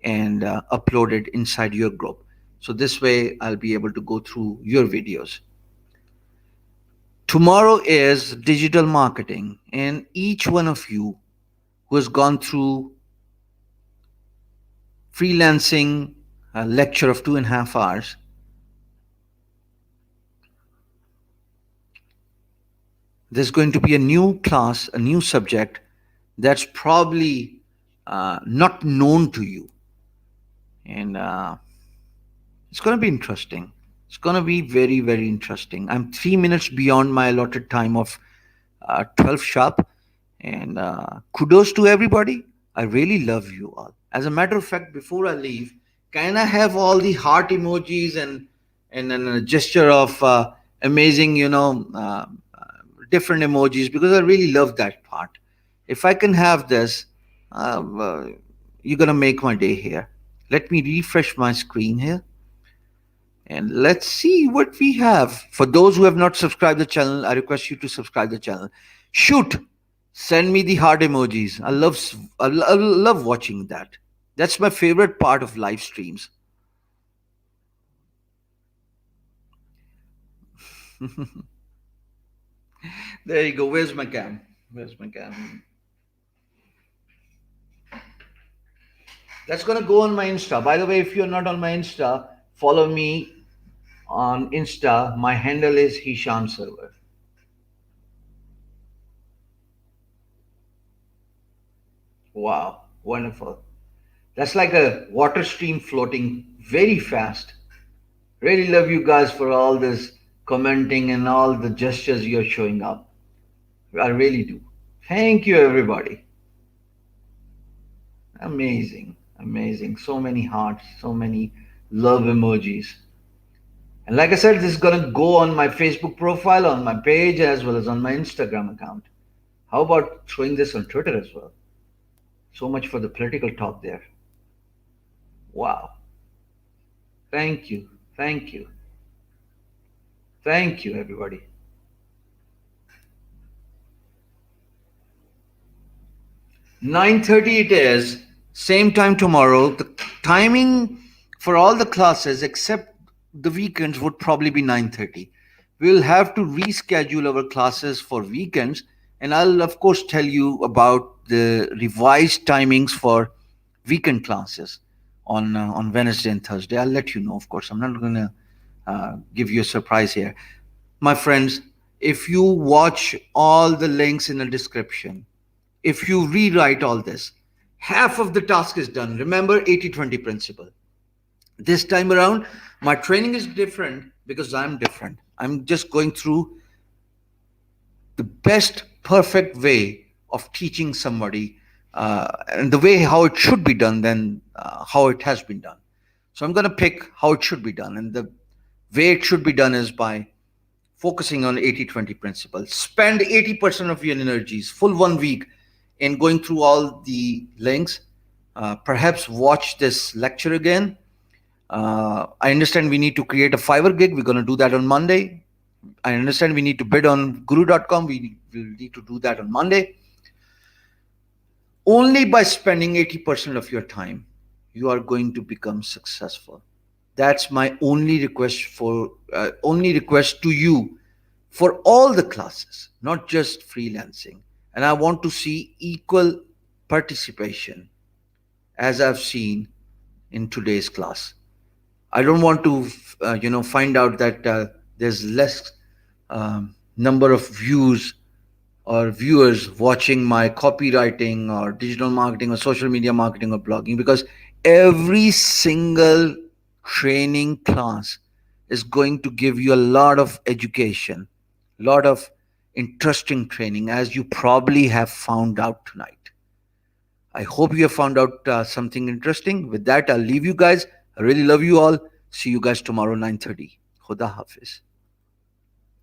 and upload it inside your group. So this way I'll be able to go through your videos. Tomorrow is digital marketing, and each one of you who has gone through freelancing a lecture of 2.5 hours, there's going to be a new class, a new subject that's probably not known to you. And it's going to be interesting. It's going to be very, very interesting. I'm 3 minutes beyond my allotted time of 12 sharp. And kudos to everybody. I really love you all. As a matter of fact, before I leave, can I have all the heart emojis and a gesture of amazing, different emojis, because I really love that part. If I can have this, you're going to make my day here. Let me refresh my screen here. And let's see what we have. For those who have not subscribed the channel, I request you to subscribe the channel. Shoot! Send me the heart emojis. I love watching that. That's my favorite part of live streams. There you go. Where's my cam? That's going to go on my Insta. By the way, if you're not on my Insta, follow me on Insta. My handle is Hisham Server. Wow, wonderful. That's like a water stream floating very fast. Really love you guys for all this commenting and all the gestures you're showing up. I really do. Thank you, everybody. Amazing. So many hearts, so many love emojis. And like I said, this is going to go on my Facebook profile, on my page, as well as on my Instagram account. How about throwing this on Twitter as well? So much for the political talk there. Wow. Thank you, everybody. "9:30 it is, same time tomorrow. The timing for all the classes except the weekends would probably be 9:30. We'll have to reschedule our classes for weekends, and I'll of course tell you about the revised timings for weekend classes. on Wednesday and Thursday. I'll let you know, of course. I'm not going to give you a surprise here. My friends, if you watch all the links in the description, if you rewrite all this, half of the task is done. Remember 80-20 principle. This time around, my training is different because I'm different. I'm just going through the best, perfect way of teaching somebody, and the way how it should be done than how it has been done. So I'm going to pick how it should be done. And the way it should be done is by focusing on 80-20 principle. Spend 80% of your energies, full 1 week, in going through all the links. Perhaps watch this lecture again. I understand we need to create a Fiverr gig. We're going to do that on Monday. I understand we need to bid on guru.com. We will need to do that on Monday. Only by spending 80% of your time, you are going to become successful. That's my only request to you for all the classes, not just freelancing. And I want to see equal participation as I've seen in today's class. I don't want to, find out that there's less number of views or viewers watching my copywriting or digital marketing or social media marketing or blogging, because every single training class is going to give you a lot of education, a lot of interesting training, as you probably have found out tonight. I hope you have found out something interesting. With that, I'll leave you guys. I really love you all. See you guys tomorrow 9:30. Khuda Hafiz.